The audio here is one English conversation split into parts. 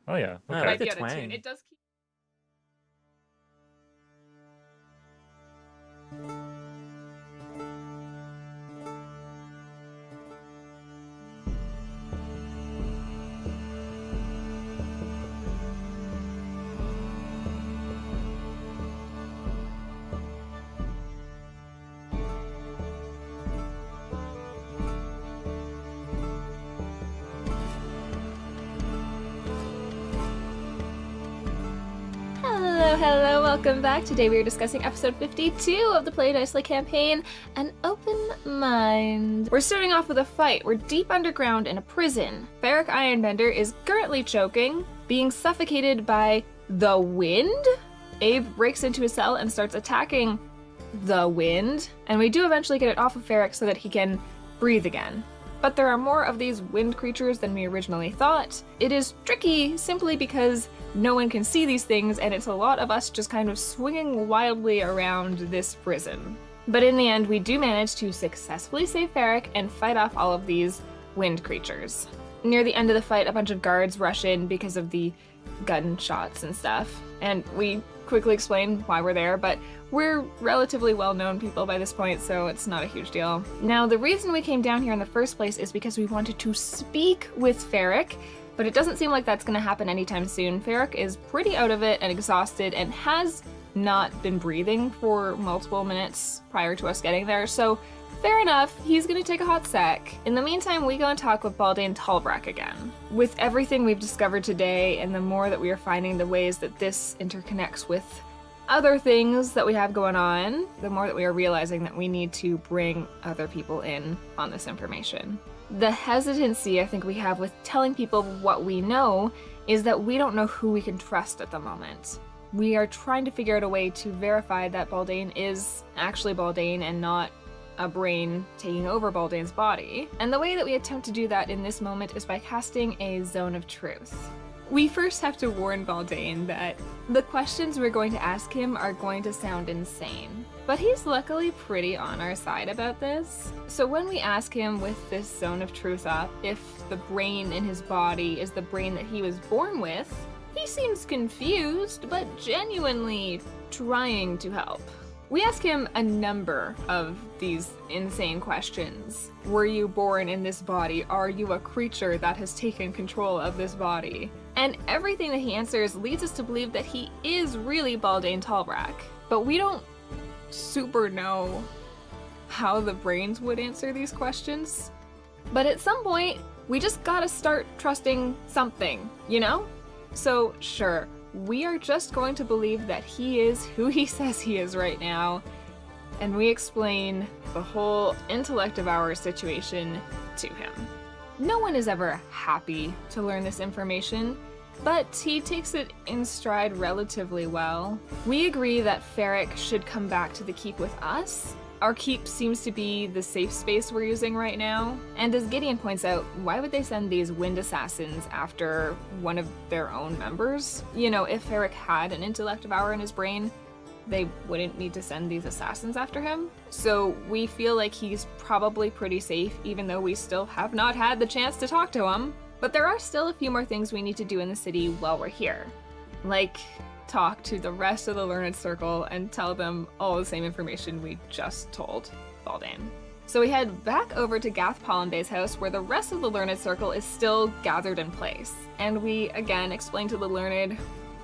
Oh yeah. I Okay. like Might the be out of tune. twang. It does keep. Hello, welcome back. Today we are discussing episode 52 of the Play Dicely campaign, An Open Mind. We're starting off with a fight. We're deep underground in a prison. Ferrek Ironbender is currently choking, being suffocated by the wind. Abe breaks into his cell and starts attacking the wind, and we do eventually get it off of Ferrek so that he can breathe again. But there are more of these wind creatures than we originally thought. It is tricky simply because no one can see these things, and it's a lot of us just kind of swinging wildly around this prison. But in the end, we do manage to successfully save Ferrek and fight off all of these wind creatures. Near the end of the fight, a bunch of guards rush in because of the gunshots and stuff, and we quickly explain why we're there, but we're relatively well-known people by this point, so it's not a huge deal. Now, the reason we came down here in the first place is because we wanted to speak with Ferrek, but it doesn't seem like that's going to happen anytime soon. Ferrek is pretty out of it and exhausted and has not been breathing for multiple minutes prior to us getting there, so fair enough, he's going to take a hot sec. In the meantime, we go and talk with Baldain Talbrak again. With everything we've discovered today, and the more that we are finding the ways that this interconnects with other things that we have going on, the more that we are realizing that we need to bring other people in on this information. The hesitancy I think we have with telling people what we know is that we don't know who we can trust at the moment. We are trying to figure out a way to verify that Baldain is actually Baldain and not a brain taking over Baldain's body. And the way that we attempt to do that in this moment is by casting a Zone of Truth. We first have to warn Baldain that the questions we're going to ask him are going to sound insane. But he's luckily pretty on our side about this. So when we ask him with this Zone of Truth up if the brain in his body is the brain that he was born with, he seems confused, but genuinely trying to help. We ask him a number of these insane questions. Were you born in this body? Are you a creature that has taken control of this body? And everything that he answers leads us to believe that he is really Baldain Talbrak. But we don't super know how the brains would answer these questions. But at some point, we just gotta start trusting something, you know? So sure, we are just going to believe that he is who he says he is right now, and we explain the whole intellect of our situation to him. No one is ever happy to learn this information, but he takes it in stride relatively well. We agree that Ferrek should come back to the keep with us. Our keep seems to be the safe space we're using right now. And as Gideon points out, why would they send these wind assassins after one of their own members? You know, if Ferrek had an intellect devour in his brain, they wouldn't need to send these assassins after him. So we feel like he's probably pretty safe, even though we still have not had the chance to talk to him. But there are still a few more things we need to do in the city while we're here. Like talk to the rest of the Learned Circle and tell them all the same information we just told Baldain. So we head back over to Gath Pallenbay's house, where the rest of the Learned Circle is still gathered in place. And we again explain to the Learned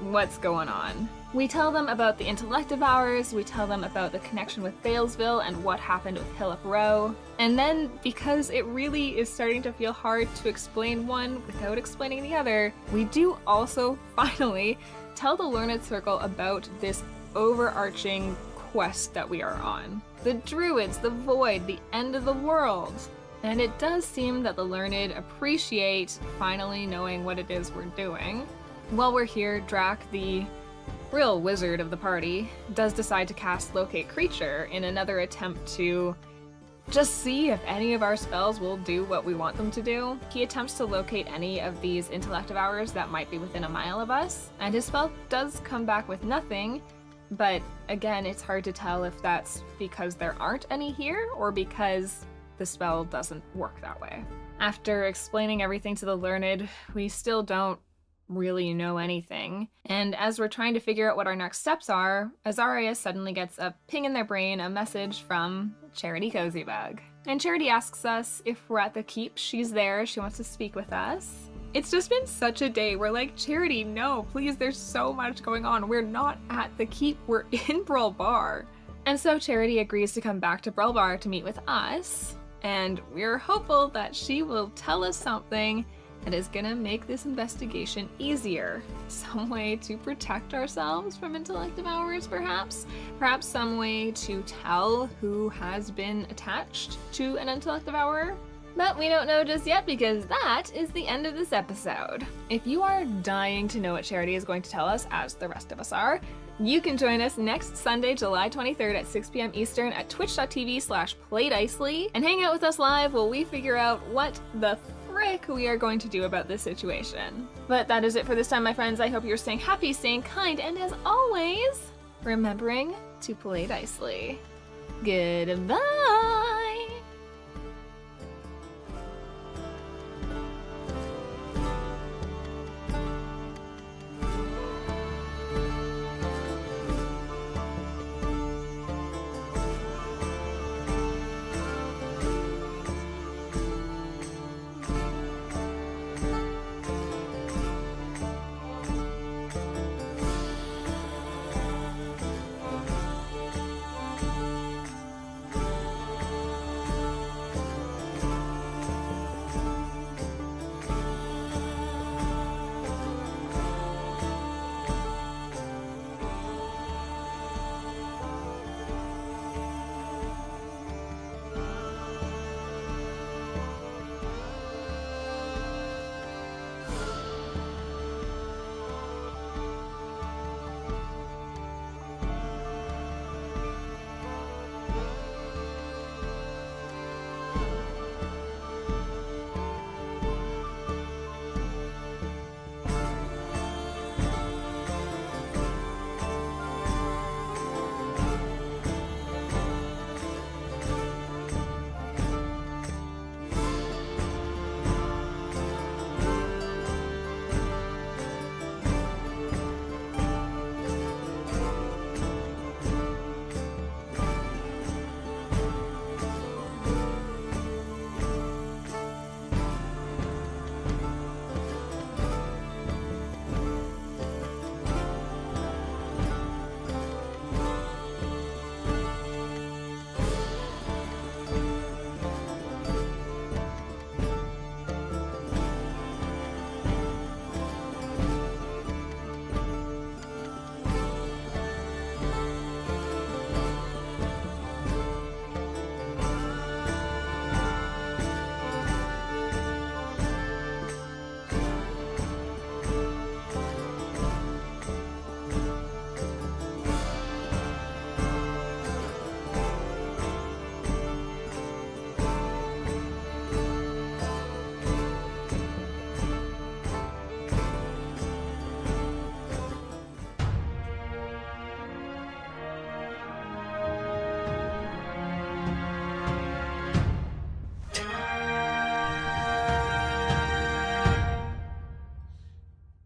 what's going on. We tell them about the intellect devours, we tell them about the connection with Balesville and what happened with Hillip Row. And then, because it really is starting to feel hard to explain one without explaining the other, we do also finally tell the Learned Circle about this overarching quest that we are on. The Druids, the Void, the end of the world. And it does seem that the Learned appreciate finally knowing what it is we're doing. While we're here, Drac, the real wizard of the party, does decide to cast Locate Creature in another attempt to just see if any of our spells will do what we want them to do. He attempts to locate any of these intellect devours that might be within a mile of us, and his spell does come back with nothing, but again, it's hard to tell if that's because there aren't any here or because the spell doesn't work that way. After explaining everything to the Learned, we still don't really know anything. And as we're trying to figure out what our next steps are, Azariah suddenly gets a ping in their brain, a message from Charity Cozybug. And Charity asks us if we're at the keep. She's there, she wants to speak with us. It's just been such a day. We're like, Charity, no, please, there's so much going on. We're not at the keep, we're in Brulbar. And so Charity agrees to come back to Brulbar to meet with us, and we're hopeful that she will tell us something that is gonna make this investigation easier. Some way to protect ourselves from intellect devourers, perhaps? Perhaps some way to tell who has been attached to an intellect devourer? But we don't know just yet, because that is the end of this episode. If you are dying to know what Charity is going to tell us, as the rest of us are, you can join us next Sunday, July 23rd at 6 p.m. Eastern at twitch.tv/playdicely and hang out with us live while we figure out what the frick we are going to do about this situation. But that is it for this time, my friends. I hope you're staying happy, staying kind, and as always, remembering to play dicely. Goodbye!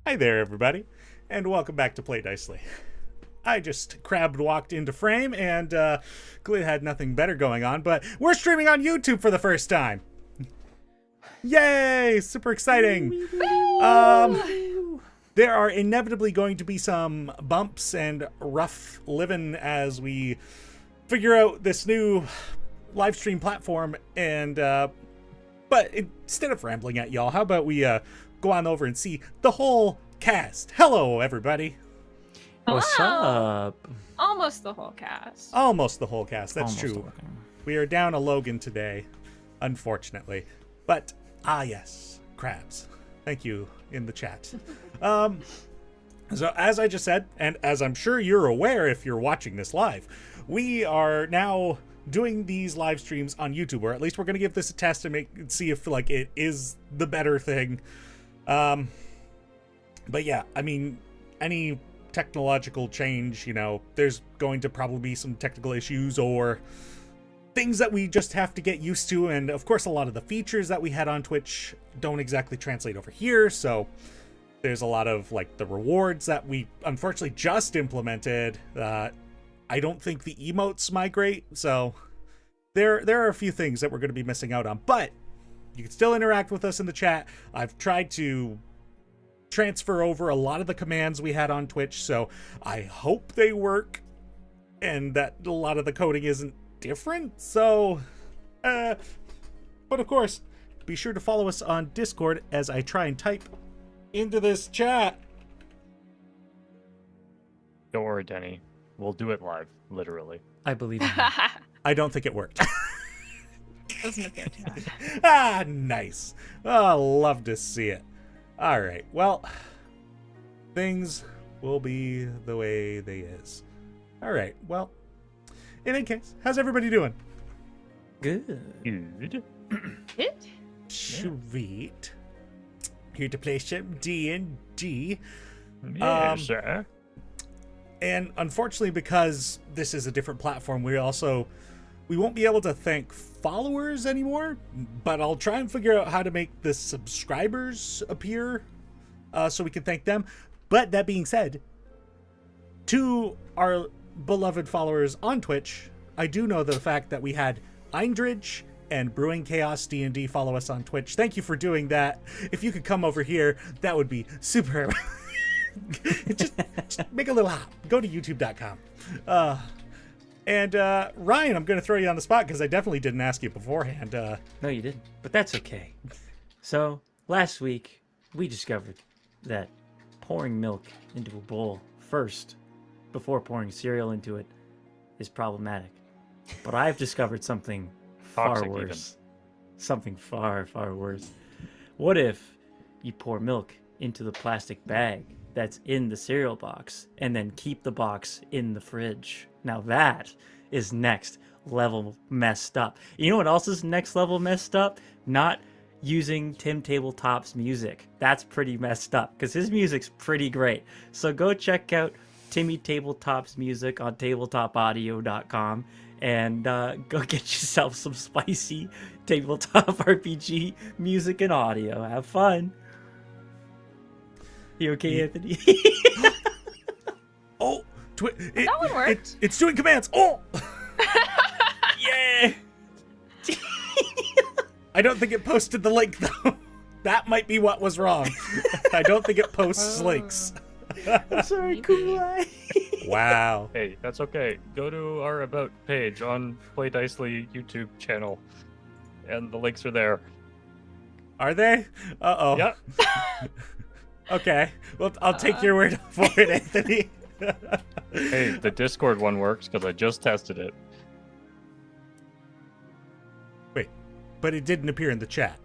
Hi there, everybody, and welcome back to Play Dicely. I just walked into frame, and clearly had nothing better going on, but we're streaming on YouTube for the first time. Yay! Super exciting. There are inevitably going to be some bumps and rough living as we figure out this new live stream platform, and but instead of rambling at y'all, how about we go on over and see the whole cast. Hello, everybody. What's up? Almost the whole cast. Almost the whole cast, that's Almost true. We are down a Logan today, unfortunately. But, yes, crabs. Thank you in the chat. So, as I just said, and as I'm sure you're aware if you're watching this live, we are now doing these live streams on YouTube, or at least we're going to give this a test and see if like it is the better thing. But yeah, I mean, any technological change, you know, there's going to probably be some technical issues or things that we just have to get used to. And of course, a lot of the features that we had on Twitch don't exactly translate over here. So There's a lot of like the rewards that we unfortunately just implemented. I don't think the emotes migrate, so there are a few things that we're going to be missing out on. But you can still interact with us in the chat. I've tried to transfer over a lot of the commands we had on Twitch, so I hope they work and that a lot of the coding isn't different. So, but of course, be sure to follow us on Discord as I try and type into this chat. Don't worry, Teni. We'll do it live, literally. I believe in you. I don't think it worked. Doesn't appear to have. Ah, nice. Oh, love to see it. All right, well, things will be the way they is. All right, well, in any case, how's everybody doing? Good. Good. Sweet. Here to play some D&D. Yes, sir. And unfortunately, because this is a different platform, we won't be able to thank followers anymore, but I'll try and figure out how to make the subscribers appear so we can thank them. But that being said, to our beloved followers on Twitch, I do know the fact that we had Eindridge and Brewing Chaos D&D follow us on Twitch. Thank you for doing that. If you could come over here, that would be superb. just make a little hop. Go to youtube.com. And Ryan, I'm going to throw you on the spot because I definitely didn't ask you beforehand. No, you didn't. But that's okay. So, last week, we discovered that pouring milk into a bowl first, before pouring cereal into it, is problematic. But I've discovered something far Toxic worse. Something far, far worse. What if you pour milk into the plastic bag that's in the cereal box and then keep the box in the fridge? Now that is next level messed up. You know what else is next level messed up? Not using Tim Tabletop's music. That's pretty messed up because his music's pretty great. So go check out Timmy Tabletop's music on tabletopaudio.com and go get yourself some spicy tabletop RPG music and audio. Have fun. You okay, Anthony? Oh, that one worked. It's doing commands. Oh! Yeah! I don't think it posted the link, though. That might be what was wrong. I don't think it posts links. I'm sorry, Kulai. Wow. Hey, that's okay. Go to our About page on Play Dicely YouTube channel, and the links are there. Are they? Uh-oh. Yep. Okay. Well, I'll take your word for it, Anthony. Hey, the Discord one works because I just tested it. Wait, but it didn't appear in the chat.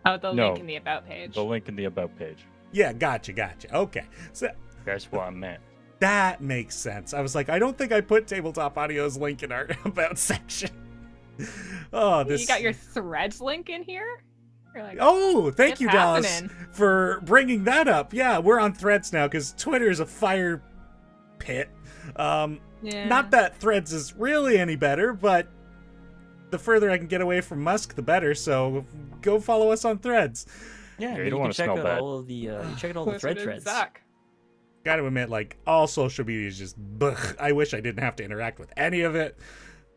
Oh, the No. link in the About page. The link in the About page. Yeah, gotcha. Okay. So That's what I meant. that makes sense. I was like, I don't think I put Tabletop Audio's link in our About section. Oh, this... You got your Threads link in here? You're like, Oh, thank It's you, Dallas, happening. for bringing that up. Yeah, we're on Threads now because Twitter is a fire pit. yeah. Not that Threads is really any better, but the further I can get away from Musk, the better. So go follow us on Threads. Yeah, you you don't can wanna check smell out bad. all of the you check out all the threads. Suck. Gotta admit, like, all social media is just blech. I wish I didn't have to interact with any of it,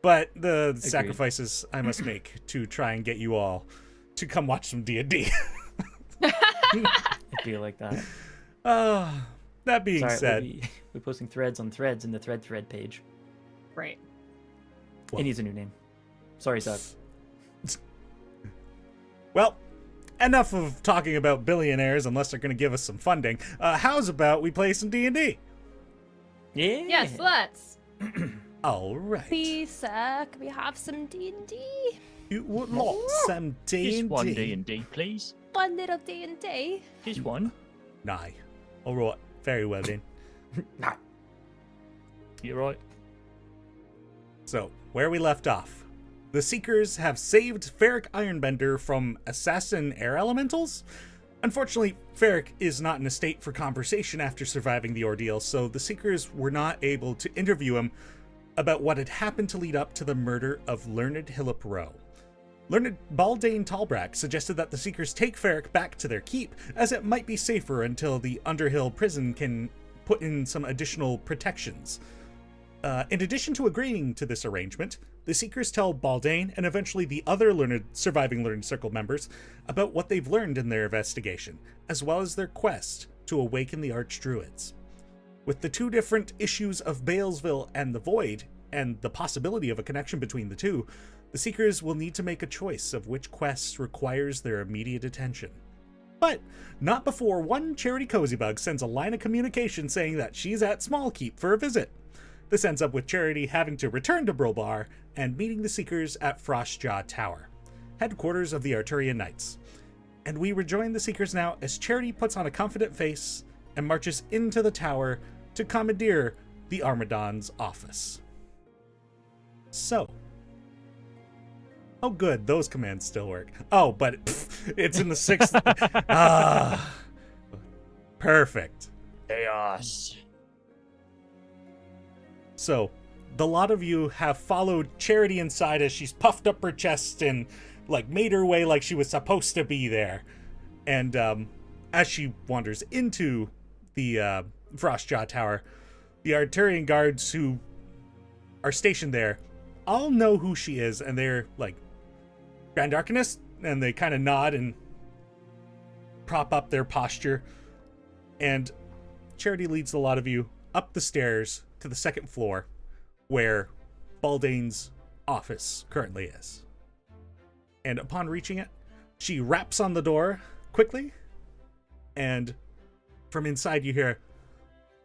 but the sacrifices I must make to try and get you all to come watch some D&D. I feel like that. That being Sorry, said, we're posting threads on threads in the thread page. Right. Well- It needs a new name. Sorry, Doug. well, enough of talking about billionaires unless they're going to give us some funding. How's about we play some D&D? Yeah. Yes, let's. All right. Please, can we have some D&D? You would like some D&D? Just one D&D, please. One little D&D. Just one. Nah. All right. Very well then. You're right. So, where we left off. The Seekers have saved Ferrek Ironbender from assassin air elementals. Unfortunately, Ferrek is not in a state for conversation after surviving the ordeal, so the Seekers were not able to interview him about what had happened to lead up to the murder of Learned Hillip Rowe. Learned Baldane Talbrack suggested that the Seekers take Ferrek back to their keep, as it might be safer until the Underhill prison can put in some additional protections. In addition to agreeing to this arrangement, the Seekers tell Baldane and eventually the other surviving Learned Circle members about what they've learned in their investigation, as well as their quest to awaken the Archdruids. With the two different issues of Balesville and the Void, and the possibility of a connection between the two, the Seekers will need to make a choice of which quest requires their immediate attention. But not before one Charity Cozybug sends a line of communication saying that she's at Smallkeep for a visit. This ends up with Charity having to return to Brulbar and meeting the Seekers at Frostjaw Tower, headquarters of the Arturian Knights. And we rejoin the Seekers now as Charity puts on a confident face and marches into the tower to commandeer the Armadon's office. So. Oh good, those commands still work. Oh, but it's in the 6th. Perfect. Chaos. So, the lot of you have followed Charity inside as she's puffed up her chest and, made her way like she was supposed to be there. And, as she wanders into the, Frostjaw Tower, the Arturian guards who are stationed there all know who she is, and they're, Grand Arcanist, and they kind of nod and prop up their posture. And Charity leads a lot of you up the stairs to the 2nd floor, where Baldane's office currently is. And upon reaching it, she raps on the door quickly, and from inside you hear,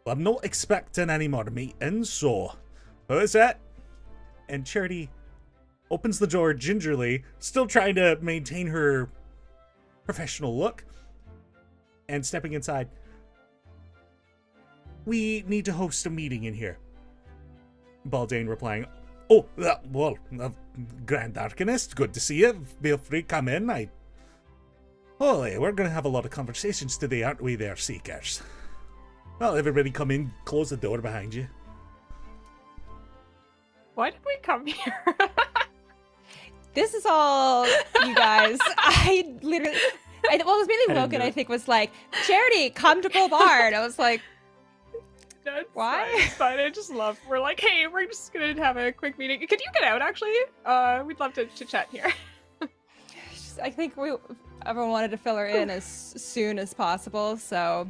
"Well, I'm not expecting any more meetings, so who is it?" And Charity opens the door gingerly, still trying to maintain her professional look, and stepping inside. "We need to host a meeting in here." Baldane replying, "Oh, Grand Arcanist, good to see you. Feel free, come in. Holy, we're going to have a lot of conversations today, aren't we there, Seekers? Well, everybody come in, close the door behind you." Why did we come here? This is all you guys. What was really Logan, I think, was like, Charity, come to Brulbar. And I was like, No, why? It's fine. I just love. We're like, hey, we're just gonna have a quick meeting. Could you get out? Actually, we'd love to chat here. I think everyone wanted to fill her in as soon as possible, so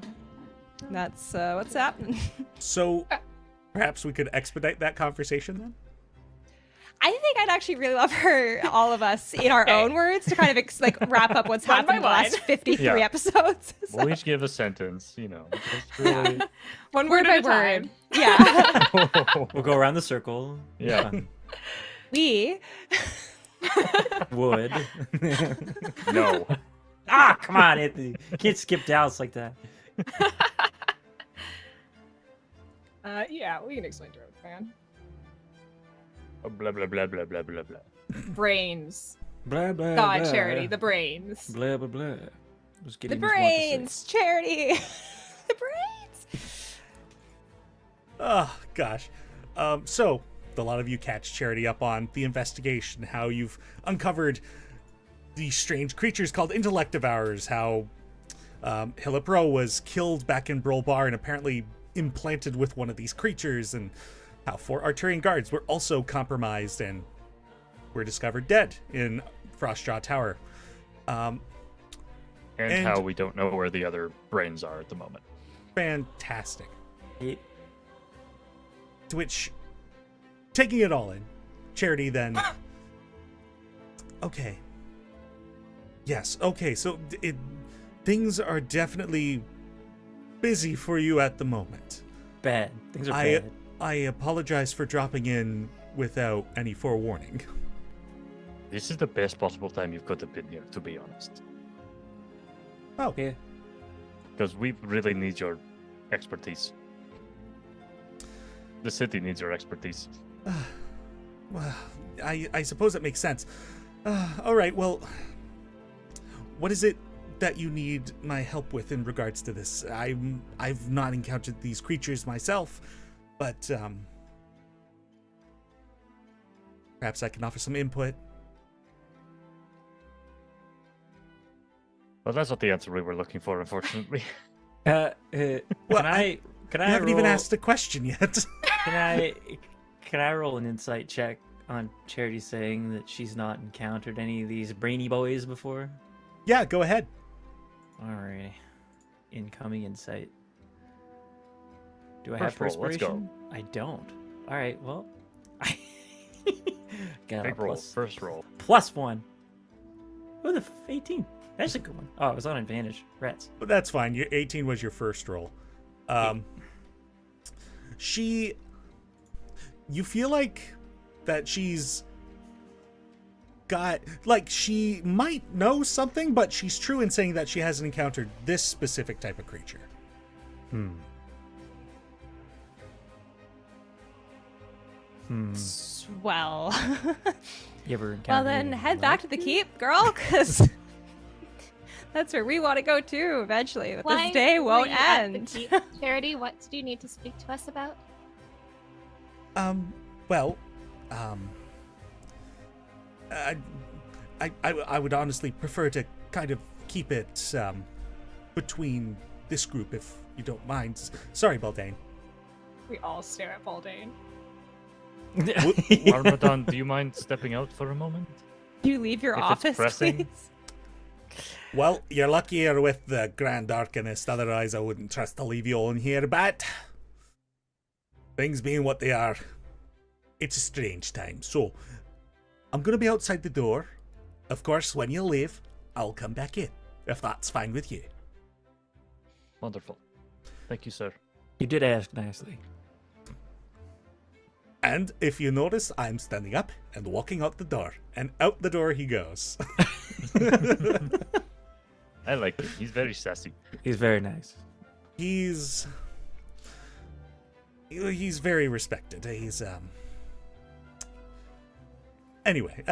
that's what's happening. So, perhaps we could expedite that conversation then? I think I'd actually really love all of us, in our own words, to kind of wrap up what's One happened in the by last one. 53 Yeah. episodes. So. We'll each give a sentence, Just really... One word by at a time. Yeah. We'll go around the circle. Yeah. We. Would. No. Come on, Anthony. You can't skip doubts like that. Yeah, we can explain to our fan. Blah, blah, blah, blah, blah, blah, blah. Brains. Blah, blah, God, blah. Charity, the brains. Blah, blah, blah. Was The getting this one to say. brains, Charity. The brains. Oh, gosh. So, a lot of you catch Charity up on the investigation, how you've uncovered these strange creatures called Intellect Devourers, how Hillipro was killed back in Brulbar and apparently implanted with one of these creatures, and how 4 Arturian guards were also compromised and were discovered dead in Frostjaw Tower. And And- how we don't know where the other brains are at the moment. Fantastic. It- To which, taking it all in, Charity then... Okay. Yes, okay, so things are definitely busy for you at the moment. Bad. Things are bad. I apologize for dropping in without any forewarning. This is the best possible time you could have been here, to be honest. Oh, Yeah. Because we really need your expertise. The city needs your expertise. well, I suppose that makes sense. All right, well, what is it that you need my help with in regards to this? I've not encountered these creatures myself, but perhaps I can offer some input. Well, that's not the answer we were looking for, unfortunately. Well, Well, can I You haven't even roll- asked a question yet. Can I roll an insight check on Charity saying that she's not encountered any of these brainy boys before? Yeah, go ahead. Alright. Incoming insight. Do I have First roll, let's perspiration? I don't. Alright, well. Got a Big roll. First roll. +1. Oh, the 18. That's a good one. Oh, it was on advantage. Rats. But that's fine. Your 18 was your first roll. You feel like that she's got, like, she might know something, but she's true in saying that she hasn't encountered this specific type of creature. Swell. You ever Well, encountered then any head back to the keep, girl, because that's where we want to go too eventually. But Why this day were won't you at the end. keep? Charity, what do you need to speak to us about? Well, I would honestly prefer to kind of keep it between this group, if you don't mind. Sorry, Baldane. We all stare at Baldane. Armadon, do you mind stepping out for a moment? You leave your If it's office, pressing. please. Well, you're luckier with the Grand Arcanist, otherwise I wouldn't trust to leave you all in here, but things being what they are, it's a strange time. So, I'm going to be outside the door. Of course, when you leave, I'll come back in, if that's fine with you. Wonderful. Thank you, sir. You did ask nicely. And if you notice, I'm standing up and walking out the door, and out the door he goes. I like him. He's very sassy. He's very nice. He's very respected. Anyway,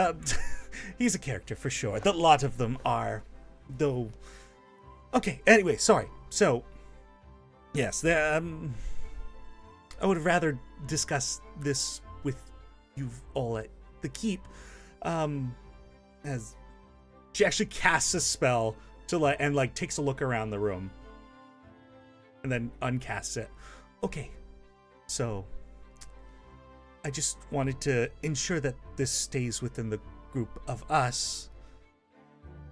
he's a character for sure. A lot of them are, though. Okay. Anyway, sorry. So, yes, I would have rather discuss this with you all at the keep. As she actually casts a spell and takes a look around the room, and then uncasts it. Okay, so I just wanted to ensure that this stays within the group of us,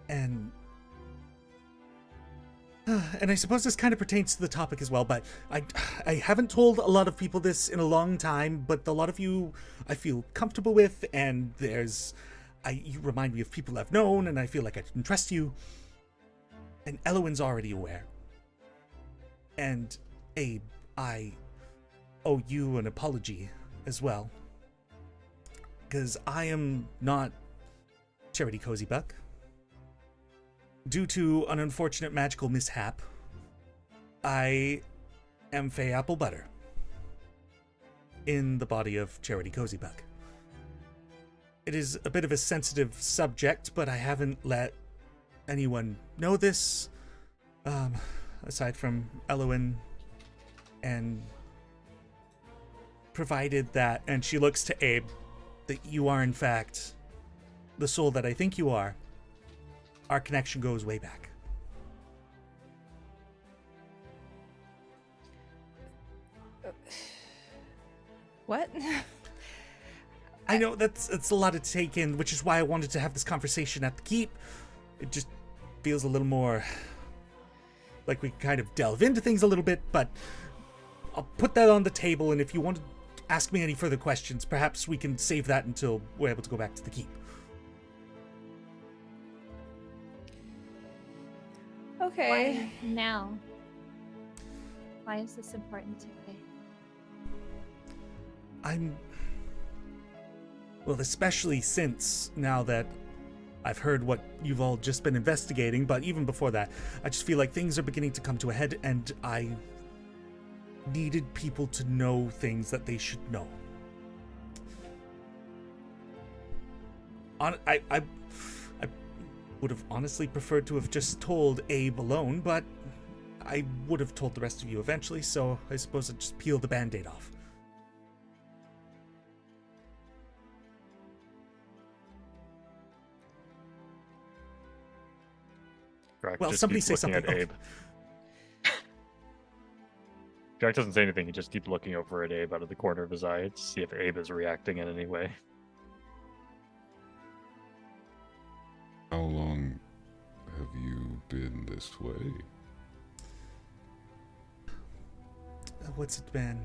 and I suppose this kind of pertains to the topic as well, but I haven't told a lot of people this in a long time, but a lot of you I feel comfortable with, and you remind me of people I've known, and I feel like I can trust you. And Elowyn's already aware. And Abe, I owe you an apology as well. Because I am not Charity Cozybuck. Due to an unfortunate magical mishap, I am Faye Apple Butter in the body of Charity Cozybuck. It is a bit of a sensitive subject, but I haven't let anyone know this, aside from Elowyn, and provided that, and she looks to Abe, that you are in fact the soul that I think you are. Our connection goes way back. What? I know it's a lot to take in, which is why I wanted to have this conversation at the keep. It just feels a little more like we kind of delve into things a little bit, but I'll put that on the table, and if you want to ask me any further questions, perhaps we can save that until we're able to go back to the keep. Okay. Why now? Why is this important to me? Well, especially since now that I've heard what you've all just been investigating, but even before that, I just feel like things are beginning to come to a head, and I needed people to know things that they should know. I would have honestly preferred to have just told Abe alone, but I would have told the rest of you eventually, so I suppose I'd just peel the Band-Aid off. Drac Well, just somebody keeps say looking something. at Abe. Drac doesn't say anything. He just keeps looking over at Abe out of the corner of his eye to see if Abe is reacting in any way. How long have you been this way? What's it been?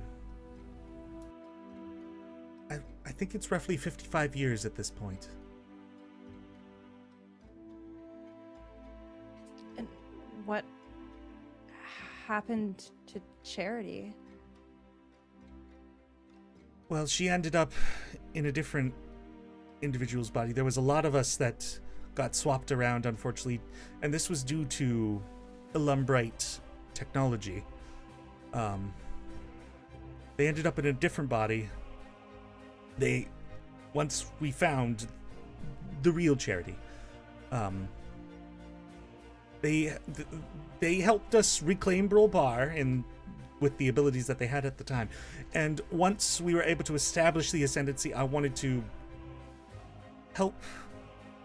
I think it's roughly 55 years at this point. And what happened to Charity? Well, she ended up in a different individual's body. There was a lot of us that got swapped around, unfortunately, and this was due to Elumbrite technology. They ended up in a different body. Once we found the real Charity, they helped us reclaim Brulbar and with the abilities that they had at the time. And once we were able to establish the ascendancy, I wanted to help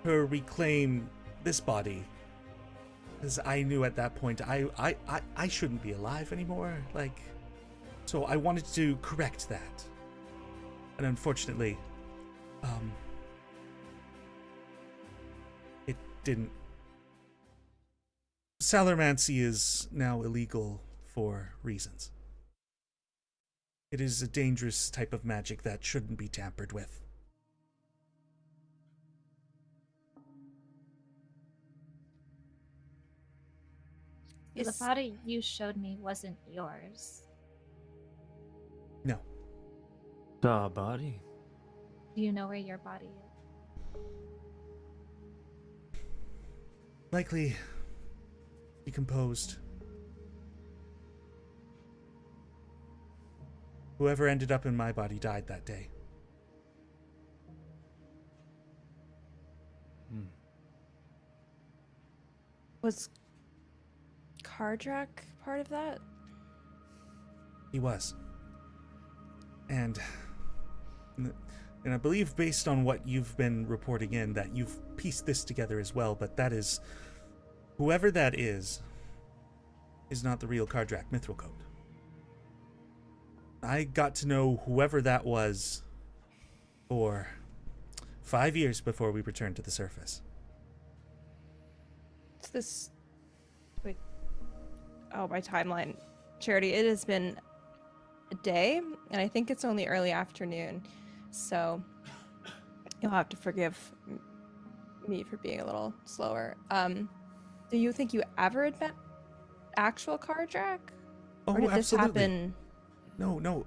her reclaim this body, because I knew at that point I shouldn't be alive anymore. So I wanted to correct that. And unfortunately, it didn't. Salarmancy is now illegal for reasons. It is a dangerous type of magic that shouldn't be tampered with. The body you showed me wasn't yours. No. The body. Do you know where your body is? Likely decomposed. Whoever ended up in my body died that day. Was Kardrak part of that? He was. And I believe, based on what you've been reporting in, that you've pieced this together as well, but that is... whoever that is not the real Kardrak Mithril Coat. I got to know whoever that was for 5 years before we returned to the surface. It's this... Wait. Oh, my timeline. Charity, it has been a day, and I think it's only early afternoon, so you'll have to forgive me for being a little slower. Do you think you ever had met actual Kardrak? Oh, or did this absolutely. happen? No.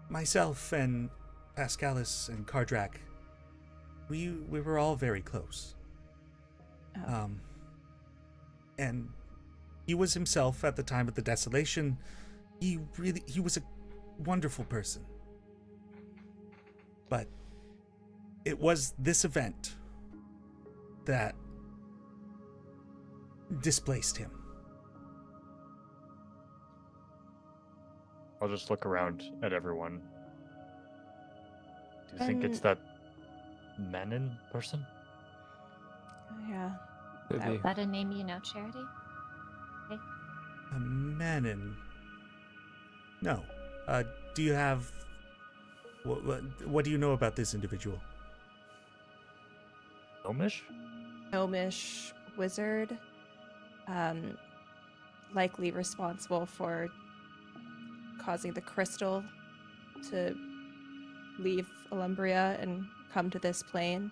Myself and Pascalis and Kardrak, we were all very close. Oh. And he was himself at the time of the desolation. He was a wonderful person. But it was this event that displaced him. I'll just look around at everyone. Do you think it's that Menon person? Yeah. Could be. Is that a name you know, Charity? A Manon. No. Do you have... What do you know about this individual? Gnomish? Gnomish wizard. Likely responsible for causing the crystal to leave Alumbria and come to this plane.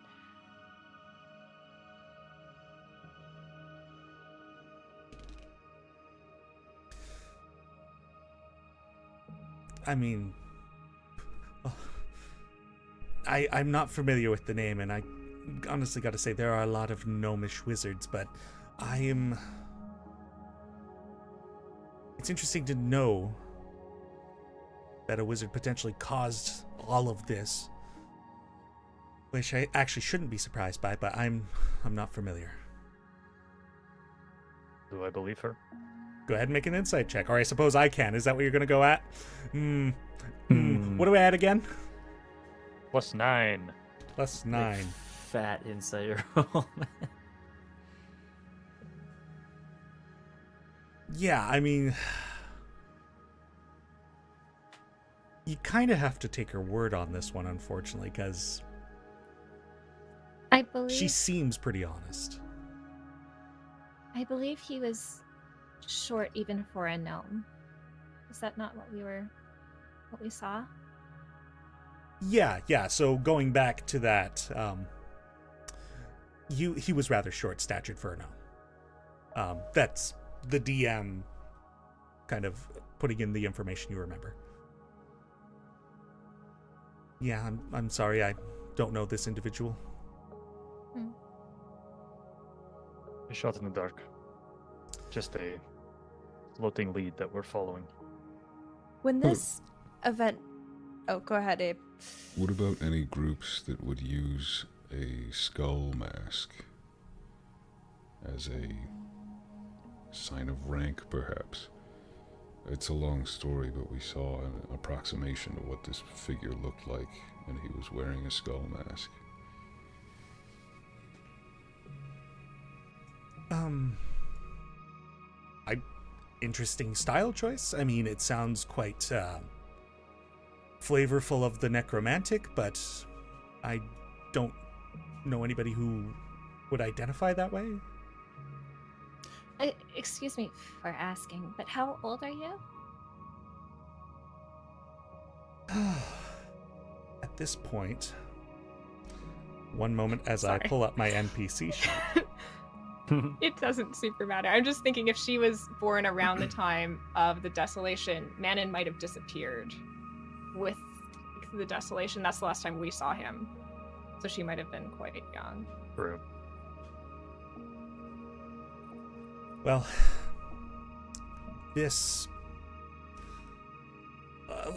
I mean... I'm not familiar with the name, and I honestly gotta say there are a lot of gnomish wizards, but I am... It's interesting to know that a wizard potentially caused all of this, which I actually shouldn't be surprised by, but I'm not familiar. Do I believe her? Go ahead and make an insight check, or I suppose I can. Is that what you're gonna go at? What do I add again? +9. +9. Fat insight roll. Yeah, I mean, you kind of have to take her word on this one, unfortunately, because I believe she seems pretty honest. I believe he was short even for a gnome. Is that not what we saw? Yeah. So going back to that, he was rather short-statured for a gnome. That's the DM kind of putting in the information you remember. Yeah, I'm sorry, I don't know this individual. A shot in the dark. Just a floating lead that we're following. When this event... Oh, go ahead, Abe. What about any groups that would use a skull mask as a sign of rank, perhaps? It's a long story, but we saw an approximation of what this figure looked like, and he was wearing a skull mask. Interesting style choice. I mean, it sounds quite flavorful of the necromantic, but I don't know anybody who would identify that way. Excuse me for asking, but how old are you? At this point, one moment as I Sorry. pull up my NPC sheet. It doesn't super matter. I'm just thinking if she was born around the time of the desolation, Manon might have disappeared with the desolation. That's the last time we saw him. So she might have been quite young. True. Well, this...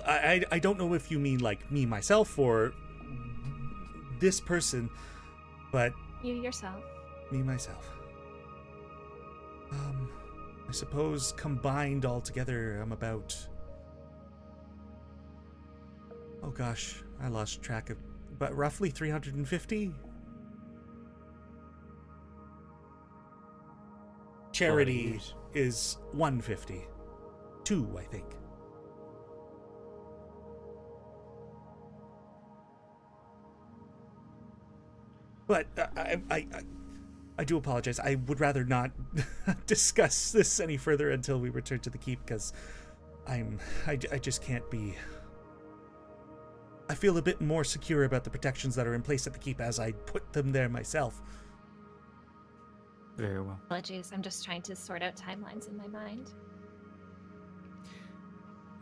I don't know if you mean, like, me, myself, or this person, but... You yourself. Me, myself. I suppose combined all together, I'm about... Oh gosh, I lost track of... But roughly 350? Charity is 150. 2, I think. But I do apologize. I would rather not discuss this any further until we return to the keep, because I just can't be... I feel a bit more secure about the protections that are in place at the keep as I put them there myself. Very well. Apologies, I'm just trying to sort out timelines in my mind.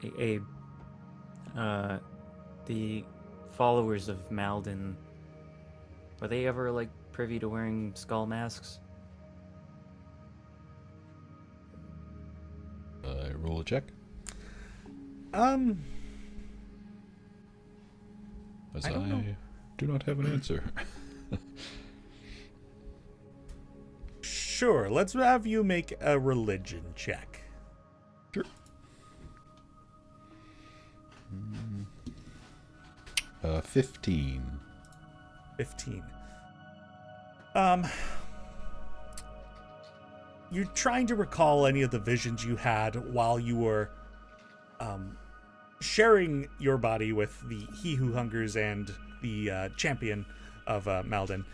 Hey, Abe, the followers of Malden, were they ever, like, privy to wearing skull masks? Roll a check. As I don't know. do not have an answer. Sure, let's have you make a religion check. Sure. 15. 15. You're trying to recall any of the visions you had while you were sharing your body with the He Who Hungers and the champion of Malden,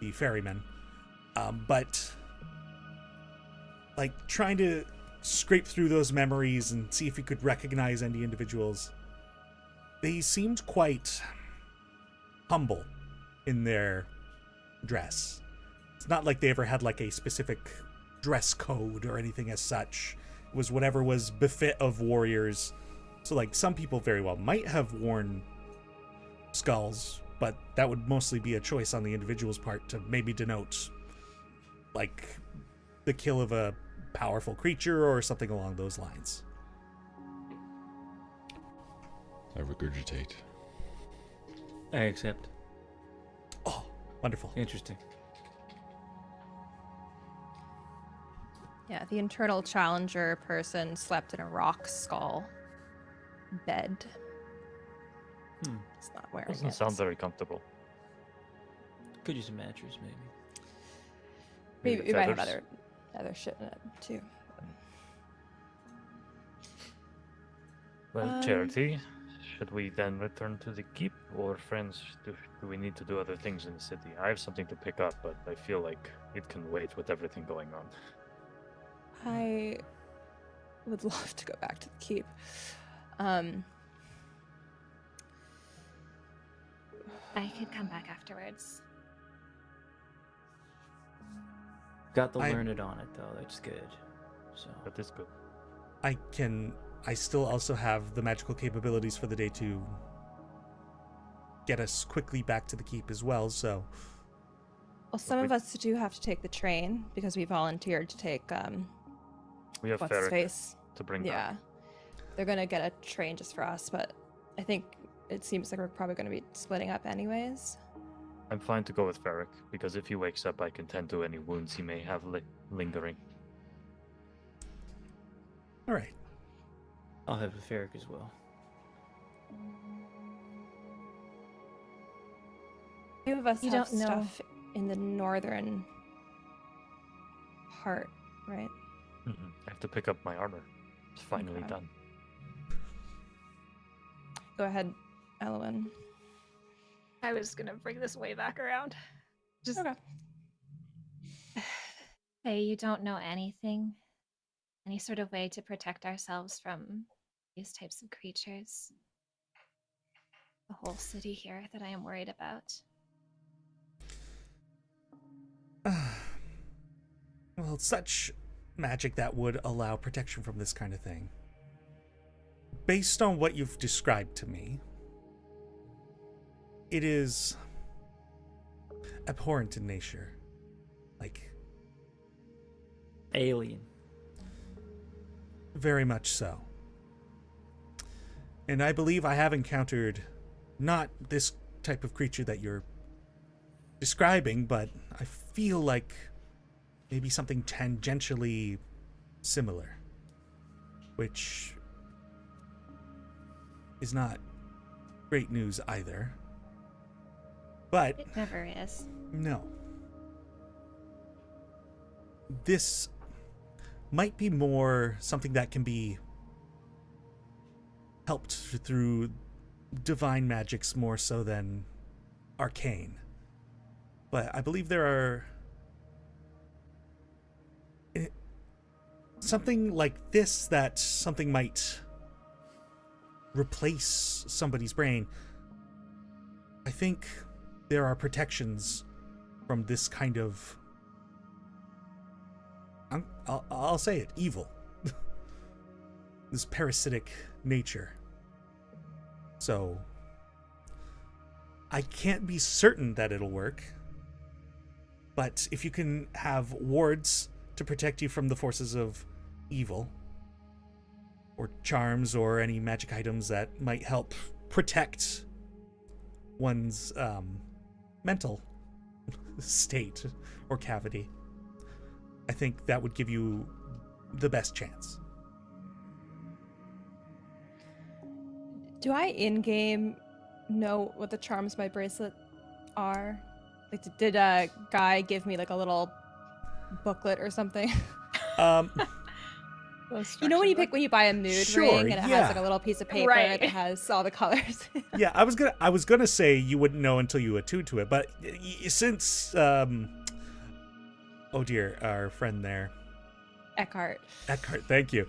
the ferryman. But like trying to scrape through those memories and see if you could recognize any individuals. They seemed quite humble in their dress. It's not like they ever had like a specific dress code or anything as such. It was whatever was befit of warriors. So like some people very well might have worn skulls, but that would mostly be a choice on the individual's part to maybe denote like the kill of a powerful creature or something along those lines. I regurgitate. I accept. Oh, wonderful. Interesting. Yeah, the internal challenger person slept in a rock skull bed. It's not wearing Doesn't it. sound very comfortable. Could use some mattress, maybe. Maybe it might have feathers. other shit in it too. Well, Charity, should we then return to the keep, or friends, do we need to do other things in the city? I have something to pick up, but I feel like it can wait with everything going on. I would love to go back to the keep. I could come back afterwards. Got the I- learn it on it though. That's good. So That is good. I still also have the magical capabilities for the day to get us quickly back to the keep as well, so Well, some of us do have to take the train because we volunteered to take We have what's his Ferrek face. to bring Yeah, back. they're gonna get a train just for us, but I think it seems like we're probably gonna be splitting up anyways. I'm fine to go with Ferrek, because if he wakes up, I can tend to any wounds he may have lingering. all right. I'll have a Ferrek as well. Few of us You have don't know. stuff in the northern part, right? I have to pick up my armor. It's finally Okay. done. Go ahead, Elowyn. I was gonna bring this way back around. Just Okay. Hey, you don't know anything? Any sort of way to protect ourselves from these types of creatures? The whole city here that I am worried about. Well, such magic that would allow protection from this kind of thing. Based on what you've described to me, it is abhorrent in nature. Like, Alien. very much so. And I believe I have encountered not this type of creature that you're describing, but I feel like maybe something tangentially similar, which is not great news either. But It never is. no. This might be more something that can be helped through divine magics more so than arcane. But I believe there are something like this, that something might replace somebody's brain. I think there are protections from this kind of, I'll say it, evil. This parasitic nature. So I can't be certain that it'll work, but if you can have wards to protect you from the forces of evil, or charms, or any magic items that might help protect one's mental state or cavity, I think that would give you the best chance. Do I in-game know what the charms my bracelet are? Like, did a guy give me like a little booklet or something? You know when you buy a mood Sure, ring and it yeah. has like a little piece of paper Right. that has all the colors. Yeah, I was gonna say you wouldn't know until you attuned to it, but since oh dear, our friend there, Eckhart. thank you.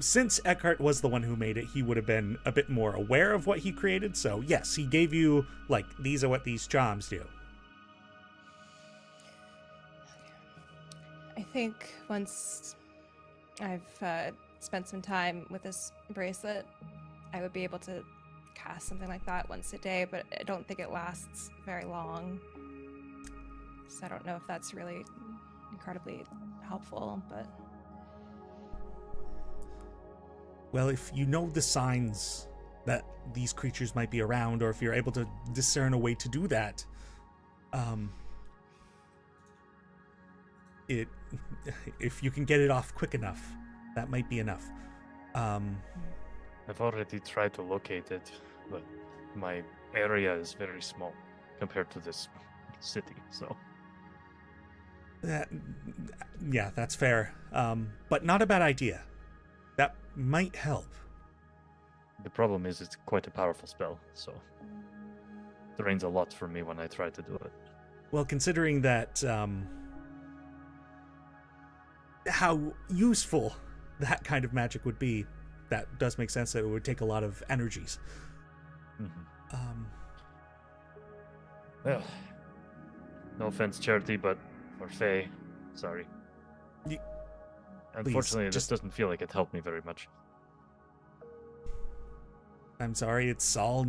Since Eckhart was the one who made it, he would have been a bit more aware of what he created. So yes, he gave you like, these are what these charms do. I think once I've spent some time with this bracelet, I would be able to cast something like that once a day, but I don't think it lasts very long. So I don't know if that's really incredibly helpful, but Well, if you know the signs that these creatures might be around, or if you're able to discern a way to do that, if you can get it off quick enough, that might be enough. I've already tried to locate it, but my area is very small compared to this city, so... Yeah, that's fair. But not a bad idea. That might help. The problem is it's quite a powerful spell, so it drains a lot from me when I try to do it. Well, considering that how useful that kind of magic would be, that does make sense that it would take a lot of energies. Well, no offense, Charity, but or Faye, sorry. Unfortunately, this doesn't feel like it helped me very much. I'm sorry, it's all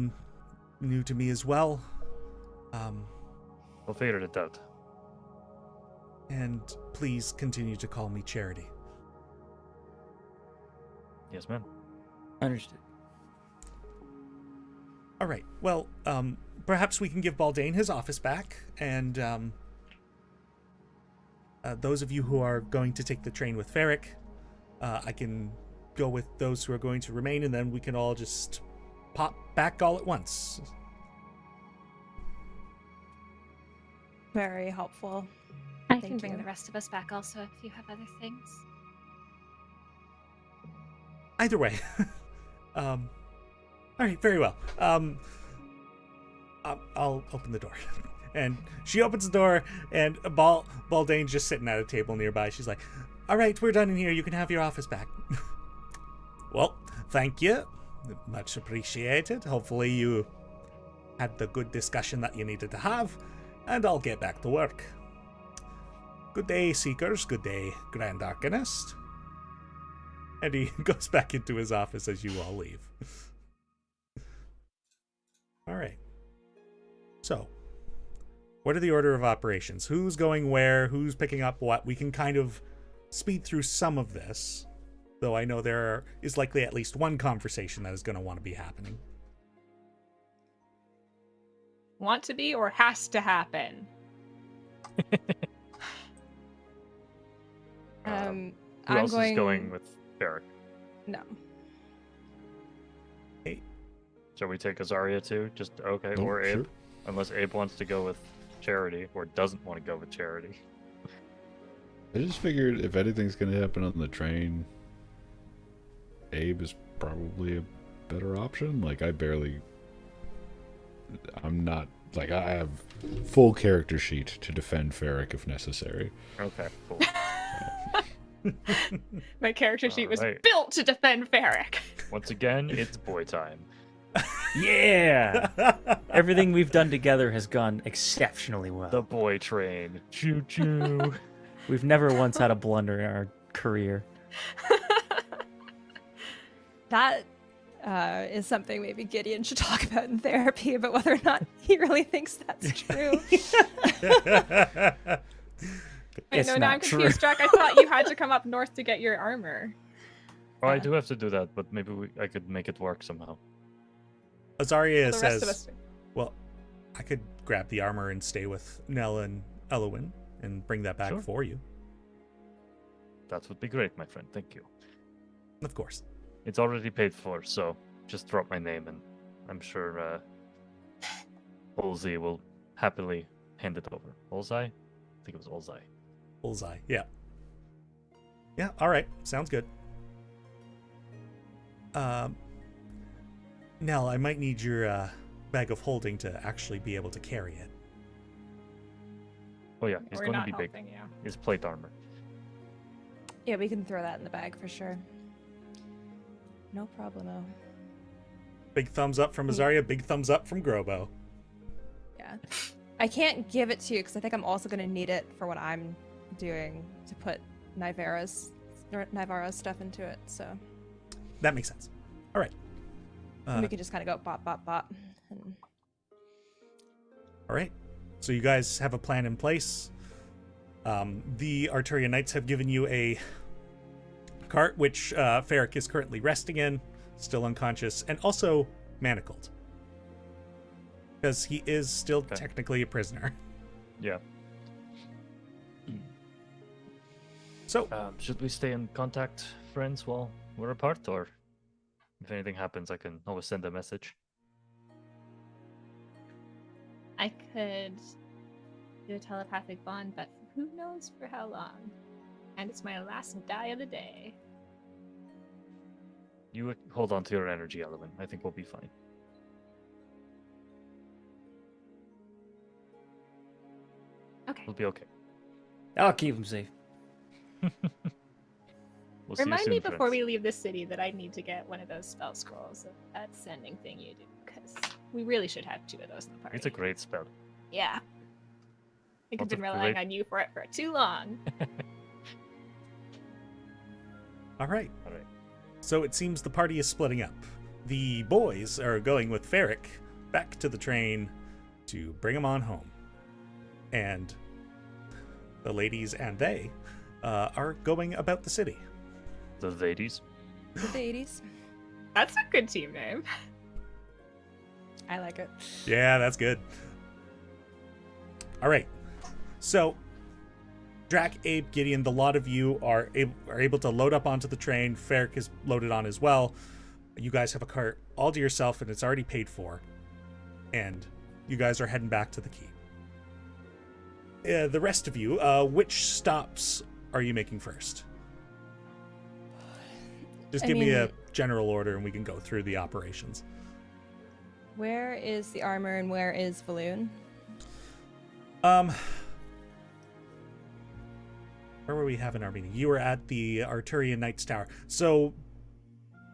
new to me as well. We'll figure it out. And please continue to call me Charity. Yes, ma'am. Understood. All right. Well, perhaps we can give Baldane his office back, and those of you who are going to take the train with Ferrek, I can go with those who are going to remain, and then we can all just pop back all at once. Very helpful. I Thank can bring you. the rest of us back also if you have other things. Either way. All right, very well. I'll open the door. And she opens the door, and Baldane's just sitting at a table nearby. She's like, all right, we're done in here. You can have your office back. Well, thank you. Much appreciated. Hopefully you had the good discussion that you needed to have, and I'll get back to work. Good day, Seekers. Good day, Grand Arcanist. And he goes back into his office as you all leave. All right. So, what are the order of operations? Who's going where? Who's picking up what? We can kind of speed through some of this, though I know there is likely at least one conversation that is going to want to be happening. Want to be or has to happen? Who I'm else going... is going with Ferrek? No. Shall we take Azaria too? Just okay, Oh, or Abe? sure. Unless Abe wants to go with Charity, or doesn't want to go with Charity. I just figured if anything's gonna happen on the train, Abe is probably a better option. Like, I'm not, like, I have full character sheet to defend Ferrek if necessary. Okay, cool. My character sheet was Alright. built to defend Ferrek. Once again, it's boy time. Yeah! Everything we've done together has gone exceptionally well. The boy train. Choo choo. We've never once had a blunder in our career. That is something maybe Gideon should talk about in therapy, but whether or not he really thinks that's true. I It's know, now not I'm true. confused, Jack. I thought you had to come up north to get your armor. Oh, I do have to do that, but maybe I could make it work somehow. Azaria The rest of us says, well, I could grab the armor and stay with Nell and Elowyn and bring that back Sure. for you. That would be great, my friend. Thank you. Of course. It's already paid for, so just drop my name and I'm sure Olzi will happily hand it over. Olzi? I think it was Olzi. Bullseye. Yeah. Yeah, all right. Sounds good. Nell, I might need your bag of holding to actually be able to carry it. Oh yeah, he's We're going to not be big. helping you. His plate armor. Yeah, we can throw that in the bag for sure. No problemo. Big thumbs up from Azaria, big thumbs up from Grobo. Yeah. I can't give it to you because I think I'm also going to need it for what I'm doing to put Nivara's stuff into it, so That makes sense. All right. we can just kind of go bop, bop, bop. And... All right. So you guys have a plan in place. The Arturia Knights have given you a cart, which Ferrek is currently resting in, still unconscious, and also manacled. Because he is still Okay. technically a prisoner. Yeah. So, Should we stay in contact, friends, while we're apart, or if anything happens, I can always send a message. I could do a telepathic bond, but who knows for how long. And it's my last die of the day. You hold on to your energy, Elowyn. I think we'll be fine. Okay. We'll be okay. I'll keep him safe. We'll see you Remind soon, me before friends. we leave this city that I need to get one of those spell scrolls of that sending thing you do, because we really should have 2 of those in the party. It's a great spell. Yeah. I think I've Lots been of relying great- on you for it for too long. All right. All right. So it seems the party is splitting up. The boys are going with Ferrek back to the train to bring him on home. And the ladies and they are going about the city. The ladies. The 80s. That's a good team name. I like it. Yeah, that's good. All right. So, Drac, Abe, Gideon, the lot of you are able to load up onto the train. Ferrek is loaded on as well. You guys have a cart all to yourself, and it's already paid for. And you guys are heading back to the keep. The rest of you, which stops are you making first? Just I give me a mean- general order, and we can go through the operations. Where is the armor and where is Valoon? Where were we having our meeting? You were at the Arturian Knights Tower. So,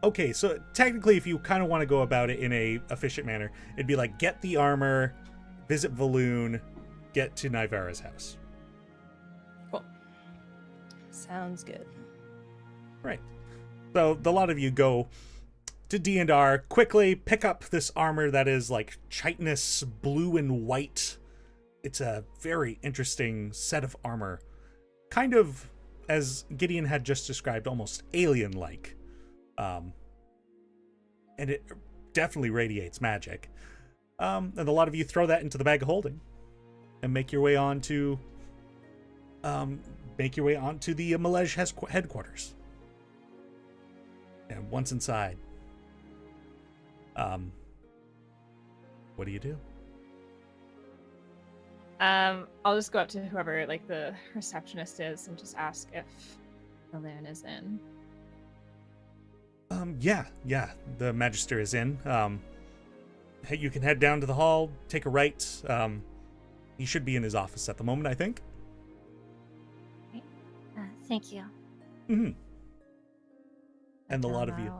okay, so technically, if you kind of want to go about it in a efficient manner, it'd be like get the armor, visit Valoon, get to Nivara's house. Cool. Sounds good. Right. So the lot of you go to D&R, quickly pick up this armor that is like chitinous blue and white. It's a very interesting set of armor. Kind of, as Gideon had just described, almost alien-like. And it definitely radiates magic. And a lot of you throw that into the bag of holding and make your way on to the Malej headquarters. And once inside, what do you do? I'll just go up to whoever like the receptionist is and just ask if Elowyn is in. Yeah, the Magister is in. Hey, you can head down to the hall, take a right. He should be in his office at the moment, I think. Thank you. Mm-hmm. And Down a lot of our you,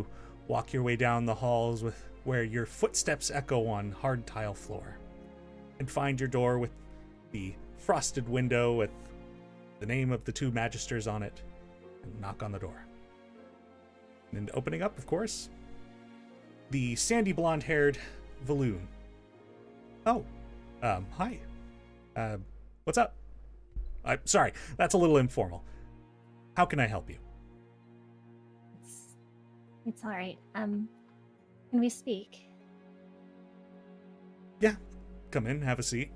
way. walk your way down the halls with where your footsteps echo on hard tile floor, and find your door with the frosted window with the name of the 2 Magisters on it, and knock on the door. And opening up, of course, the sandy blonde-haired Valoon. Oh, hi. What's up? I'm sorry, that's a little informal. How can I help you? It's all right. Can we speak? Yeah, come in, have a seat.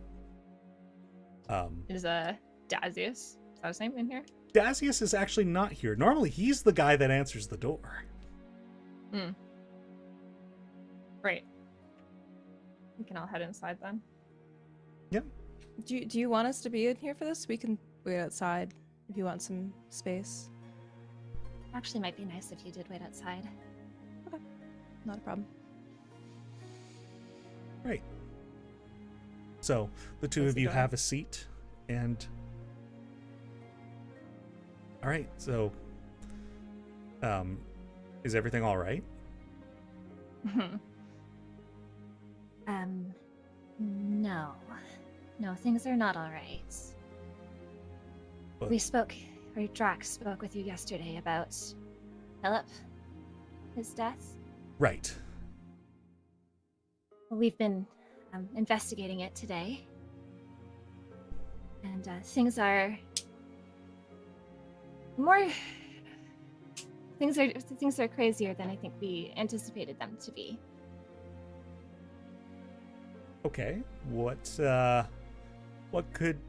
Is Dazius? Is that his name in here? Dazius is actually not here. Normally, he's the guy that answers the door. Right. We can all head inside then. Yep. Do you want us to be in here for this? We can wait outside if you want some space. Actually, might be nice if you did wait outside. Not a problem. Right. So, the 2 Close of the you door. have a seat, and... Alright, so... is everything alright? No. No, things are not all right. But- We spoke, or Drax spoke with you yesterday about Philip, his death. Right. Well, we've been investigating it today, and things are more. Things are crazier than I think we anticipated them to be. Okay, what could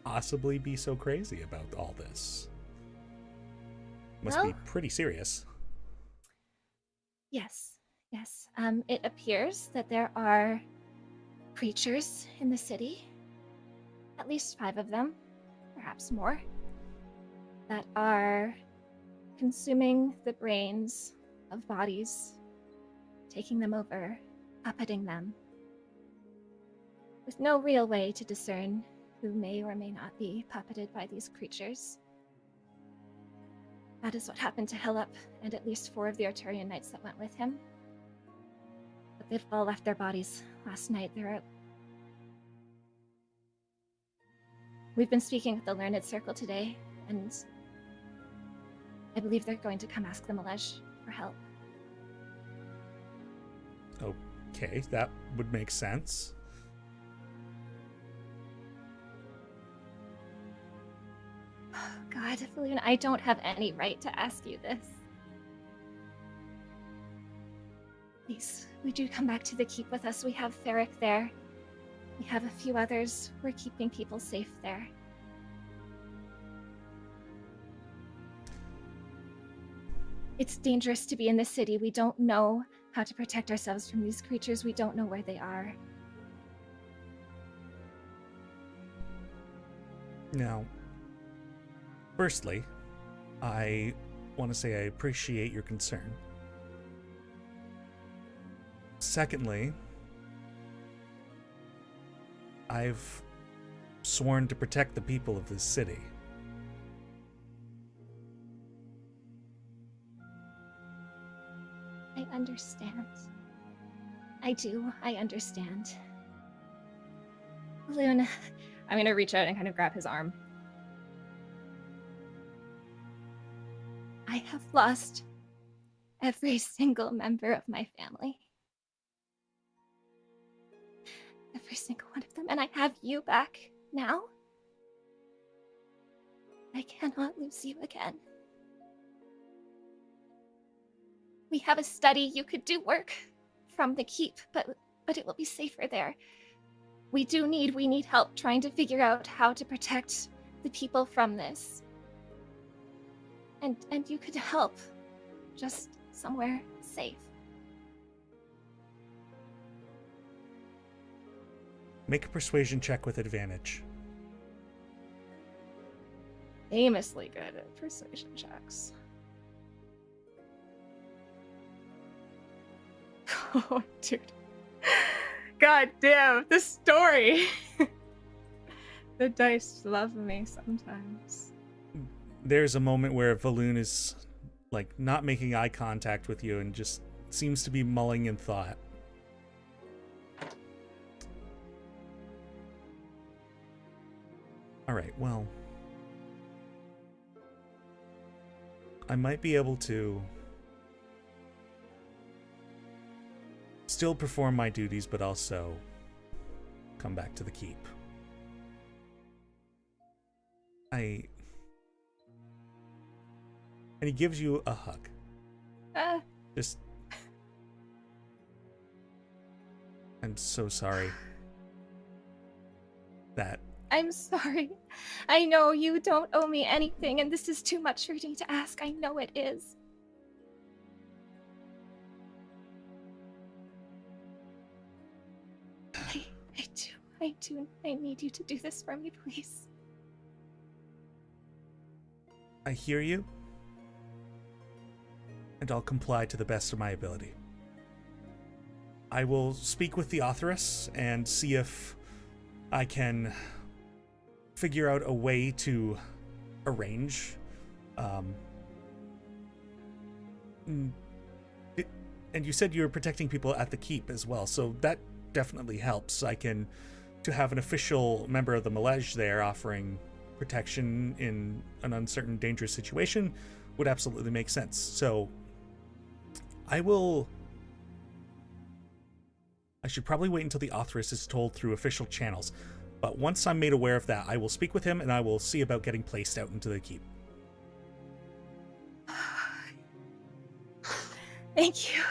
possibly be so crazy about all this? Must be Well- pretty serious. Yes. It appears that there are creatures in the city, at least 5 of them, perhaps more, that are consuming the brains of bodies, taking them over, puppeting them, with no real way to discern who may or may not be puppeted by these creatures. That is what happened to Hillip and at least 4 of the Arturian knights that went with him. But they've all left their bodies last night. We've been speaking with the Learned Circle today, and I believe they're going to come ask the Malesh for help. Okay, that would make sense. Oh, God, Elowyn, I don't have any right to ask you this. Please, would you come back to the keep with us? We have Ferrek there. We have a few others. We're keeping people safe there. It's dangerous to be in the city. We don't know how to protect ourselves from these creatures. We don't know where they are. Now, firstly, I want to say I appreciate your concern. Secondly, I've sworn to protect the people of this city. I understand. I do. I understand. Elowyn, I'm going to reach out and kind of grab his arm. I have lost every single member of my family. Every single one of them. And I have you back now. I cannot lose you again. We have a study. You could do work from the keep, but it will be safer there. We need help trying to figure out how to protect the people from this. And you could help. Just somewhere safe. Make a persuasion check with advantage. Famously good at persuasion checks. Oh, dude. God damn, this story. The dice love me sometimes. There's a moment where Valoon is like not making eye contact with you and just seems to be mulling in thought. All right, well, I might be able to still perform my duties, but also come back to the keep. And he gives you a hug. Just, I'm so sorry that. I'm sorry. I know you don't owe me anything, and this is too much for you to ask. I know it is. I do. I need you to do this for me, please. I hear you, and I'll comply to the best of my ability. I will speak with the authoress and see if I can figure out a way to arrange. And you said you were protecting people at the keep as well, so that definitely helps. To have an official member of the Malesh there offering protection in an uncertain, dangerous situation would absolutely make sense. So I should probably wait until the authoress is told through official channels. But once I'm made aware of that, I will speak with him and I will see about getting placed out into the keep. Thank you.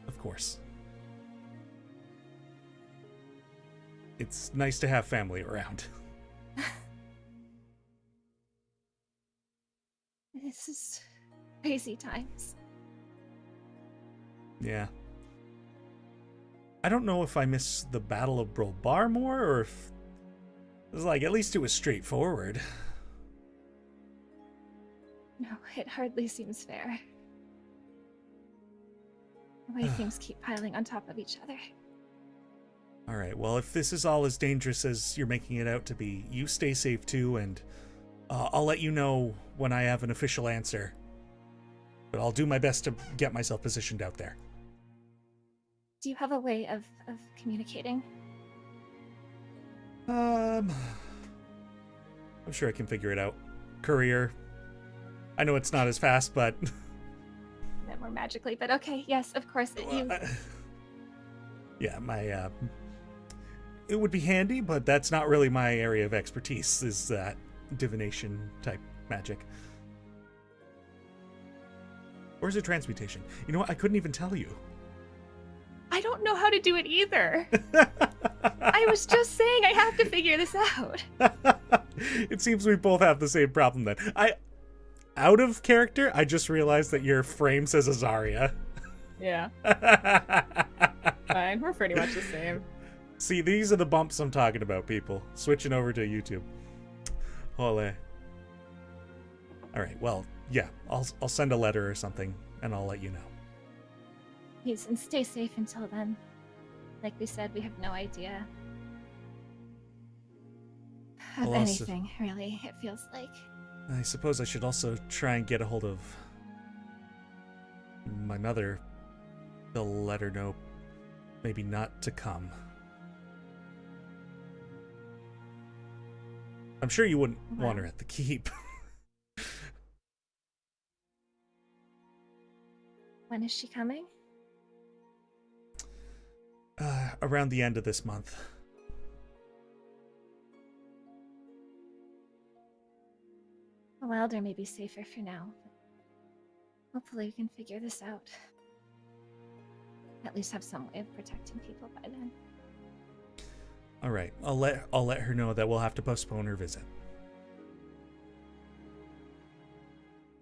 Of course. It's nice to have family around. This is crazy times. Yeah. I don't know if I miss the Battle of Brulbar more, or if was like, at least it was straightforward. No, it hardly seems fair. The way things keep piling on top of each other. All right, well, if this is all as dangerous as you're making it out to be, you stay safe too, and I'll let you know when I have an official answer. But I'll do my best to get myself positioned out there. Do you have a way of communicating? I'm sure I can figure it out. Courier. I know it's not as fast, but... A bit more magically, but okay, yes, of course. Yeah, my, it would be handy, but that's not really my area of expertise, is that divination-type magic. Or is it transmutation? You know what? I couldn't even tell you. I don't know how to do it either. I was just saying I have to figure this out. It seems we both have the same problem then. Out of character, I just realized that your frame says Azaria. Yeah. Fine, we're pretty much the same. See, these are the bumps I'm talking about, people. Switching over to YouTube. Ole. Alright, well, yeah. I'll send a letter or something, and I'll let you know. Please, and stay safe until then. Like we said, we have no idea of Well, also- anything, really, it feels like. I suppose I should also try and get a hold of my mother. They'll let her know maybe not to come. I'm sure you wouldn't want her at the keep. When is she coming? Around the end of this month. A Wilder may be safer for now, but hopefully we can figure this out. At least have some way of protecting people by then. All right, I'll let her know that we'll have to postpone her visit.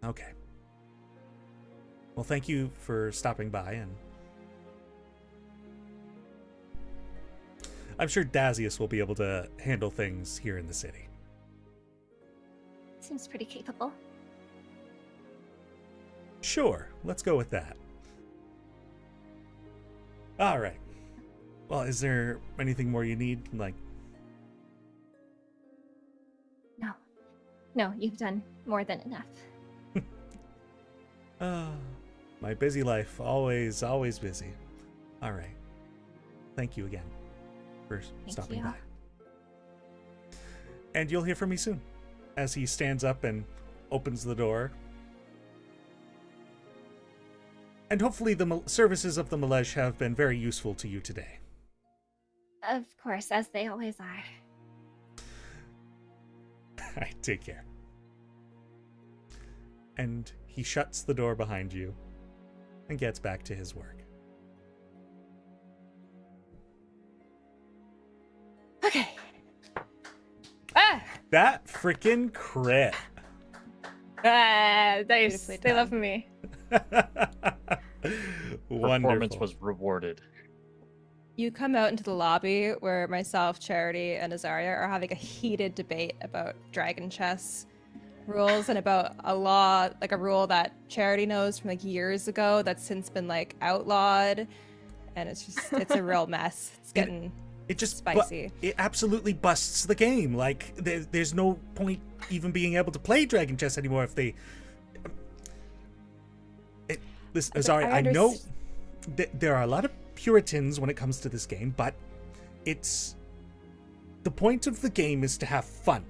Okay. Well, thank you for stopping by, and I'm sure Dazius will be able to handle things here in the city. Seems pretty capable. Sure, let's go with that. All right. Well, is there anything more you need? Like, No, you've done more than enough. my busy life, always busy. All right. Thank you again for stopping you. by. And you'll hear from me soon. As he stands up and opens the door. And hopefully the services of the Malesh have been very useful to you today. Of course, as they always are. All right, take care. And he shuts the door behind you and gets back to his work. Okay. That freaking crit. Nice. Beautifully They done. love me. Performance Wonderful. was rewarded. You come out into the lobby where myself, Charity, and Azaria are having a heated debate about dragon chess rules and about a law, like a rule that Charity knows from like years ago that's since been like outlawed, and it's a real mess. It's getting It just spicy. It absolutely busts the game. Like there's no point even being able to play dragon chess anymore if they. Listen, But sorry, I I know underst- there are a lot of Puritans when it comes to this game, but it's the point of the game is to have fun.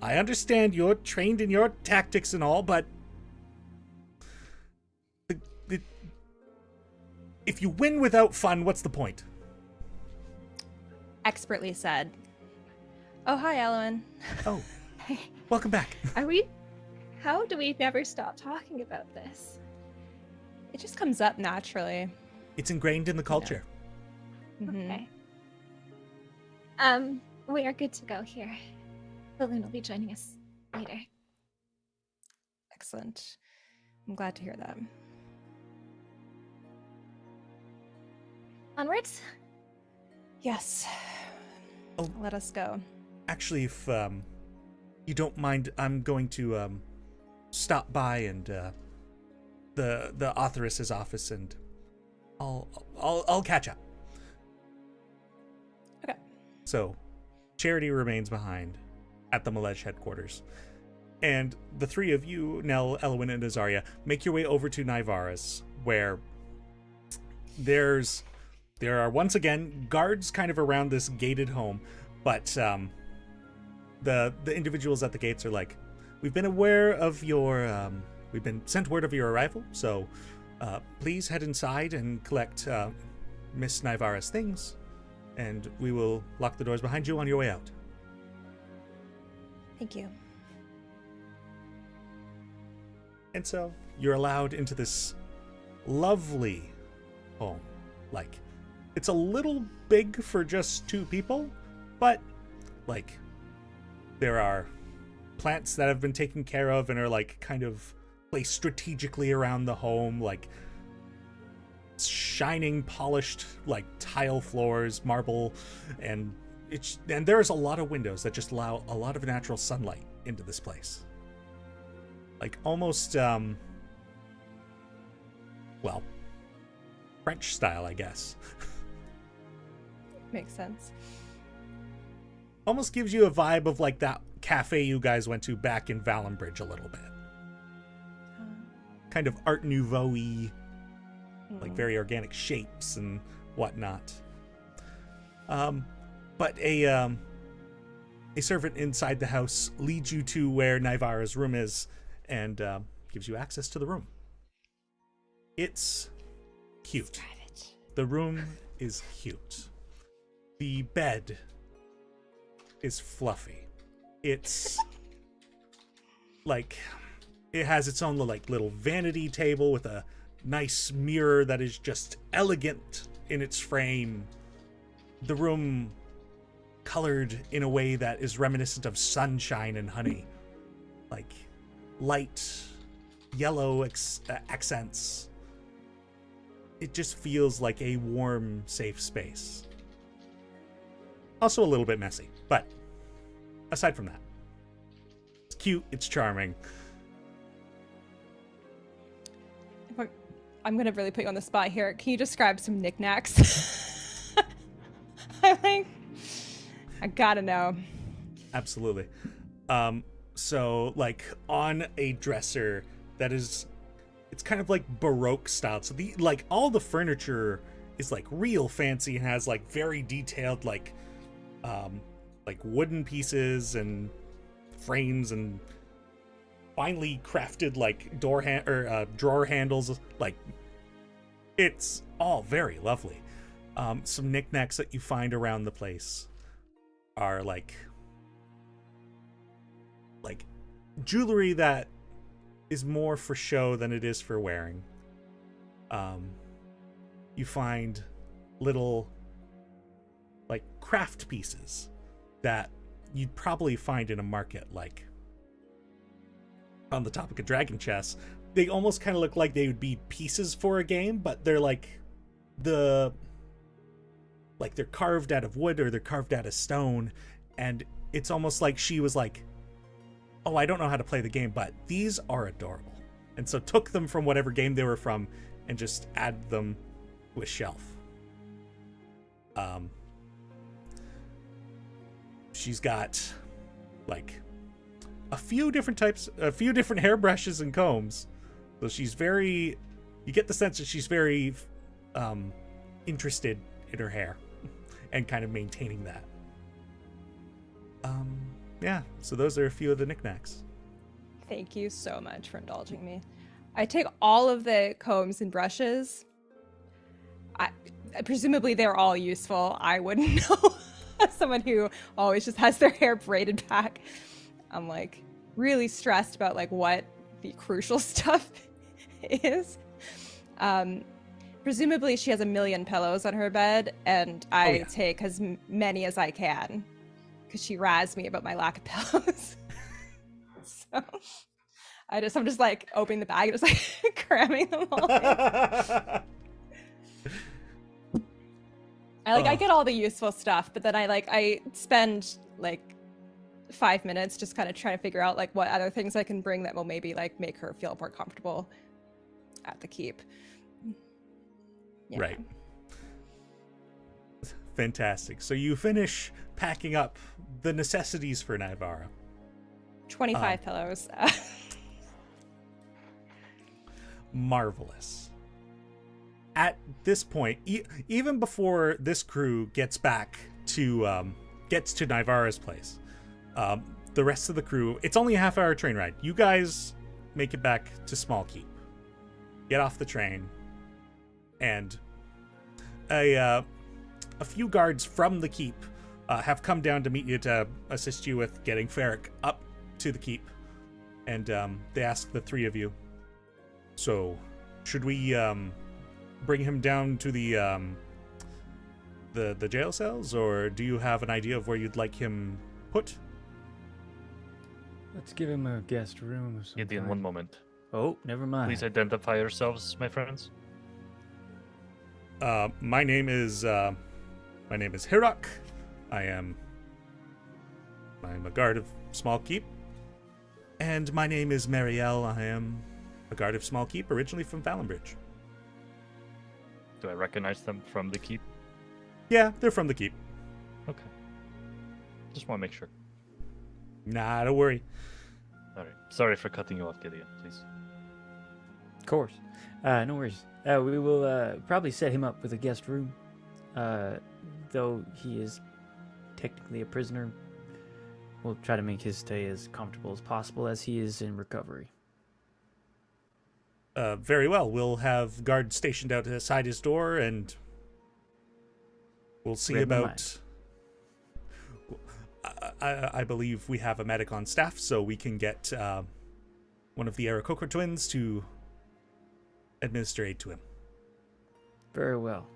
I understand you're trained in your tactics and all, but if you win without fun, what's the point? Expertly said. Oh, hi, Elowyn. Oh, welcome back. How do we never stop talking about this? It just comes up naturally. It's ingrained in the culture. Mhm. Okay. We are good to go here. Balloon will be joining us later. Excellent. I'm glad to hear that. Onwards? Yes. Oh. Let us go. actually, if you don't mind, I'm going to stop by and the authoress's office, and I'll catch up. Okay. So, Charity remains behind at the Malej headquarters, and the three of you, Nell, Elowyn, and Azaria, make your way over to Nivara's, where there are once again guards kind of around this gated home, but the individuals at the gates are like, we've been aware of your we've been sent word of your arrival, so please head inside and collect Miss Nivara's things, and we will lock the doors behind you on your way out. Thank you. And so you're allowed into this lovely home. Like, it's a little big for just two people, but like there are plants that have been taken care of and are like kind of placed strategically around the home, like shining, polished, like tile floors, marble, and there's a lot of windows that just allow a lot of natural sunlight into this place. Like almost well, French style, I guess. Makes sense. Almost gives you a vibe of like that cafe you guys went to back in Valenbridge a little bit. Kind of Art Nouveau-y, like very organic shapes and whatnot. But a servant inside the house leads you to where Nivara's room is and gives you access to the room. It's cute. The room is cute. The bed is fluffy. It's like it has its own like little vanity table with a nice mirror that is just elegant in its frame. The room colored in a way that is reminiscent of sunshine and honey, like light yellow accents. It just feels like a warm, safe space. Also a little bit messy, but aside from that, it's cute, it's charming. I'm gonna really put you on the spot here. Can you describe some knickknacks? I gotta know. Absolutely. So like on a dresser that is, it's kind of like Baroque style. So the like all the furniture is like real fancy and has like very detailed like wooden pieces and frames and finely crafted like drawer handles. Like it's all very lovely. Some knickknacks that you find around the place are like jewelry that is more for show than it is for wearing. You find little like craft pieces that you'd probably find in a market, like on the topic of dragon chess. They almost kind of look like they would be pieces for a game, but they're they're carved out of wood or they're carved out of stone, and it's almost like she was like, oh, I don't know how to play the game, but these are adorable, and so took them from whatever game they were from and just added them to a shelf. She's got like a few different hairbrushes and combs. So she's you get the sense that she's very interested in her hair and kind of maintaining that. Yeah, so those are a few of the knickknacks. Thank you so much for indulging me. I take all of the combs and brushes. Presumably they're all useful. I wouldn't know. As someone who always just has their hair braided back, I'm like really stressed about like what the crucial stuff is. Presumably she has a million pillows on her bed, and I take as many as I can because she razzed me about my lack of pillows. So I'm just like opening the bag and just like cramming them all in. I get all the useful stuff, but then I spend like 5 minutes, just kind of trying to figure out like what other things I can bring that will maybe like make her feel more comfortable at the keep. Yeah. Right. Fantastic. So you finish packing up the necessities for Nivara. 25 pillows. Marvelous. At this point, even before this crew gets back to Nivara's place, the rest of the crew, it's only a half-hour train ride. You guys make it back to Smallkeep. Get off the train, and a few guards from the keep have come down to meet you to assist you with getting Ferrek up to the keep, and they ask the three of you, so should we bring him down to the jail cells, or do you have an idea of where you'd like him put? Let's give him a guest room or something. Gideon, one moment. Oh, never mind. Please identify yourselves, my friends. My name is Ferrek. I'm a guard of Smallkeep. And my name is Marielle. I am a guard of Smallkeep, originally from Valenbridge. Do I recognize them from the keep? Yeah, they're from the keep. Okay. Just want to make sure. Nah, don't worry. All right. Sorry for cutting you off, Gideon. Please. Of course. No worries. We will probably set him up with a guest room. Though he is technically a prisoner, we'll try to make his stay as comfortable as possible as he is in recovery. Very well. We'll have guards stationed outside his door, and we'll see Read my about... I believe we have a medic on staff, so we can get one of the Aarakocra twins to administer aid to him. Very well.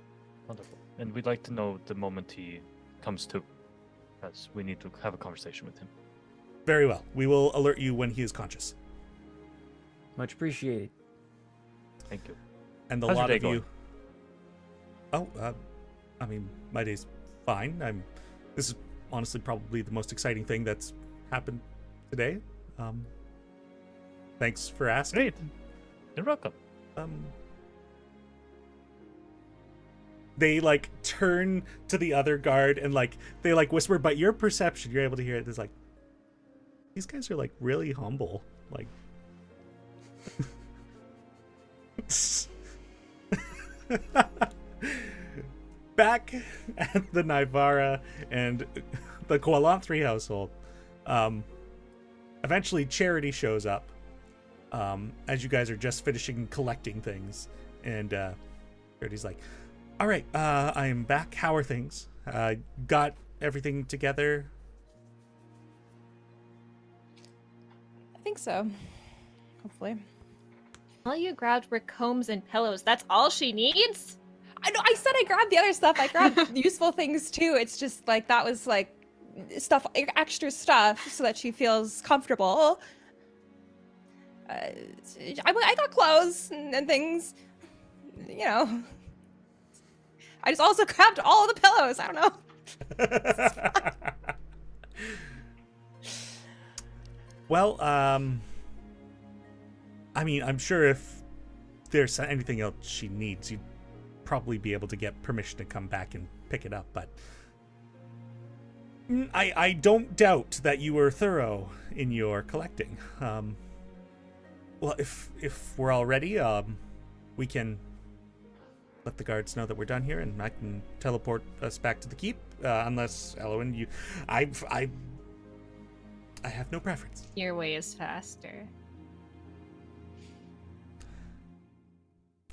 Wonderful. And we'd like to know the moment he comes to, as we need to have a conversation with him. Very well. We will alert you when he is conscious. Much appreciated. Thank you. And the How's your lot day of you... going? Oh, I mean, my day's fine. This is honestly probably the most exciting thing that's happened today. Thanks for asking. Great. You're welcome. They like turn to the other guard and like they like whisper, but your perception, you're able to hear it. There's like, these guys are like really humble. Like, back at the Nivara and the Kualanthri household, eventually Charity shows up as you guys are just finishing collecting things, and Charity's like, all right, I am back. How are things? Got everything together? I think so. Hopefully. All you grabbed were combs and pillows. That's all she needs? I know. I said I grabbed the other stuff. I grabbed useful things too. It's just like that was like stuff, extra stuff, so that she feels comfortable. I got clothes and things. You know. I just also grabbed all the pillows. I don't know. Well, I mean, I'm sure if there's anything else she needs, you'd probably be able to get permission to come back and pick it up, but I don't doubt that you were thorough in your collecting. Well, if we're all ready, we can let the guards know that we're done here, and I can teleport us back to the keep. Unless, Elowyn, I have no preference. Your way is faster.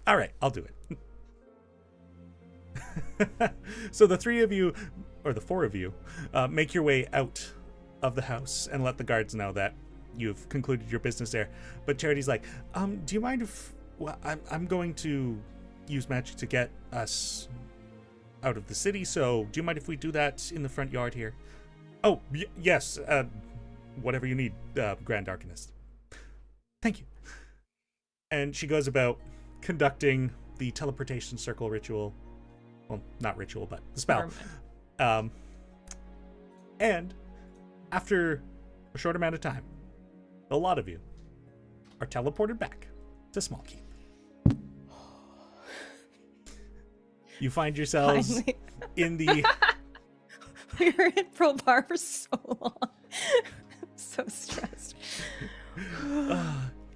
All right, I'll do it. So the three of you, or the four of you, make your way out of the house and let the guards know that you've concluded your business there. But Charity's like, do you mind if... Well, I'm going to use magic to get us out of the city, so do you mind if we do that in the front yard here? Oh, yes. Whatever you need, Grand Arcanist. Thank you. And she goes about conducting the teleportation circle ritual. Well, not ritual, but the spell. And after a short amount of time, a lot of you are teleported back to Smallkeep. You find yourselves Finally. in the We were in Brulbar for so long. I'm so stressed.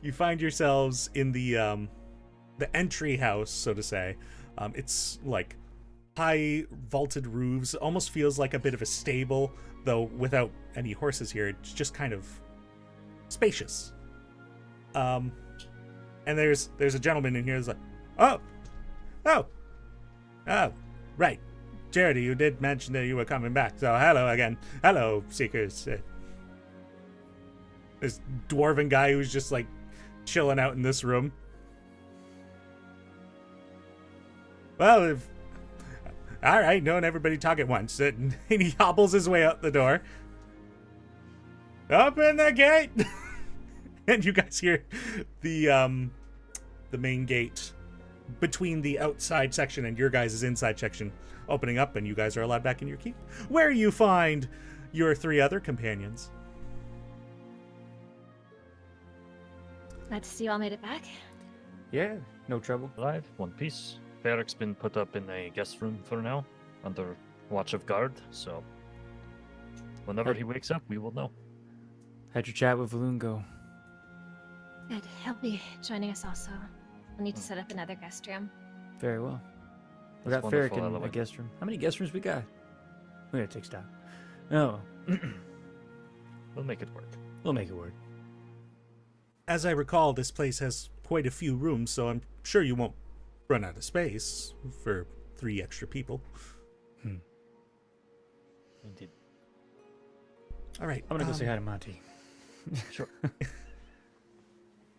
you find yourselves in the entry house, so to say. It's like high vaulted roofs, almost feels like a bit of a stable, though without any horses here. It's just kind of spacious. And there's a gentleman in here who's like, oh, right. Charity, you did mention that you were coming back, so hello again. Hello, Seekers. This dwarven guy who's just like chilling out in this room. Well, all right, don't everybody talk at once. And he hobbles his way out the door. Open the gate! And you guys hear the main gate between the outside section and your guys' inside section opening up, and you guys are allowed back in your keep, where you find your 3 other companions. Glad to see you all made it back. Yeah, no trouble. Alive, one piece. Ferrek's been put up in a guest room for now, under watch of guard, so whenever he wakes up, we will know. How'd your chat with Valoon go? Good. He'll be joining us also. We'll need to set up another guest room. Very well. We That's got Ferrek wonderful, in a Elowyn. guest room. How many guest rooms we got? We gotta take stock. Oh, We'll make it work. we'll make it work. As I recall, this place has quite a few rooms, so I'm sure you won't run out of space for 3 extra people. Indeed. All right. I'm gonna go say hi to Monty. Sure.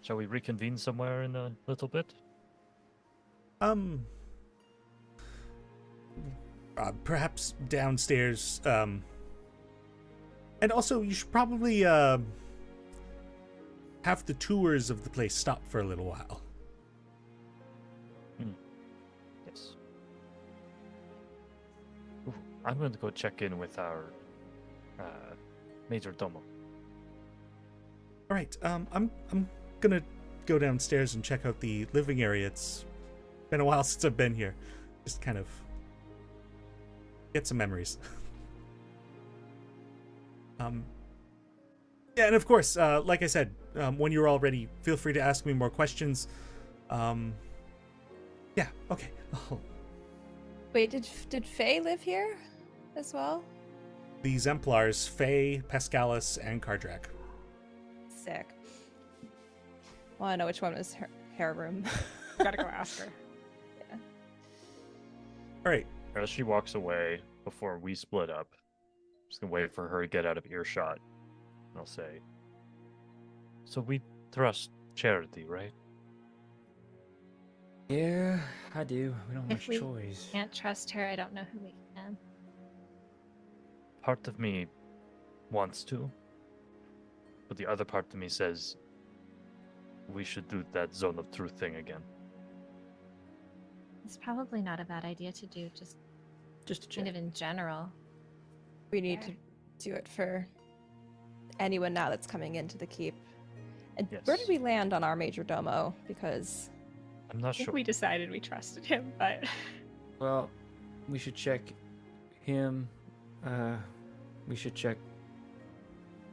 Shall we reconvene somewhere in a little bit? Perhaps downstairs. And also, you should probably have the tours of the place stop for a little while. Yes. Ooh, I'm going to go check in with our major domo. All right. I'm gonna go downstairs and check out the living area. It's been a while since I've been here. Just kind of get some memories. Yeah, and of course, like I said, when you're all ready, feel free to ask me more questions. Yeah. Okay. Oh, Wait, did Faye live here as well? the Exemplars, Faye, Pascalis, and Kardrak. Sick. Well, I know which one was her hair room. Gotta go ask her. All right. As she walks away, before we split up, just gonna wait for her to get out of earshot. I'll say, so we trust Charity, right? Yeah, I do. We don't have If much we choice. can't trust her, I don't know who we can. Part of me wants to, but the other part of me says we should do that zone of truth thing again. It's probably not a bad idea to do, just Just to check. kind of in general. We need to do it for anyone now that's coming into the keep. And where did Yes. we land on our major domo? Because I'm not I think sure. we decided we trusted him, but Well, we should check him. We should check.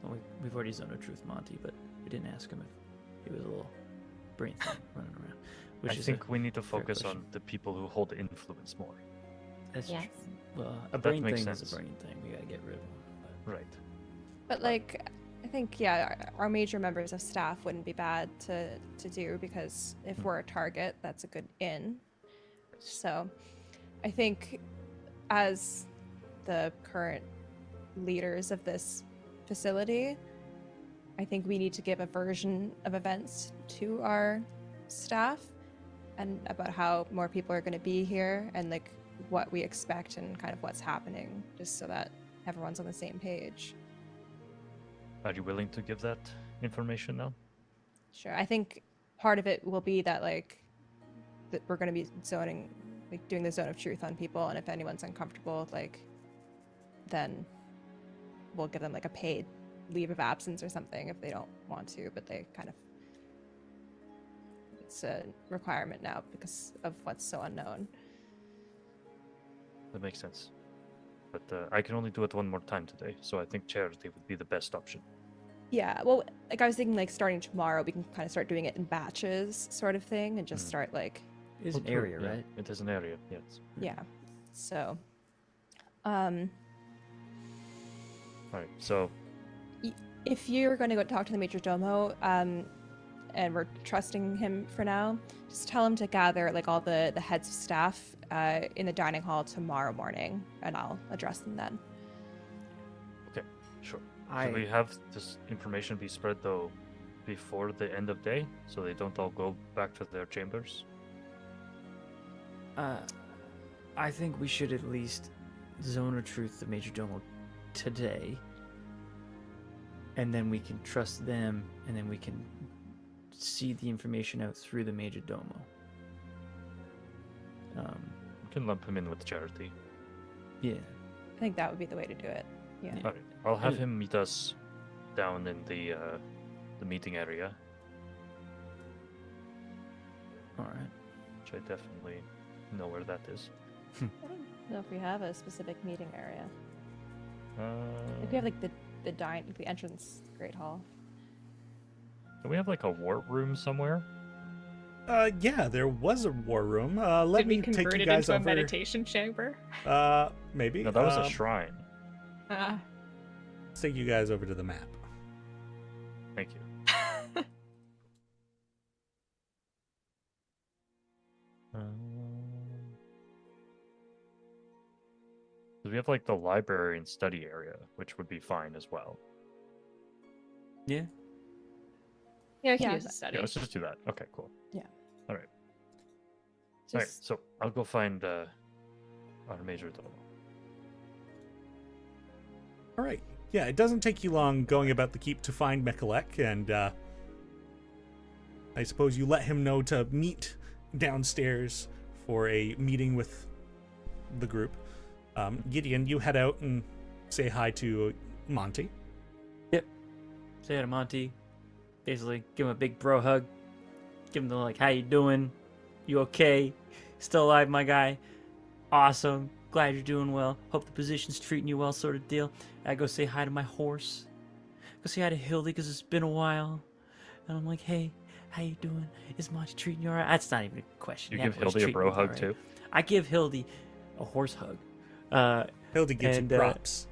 Well, we've already zoned a truth, Monty, but we didn't ask him if he was a little brain thing running around. I Which is think we need to fair focus question. on the people who hold influence more. That's Yes. true. Well, a That brain makes thing is sense. a brain thing. We gotta get rid of him. Right. But like, I think our major members of staff wouldn't be bad to do, because if we're a target, that's a good in. So, I think as the current leaders of this facility, I think we need to give a version of events to our staff and about how more people are going to be here and like what we expect and kind of what's happening, just so that everyone's on the same page. Are you willing to give that information now? Sure. I think part of it will be that like that we're going to be zoning, like doing the zone of truth on people, and if anyone's uncomfortable, like then we'll give them like a paid leave of absence or something if they don't want to, but they kind of, it's a requirement now because of what's so unknown. That makes sense. But I can only do it one more time today, so I think charity would be the best option. Yeah, well, like I was thinking, like starting tomorrow, we can kind of start doing it in batches, sort of thing, and just start like, It's Well, an true, area, yeah, right? It is an area, yes. yeah. So, Alright, so if you're going to go talk to the Major Domo, and we're trusting him for now, just tell him to gather like all the heads of staff in the dining hall tomorrow morning, and I'll address them then. sure. Should we have this information be spread though before the end of day, so they don't all go back to their chambers? I think we should at least zone of truth the Major Domo today, and then we can trust them, and then we can see the information out through the Major Domo. We can lump him in with charity. Yeah. I think that would be the way to do it. Yeah. Yeah. Alright, I'll have And- him meet us down in the meeting area, All right. which I definitely know where that is. I don't know if we have a specific meeting area. Like we have Uh, like the entrance Great Hall. do we have like a wart room somewhere? Yeah, there was a war room. Let Did we me take convert you it guys into over. a meditation chamber? Maybe. No, that was a shrine. Let's take you guys over to the map. Thank you. We have like the library and study area, which would be fine as well. Yeah. Yeah, I can Yeah, use a study. Yeah, let's just do that. Okay, cool. Just, All right, so I'll go find our Major Domo. All right. Yeah, it doesn't take you long going about the keep to find Mechalek, and I suppose you let him know to meet downstairs for a meeting with the group. Gideon, you head out and say hi to Monty. Say hi to Monty. Basically, give him a big bro hug. Give him the like, how you doing? You okay? Still alive, my guy? Awesome. Glad you're doing well. Hope the position's treating you well, sort of deal. I go say hi to my horse. Go say hi to Hildy because it's been a while. And I'm like, hey, how you doing? Is Monty treating you alright? That's not even a question. You Yeah, give of course, Hildy a treating bro me hug alright. too? I give Hildy a horse hug. Hildy gives And, you props.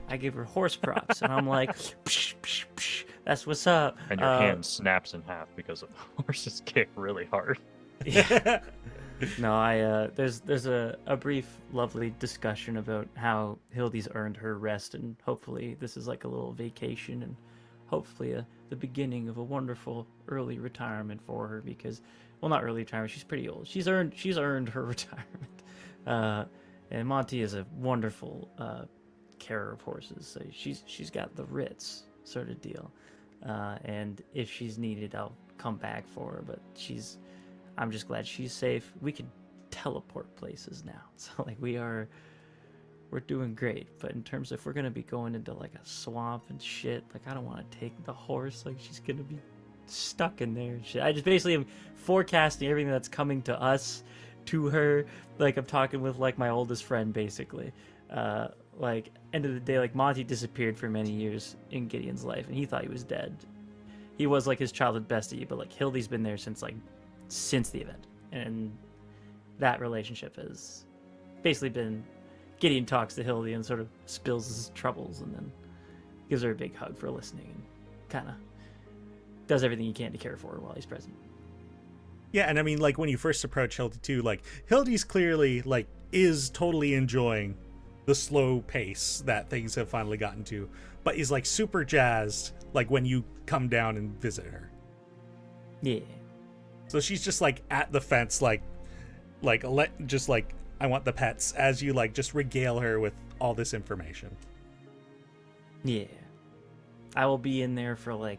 I give her horse props, and I'm like, psh, psh, psh, that's what's up. And your hand snaps in half because of the horse's kick really hard. Yeah. No, there's a brief, lovely discussion about how Hildy's earned her rest, and hopefully this is like a little vacation, and hopefully the beginning of a wonderful early retirement for her. Because, well, not early retirement. She's pretty old. She's earned her retirement. And Monty is a wonderful carer of horses. So she's got the Ritz sort of deal. And if she's needed, I'll come back for her. But I'm just glad she's safe. We can teleport places now. So like we're doing great. But in terms of if we're gonna be going into like a swamp and shit, like I don't want to take the horse. Like she's gonna be stuck in there and shit. I just basically am forecasting everything that's coming to us, to her. Like I'm talking with like my oldest friend basically. Like end of the day, like Monty disappeared for many years in Gideon's life, and he thought he was dead. He was like his childhood bestie, but like Hildy's been there since the event, and that relationship has basically been Gideon talks to Hildy and sort of spills his troubles, and then gives her a big hug for listening, and kind of does everything he can to care for her while he's present. Yeah, and I mean, like, when you first approach Hildy, too, like, Hildy's clearly, like, is totally enjoying the slow pace that things have finally gotten to, but is, like, super jazzed, like, when you come down and visit her. Yeah. So she's just, like, at the fence, I want the pets, as you, like, just regale her with all this information. Yeah. I will be in there for, like,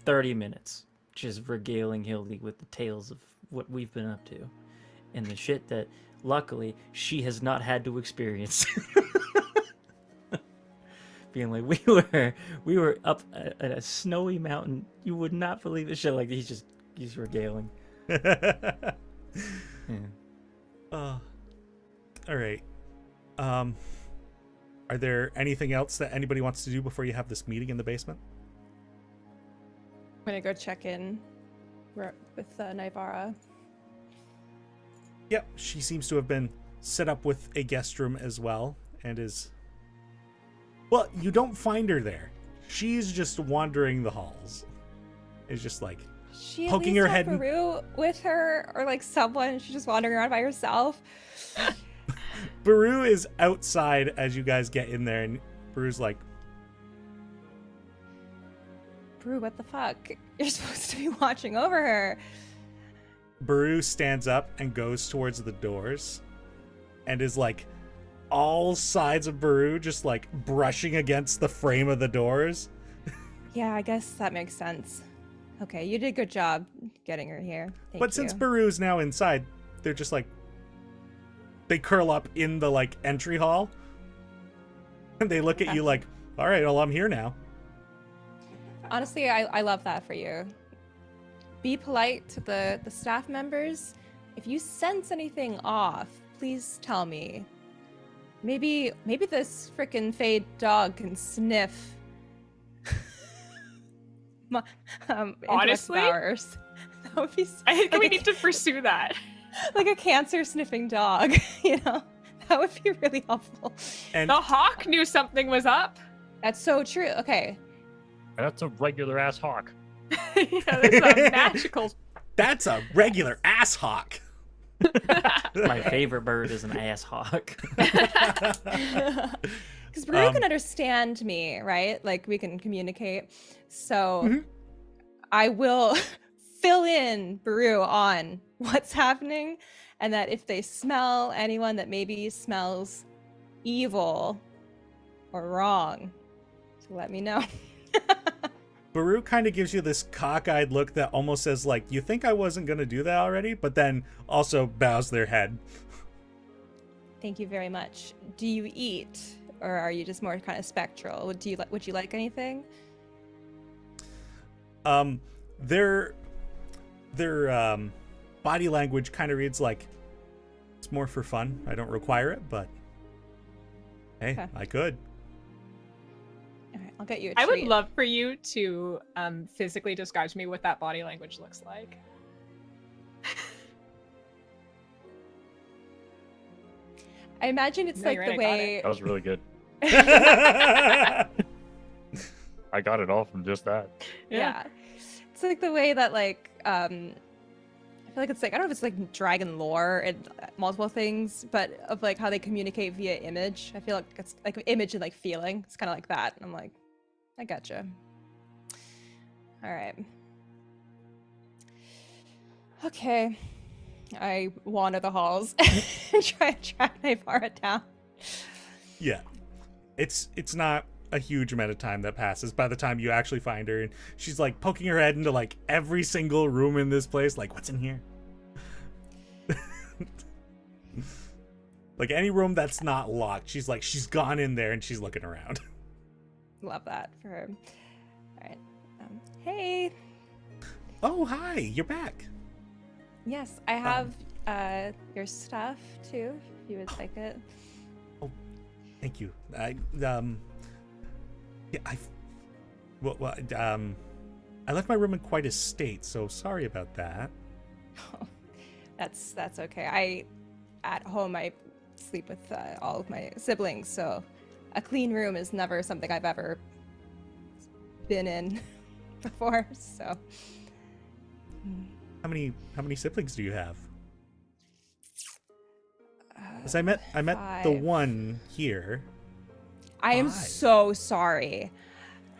30 minutes, just regaling Hildy with the tales of what we've been up to. And the shit that, luckily, she has not had to experience. being like, we were up at a snowy mountain. You would not believe it. Shit, like he's regaling. Yeah. All right. Are there anything else that anybody wants to do before you have this meeting in the basement? I'm gonna go check in with Naivara. Yep, she seems to have been set up with a guest room as well, and is... Well, you don't find her there. She's just wandering the halls. It's just like She poking her head. Baru with her, or like someone. She's just wandering around by herself. Baru is outside as you guys get in there, and Baru's like, Baru, what the fuck? You're supposed to be watching over her. Baru stands up and goes towards the doors, and is like, all sides of Baru just like brushing against the frame of the doors. Yeah, I guess that makes sense. Okay, you did a good job getting her here. Thank you. Since Baru's now inside, they're just like, they curl up in the like entry hall, and they look at you like, all right, well, I'm here now. Honestly, I love that for you. Be polite to the staff members. If you sense anything off, please tell me. Maybe this frickin' fade dog can sniff. Honestly? That would be I think like we a need to pursue that. like a cancer sniffing dog, you know? That would be really helpful. And The hawk knew something was up. That's so true. Okay. That's a regular ass hawk. Yeah, that's a magical. that's a regular ass hawk. My favorite bird is an ass hawk. Because Baru can understand me, right? Like, we can communicate. So I will fill in Baru on what's happening, and that if they smell anyone that maybe smells evil or wrong, to let me know. Baru kind of gives you this cockeyed look that almost says like, you think I wasn't going to do that already? But then also bows their head. Thank you very much. Do you eat, or are you just more kind of spectral? Would you like anything? Their body language kind of reads like, it's more for fun. I don't require it, but hey, Okay. I could. All right, I'll get you a I would treat. love for you to physically describe to me what that body language looks like. I imagine it's No, like you're the right, I got way. That was really good. I got it all from just that. Yeah. It's like the way that like I feel like it's like, I don't know if it's like dragon lore and multiple things, but of like how they communicate via image. I feel like it's like image and like feeling. It's kind of like that. And I'm like, I gotcha. All right. Okay. I wander the halls and try and track Naivara down. Yeah. It's not a huge amount of time that passes by the time you actually find her, and she's like poking her head into like every single room in this place, like, what's in here? Like any room that's not locked, she's gone in there and she's looking around. Love that for her. All right. Hey. Oh, hi, you're back. Yes, I have your stuff too, if you would like it. Thank you. I left my room in quite a state, so sorry about that. That's okay. At home I sleep with all of my siblings, so a clean room is never something I've ever been in before. So. How many siblings do you have? 'Cause I met the 5. one here. I am 5. so sorry.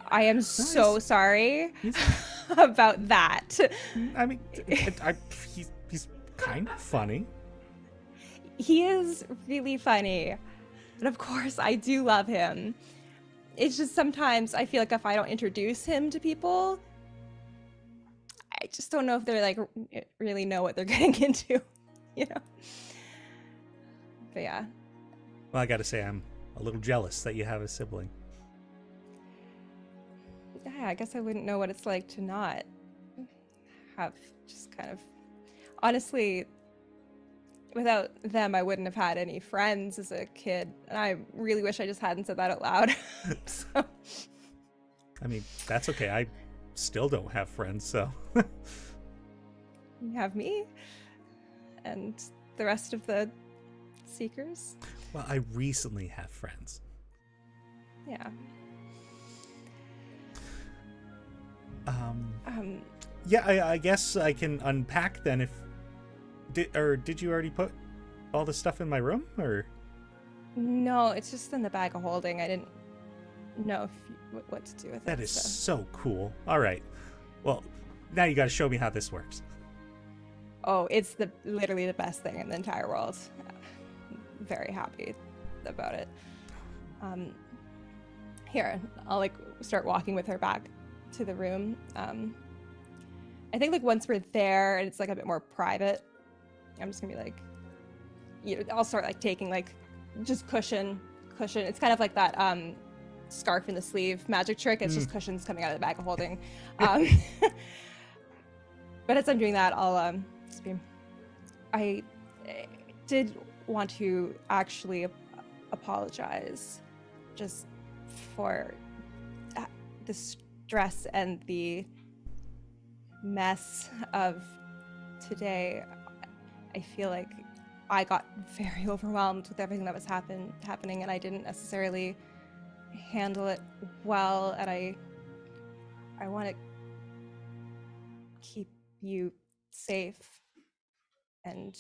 I am so Nice. sorry He's- about that. I mean, he's kind of funny. He is really funny. And of course, I do love him. It's just sometimes I feel like if I don't introduce him to people, I just don't know if they're like really know what they're getting into, you know? But yeah. Well, I gotta say, I'm a little jealous that you have a sibling. yeah, I guess I wouldn't know what it's like to not have just kind of, honestly, without them, I wouldn't have had any friends as a kid. And I really wish I just hadn't said that out loud. So, I mean, that's okay. I still don't have friends, so. you have me and the rest of the Seekers. Well, I recently have friends. Yeah. Yeah, I guess I can unpack then. If did you already put all the stuff in my room, or? No, it's just in the bag of holding. I didn't know what to do with it. That is so cool. All right. Well, now you got to show me how this works. Oh, it's literally the best thing in the entire world. I'm very happy about it. Here, I'll like start walking with her back to the room. I think like once we're there and it's like a bit more private, I'm just gonna be like, I'll start like taking like just cushion. It's kind of like that scarf in the sleeve magic trick. It's just cushions coming out of the bag of holding. But as I'm doing that, I'll just be. I did want to actually apologize just for the stress and the mess of today. I feel like I got very overwhelmed with everything that was happening, and I didn't necessarily handle it well, and I want to keep you safe and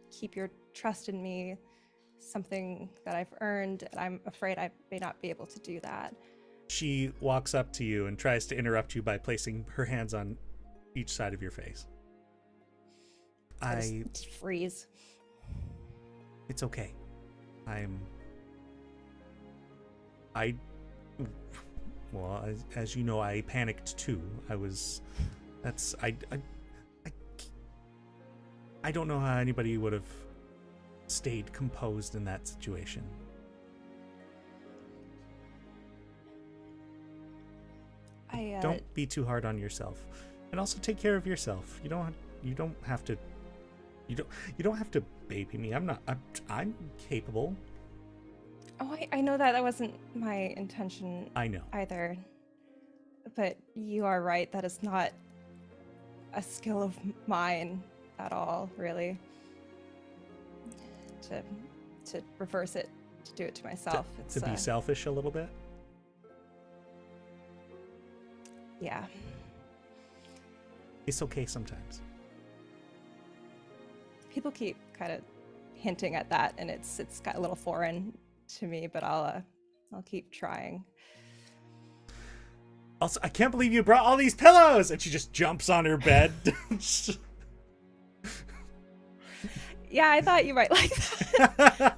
keep your trust in me, something that I've earned, and I'm afraid I may not be able to do that. She walks up to you and tries to interrupt you by placing her hands on each side of your face. I just freeze. It's okay. Well, as you know, I panicked too. I don't know how anybody would have stayed composed in that situation. Don't be too hard on yourself, and also take care of yourself. You don't have to baby me. I'm capable. Oh, I know that wasn't my intention. I know. Either. But you are right. That is not a skill of mine at all, really. To reverse it, to do it to myself. To be selfish a little bit? Yeah. It's okay sometimes. People keep kind of hinting at that, and it's got a little foreign to me, but I'll keep trying. Also, I can't believe you brought all these pillows! And she just jumps on her bed. Yeah, I thought you might like that.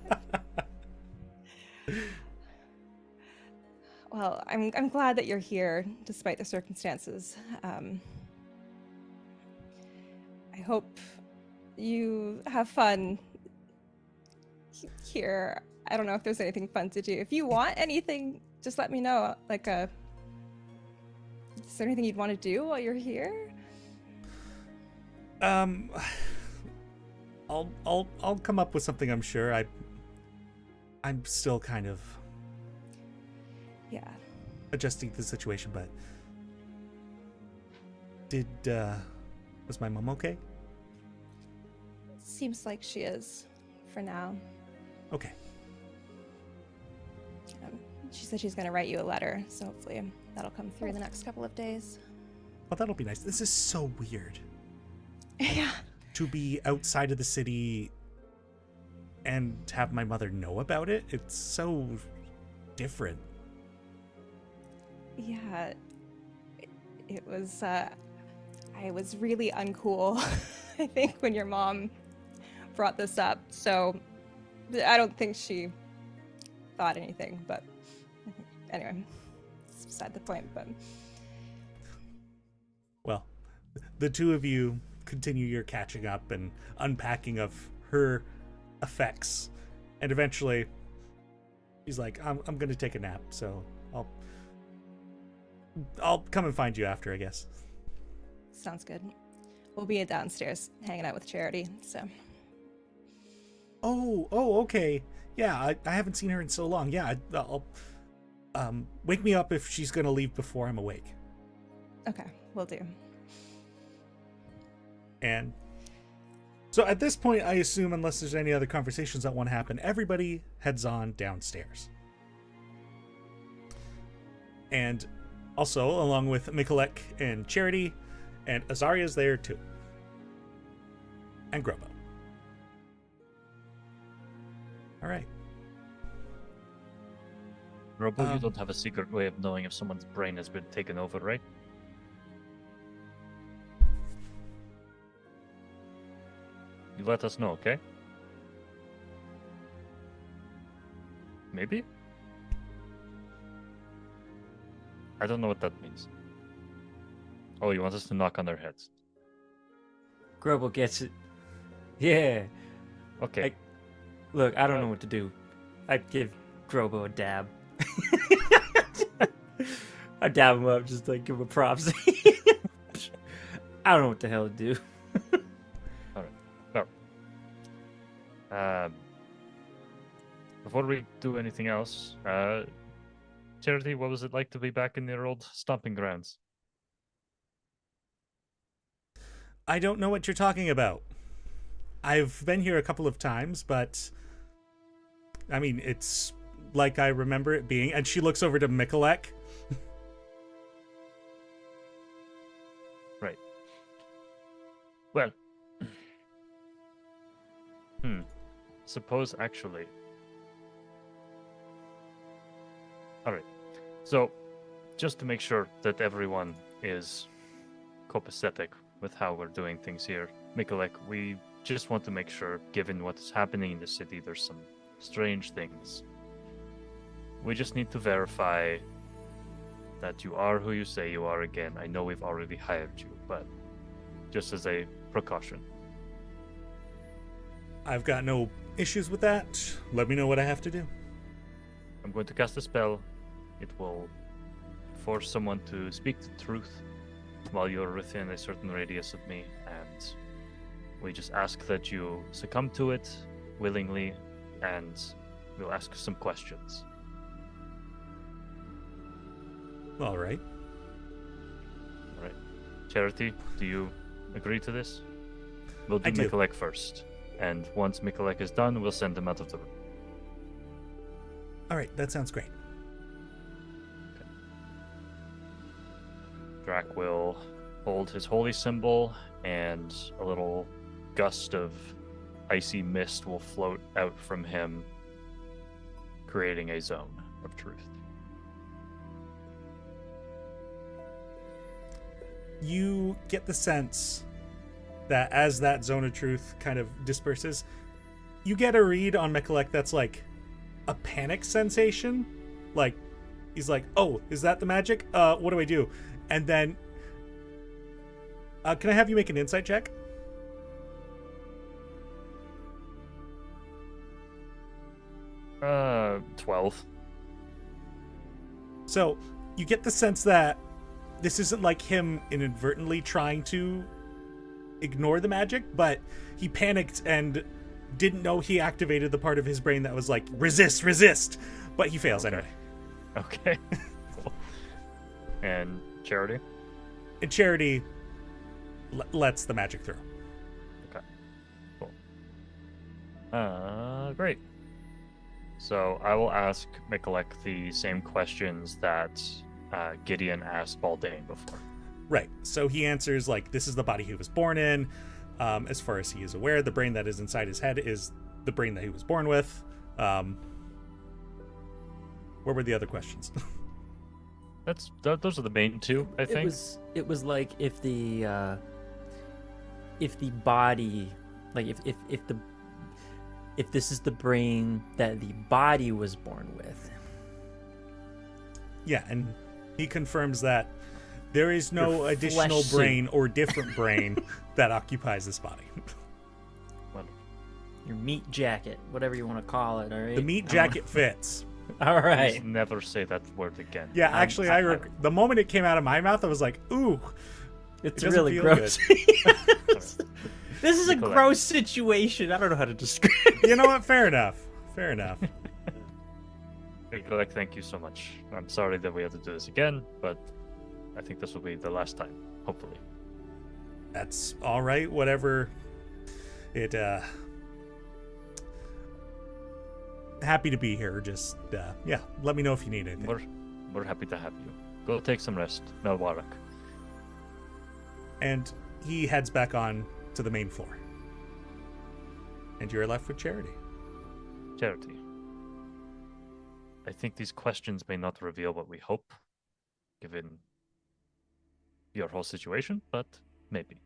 Well, I'm glad that you're here, despite the circumstances. I hope you have fun here. I don't know if there's anything fun to do. If you want anything, just let me know. Like is there anything you'd want to do while you're here? I'll come up with something, I'm sure. I'm still kind of adjusting to the situation, but was my mom okay? Seems like she is for now. Okay. She said she's going to write you a letter, so hopefully that'll come through in the next couple of days. Well, that'll be nice. This is so weird. Yeah. To be outside of the city and have my mother know about it, it's so different. Yeah. It was, I was really uncool, I think, when your mom brought this up, so I don't think she thought anything, but anyway, it's beside the point. But well, the two of you continue your catching up and unpacking of her effects, and eventually she's like, I'm gonna take a nap, so I'll come and find you after, I guess. Sounds good. We'll be downstairs hanging out with Charity, so. Oh, okay. Yeah, I haven't seen her in so long. Yeah, I'll wake me up if she's gonna leave before I'm awake. Okay, will do. And so at this point, I assume, unless there's any other conversations that want to happen, everybody heads on downstairs. And also, along with Mikolek and Charity, and Azaria's there too. And Grobo. All right. Robo, you don't have a secret way of knowing if someone's brain has been taken over, right? You let us know, okay? Maybe? I don't know what that means. Oh, you want us to knock on their heads? Grobo gets it. Yeah. Okay. Look, I don't know what to do. I'd give Grobo a dab. I dab him up, just like give him props. I don't know what the hell to do. Before we do anything else, Charity, what was it like to be back in your old stomping grounds? I don't know what you're talking about. I've been here a couple of times, but I mean, it's like I remember it being. And she looks over to Mikolek. Right. Well, suppose actually. All right. So, just to make sure that everyone is copacetic with how we're doing things here, Mikolek, we just want to make sure, given what is happening in the city, there's some strange things. We just need to verify that you are who you say you are again. I know we've already hired you, but just as a precaution. I've got no issues with that. Let me know what I have to do. I'm going to cast a spell. It will force someone to speak the truth while you're within a certain radius of me, and we just ask that you succumb to it willingly, and we'll ask some questions. All right. All right. Charity, do you agree to this? We'll do I do. Mikolek first, and once Mikolek is done, we'll send him out of the room. All right, that sounds great. Drac will hold his holy symbol, and a little gust of icy mist will float out from him, creating a zone of truth. You get the sense that as that zone of truth kind of disperses, you get a read on Mikolek that's like a panic sensation. Like, he's like, oh, is that the magic? What do I do? And then, can I have you make an insight check? Uh, 12. So, you get the sense that this isn't like him inadvertently trying to ignore the magic, but he panicked and didn't know he activated the part of his brain that was like, resist, but he fails anyway. Okay. Cool. And Charity? And Charity lets the magic through. Okay. Cool. Great. So I will ask Mikolek the same questions that Gideon asked Baldane before. Right. So he answers like, this is the body he was born in. As far as he is aware, the brain that is inside his head is the brain that he was born with. What were the other questions? Those are the main two, I think. It was like if the body, like if this is the brain that the body was born with. Yeah, and he confirms that there is no Your additional flesh brain or different brain that occupies this body. Your meat jacket, whatever you want to call it, all right? The meat jacket fits. All right. Please never say that word again. Yeah, actually, the moment it came out of my mouth, I was like, ooh. It's It doesn't really feel gross. This is a Nicolette. gross situation. I don't know how to describe it. You know what? Fair enough. Fair enough. Nicolette, thank you so much. I'm sorry that we had to do this again, but I think this will be the last time, hopefully. That's all right. Whatever. It, happy to be here. Just, yeah, let me know if you need anything. We're happy to have you. Go take some rest, Melwarak. And he heads back on to the main floor. And you're left with Charity. Charity. I think these questions may not reveal what we hope, given your whole situation, but maybe.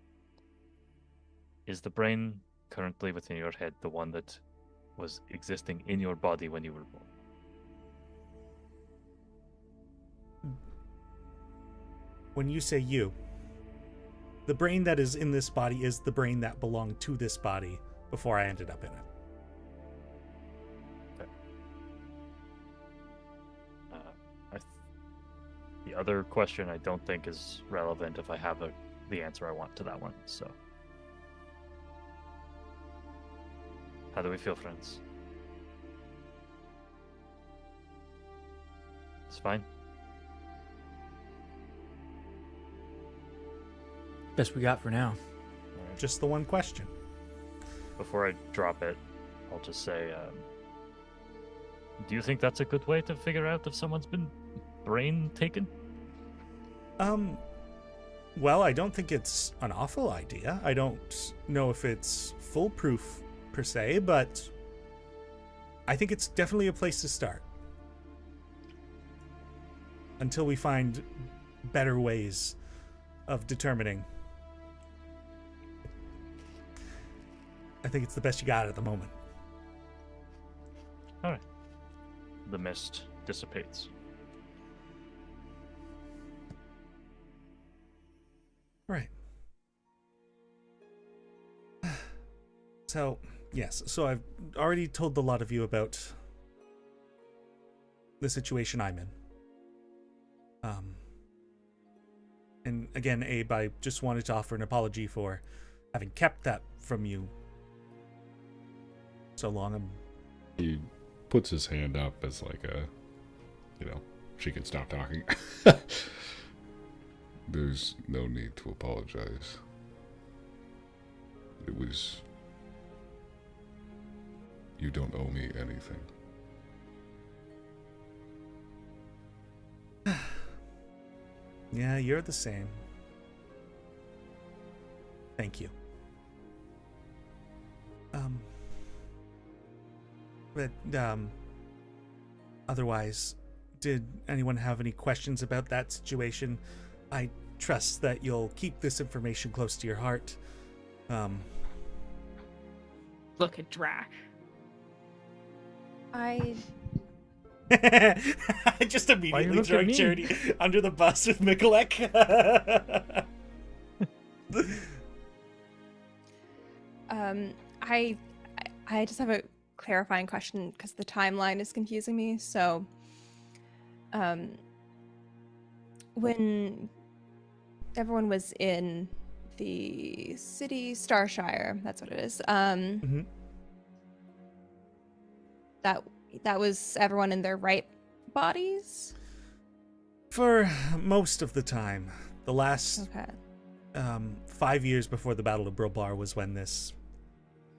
Is the brain currently within your head the one that was existing in your body when you were born? When you say you, the brain that is in this body is the brain that belonged to this body before I ended up in it. The other question I don't think is relevant if I have the answer I want to that one, so. How do we feel, friends? It's fine. Best we got for now. Alright. Just the one question. Before I drop it, I'll just say, do you think that's a good way to figure out if someone's been brain taken? Well, I don't think it's an awful idea. I don't know if it's foolproof per se, but I think it's definitely a place to start. Until we find better ways of determining. I think it's the best you got at the moment. Alright. The mist dissipates. Right. So, yes. So I've already told a lot of you about the situation I'm in. And again, Abe, I just wanted to offer an apology for having kept that from you so long. He puts his hand up as like a, she can stop talking. There's no need to apologize. It was... You don't owe me anything. Yeah, you're the same. Thank you. But, otherwise, did anyone have any questions about that situation? I trust that you'll keep this information close to your heart. Look at Drac. I just Why you immediately look at throwing me? Charity under the bus with Mikulek. I just have a clarifying question because the timeline is confusing me. So, when everyone was in the city Starshire, that's what it is. That was everyone in their right bodies? For most of the time. The last Okay. 5 years before the Battle of Brulbar was when this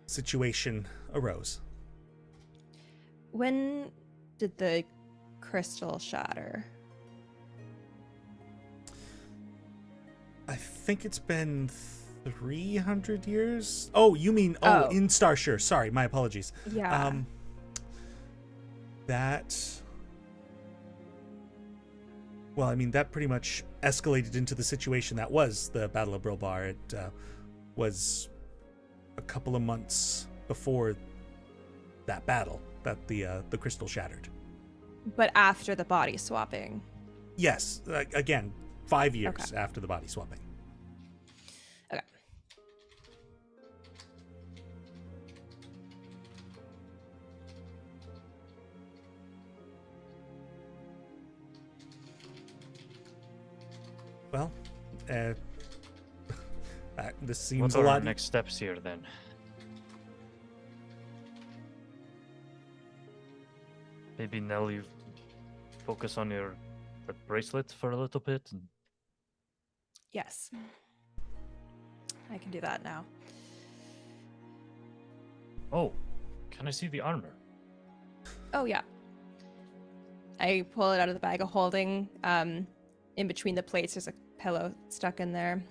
situation arose. When did the crystal shatter? I think it's been 300 years. Oh, you mean Oh. in Starshire. Sorry, my apologies. Yeah. Well, I mean, that pretty much escalated into the situation that was the Battle of Brulbar. It was a couple of months before that battle that the crystal shattered. But after the body swapping. Yes, again, 5 years Okay. after the body swapping. Okay. This seems What a are our lot. next steps here then? Maybe Nell, you focus on that bracelet for a little bit. And... Yes. I can do that now. Oh, can I see the armor? Oh, yeah. I pull it out of the bag of holding. In between the plates, there's a pillow stuck in there.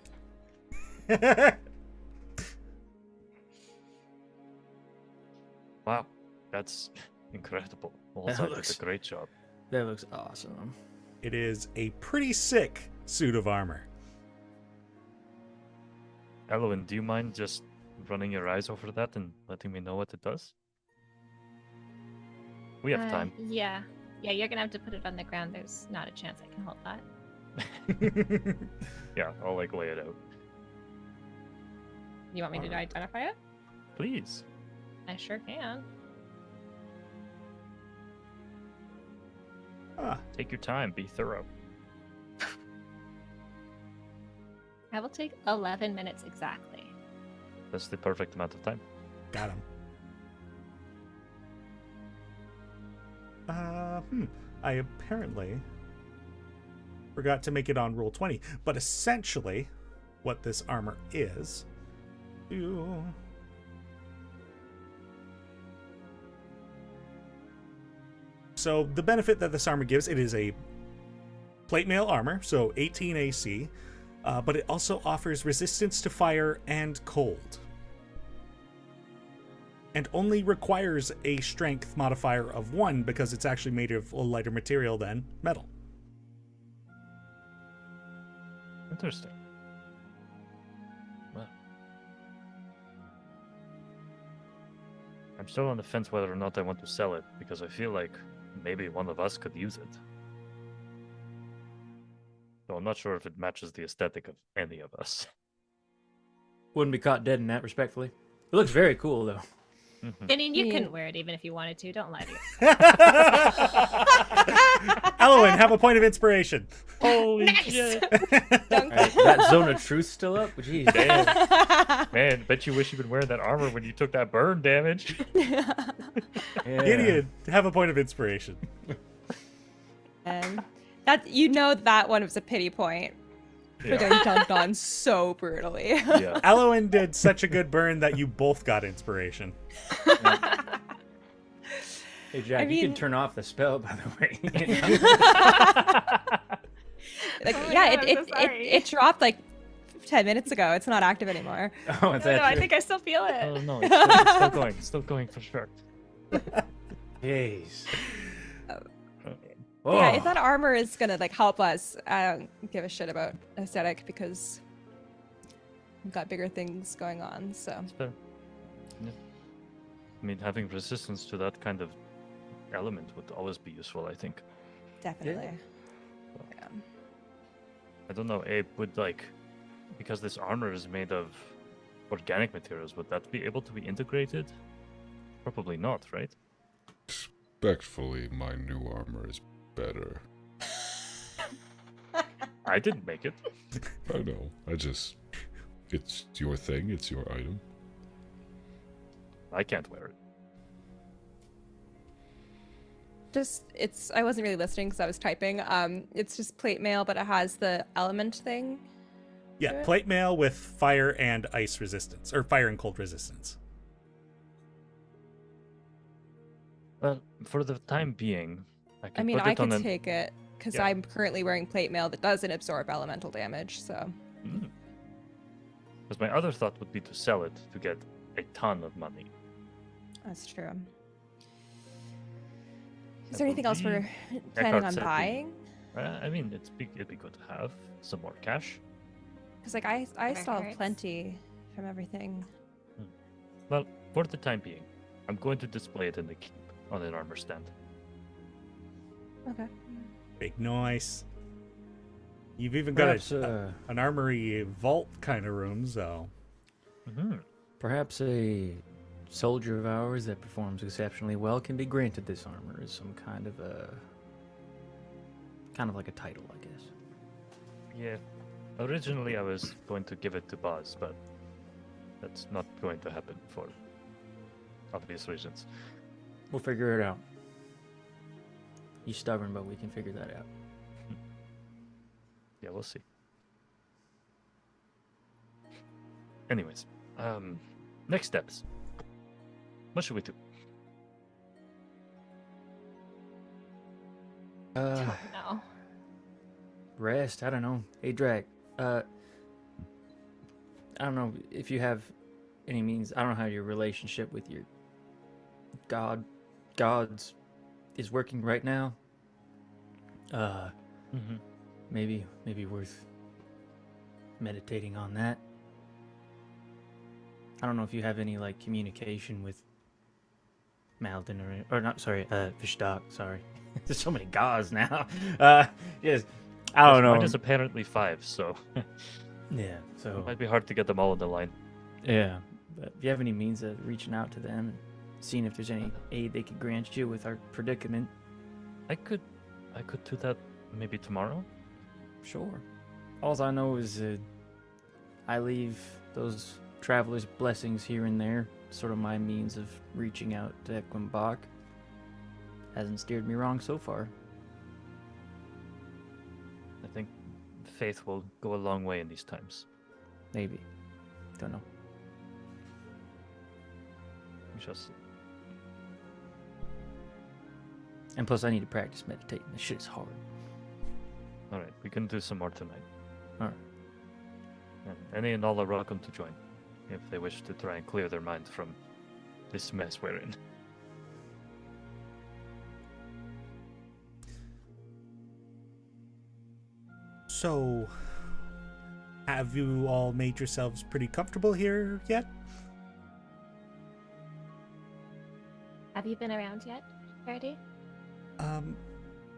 Wow, that's incredible. Well, That did looks- a great job. That looks awesome. It is a pretty sick suit of armor. Elowyn, do you mind just running your eyes over that and letting me know what it does? We have time. Yeah. Yeah, you're gonna have to put it on the ground. There's not a chance I can hold that. Yeah, I'll like lay it out. You want me to Alright. identify it? Please. I sure can. Ah, Take your time, be thorough. I will take 11 minutes exactly. That's the perfect amount of time. got him. I apparently forgot to make it on roll 20, but essentially, what this armor is. So the benefit that this armor gives, it is a plate mail armor, so 18 AC, but it also offers resistance to fire and cold. And only requires a strength modifier of 1 because it's actually made of a lighter material than metal. Interesting. Well, I'm still on the fence whether or not I want to sell it because I feel like maybe one of us could use it. So I'm not sure if it matches the aesthetic of any of us. Wouldn't be caught dead in that, respectfully. It looks very cool, though. I mean, you Yeah. couldn't wear it even if you wanted to. Don't lie to yourself. Elowyn, have a point of inspiration. Holy Nice! shit! All right, that zone of truth still up? Jeez. Damn. Man, bet you wish you'd been wearing that armor when you took that burn damage. Yeah. Gideon, have a point of inspiration. And that that one was a pity point for Yeah. getting dunked on so brutally. Yeah. Elowyn did such a good burn that you both got inspiration. Hey, Jack, I you mean- can turn off the spell, by the way. Like, Oh my yeah, God, it, I'm so it, sorry. it dropped like 10 minutes ago. It's not active anymore. Oh, it's No, that I true? think I still feel it. Oh no, it's still going. It's still going for sure. Jeez. Yeah, if that armor is gonna like help us, I don't give a shit about aesthetic because we've got bigger things going on. So It's fair. Yeah. I mean, having resistance to that kind of element would always be useful, I think. definitely. Yeah. I don't know, Abe, would because this armor is made of organic materials, would that be able to be integrated? Probably not, right? Respectfully, my new armor is better. I didn't make it. I know. It's your thing. It's your item. I can't wear it. I wasn't really listening because I was typing. It's just plate mail, but it has the element thing. Yeah, Sure. plate mail with fire and ice resistance, or fire and cold resistance. Well, for the time being, I can I mean, put I it on could an... take it because Yeah. I'm currently wearing plate mail that doesn't absorb elemental damage. So Because my other thought would be to sell it to get a ton of money. that's true. Is I there anything else we're believe planning Eckhart on said we- buying? I mean, it'd be good to have some more cash. Because like I Never still have hurts. plenty from everything. Well, for the time being, I'm going to display it in the keep on an armor stand. Okay. Big noise. You've even got Perhaps, an armory vault kind of room, so. Mm-hmm. perhaps a soldier of ours that performs exceptionally well can be granted this armor as some kind of like a title, I guess. Yeah, Originally, I was going to give it to Buzz, but that's not going to happen for obvious reasons. We'll figure it out. He's stubborn, but we can figure that out. Yeah, we'll see. Anyways, next steps. What should we do? No. Rest. I don't know. Hey, Drag. I don't know if you have any means. I don't know how your relationship with your gods is working right now. Maybe worth meditating on that. I don't know if you have any like communication with Malden or not. Sorry, Fishdock. Sorry, there's so many gods now. Yes, I don't know. Mine is apparently 5, so Yeah, so it might be hard to get them all on the line. yeah. But if you have any means of reaching out to them and seeing if there's any aid they could grant you with our predicament, I could do that maybe tomorrow. sure. All I know is I leave those travelers' blessings here and there. Sort of my means of reaching out to Equinbach. Hasn't steered me wrong so far. I think faith will go a long way in these times. Maybe. Don't know. Just And plus, I need to practice meditating. This shit is hard. all right. We can do some more tonight. All right. And any and all are welcome to join if they wish to try and clear their mind from this mess we're in. So, have you all made yourselves pretty comfortable here yet? Have you been around yet, Verdi?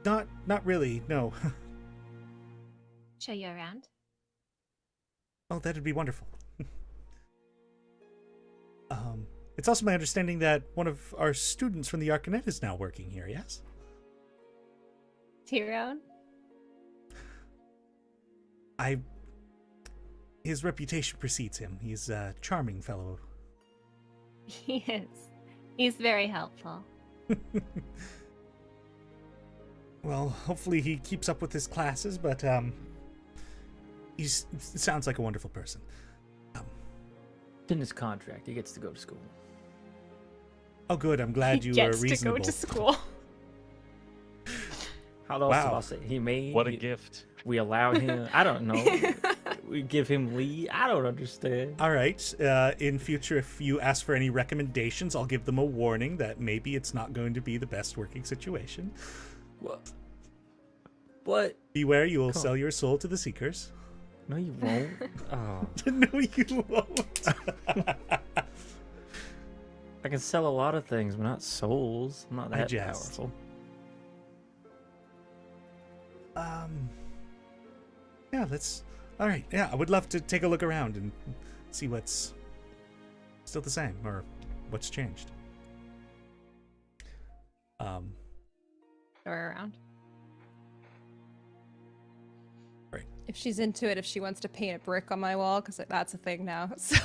Not really, no. Show you around? Oh, that'd be wonderful. It's also my understanding that one of our students from the Arcanet is now working here, yes? Tyrone? His reputation precedes him. He's a charming fellow. He is. He's very helpful. Well, hopefully he keeps up with his classes, but he sounds like a wonderful person. It's in his contract. He gets to go to school. Oh, good. I'm glad He you gets are reasonable. to go to school. How else Wow. do I say? He made. What a gift. We allow him. I don't know. We give him leave. I don't understand. All right. In future, if you ask for any recommendations, I'll give them a warning that maybe it's not going to be the best working situation. What? What? Beware, you will Cool. sell your soul to the Seekers. No, you won't. Oh. No, you won't. I can sell a lot of things, but not souls. I'm not I that jest. powerful. Yeah, let's. All right. Yeah, I would love to take a look around and see what's still the same or what's changed. Show her around. If she's into it, if she wants to paint a brick on my wall, because that's a thing now. So.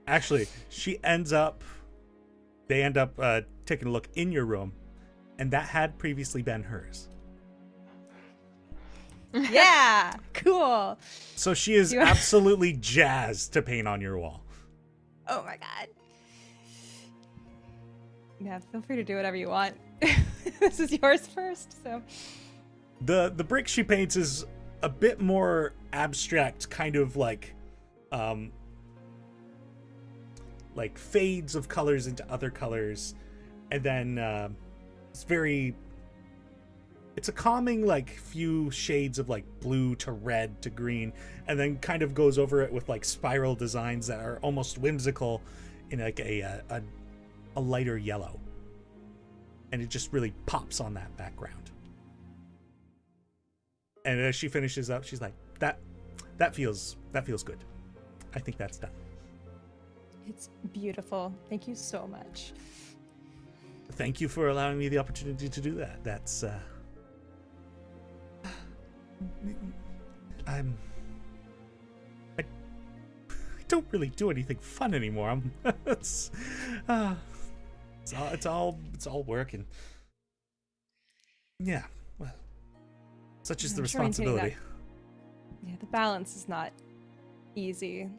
Actually, they end up taking a look in your room, and that had previously been hers. Yeah, cool. So she is You- absolutely jazzed to paint on your wall. Oh my god. Yeah, feel free to do whatever you want. This is yours first, so. The brick she paints is a bit more abstract, kind of like fades of colors into other colors, and then it's a calming like few shades of like blue to red to green, and then kind of goes over it with like spiral designs that are almost whimsical in like a lighter yellow, and it just really pops on that background. And as she finishes up, she's like, that feels good. I think that's done. It's beautiful. Thank you so much. thank you for allowing me the opportunity to do that. That's I don't really do anything fun anymore. It's all work, and yeah, well, such is the I'm sure maintaining responsibility. Yeah, the balance is not easy,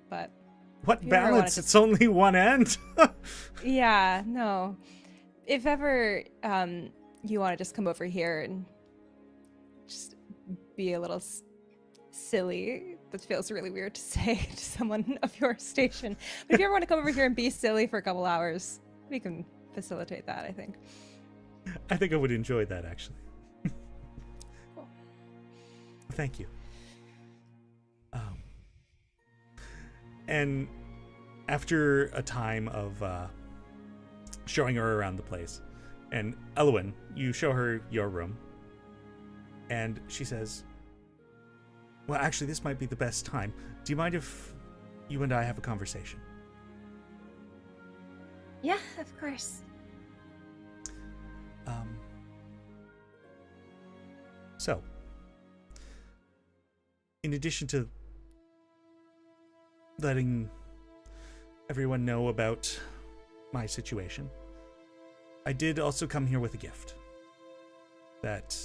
but What if you ever wanna balance? It's only one end. yeah, no. If ever you want to just come over here and just be a little silly, that feels really weird to say to someone of your station. But if you ever want to come over here and be silly for a couple hours, we can facilitate that, I think. I think I would enjoy that, actually. Cool. Thank you. And after a time of showing her around the place, and Elowyn, you show her your room, and she says, well, actually, this might be the best time. Do you mind if you and I have a conversation? Yeah, of course. So, in addition to letting everyone know about my situation, I did also come here with a gift that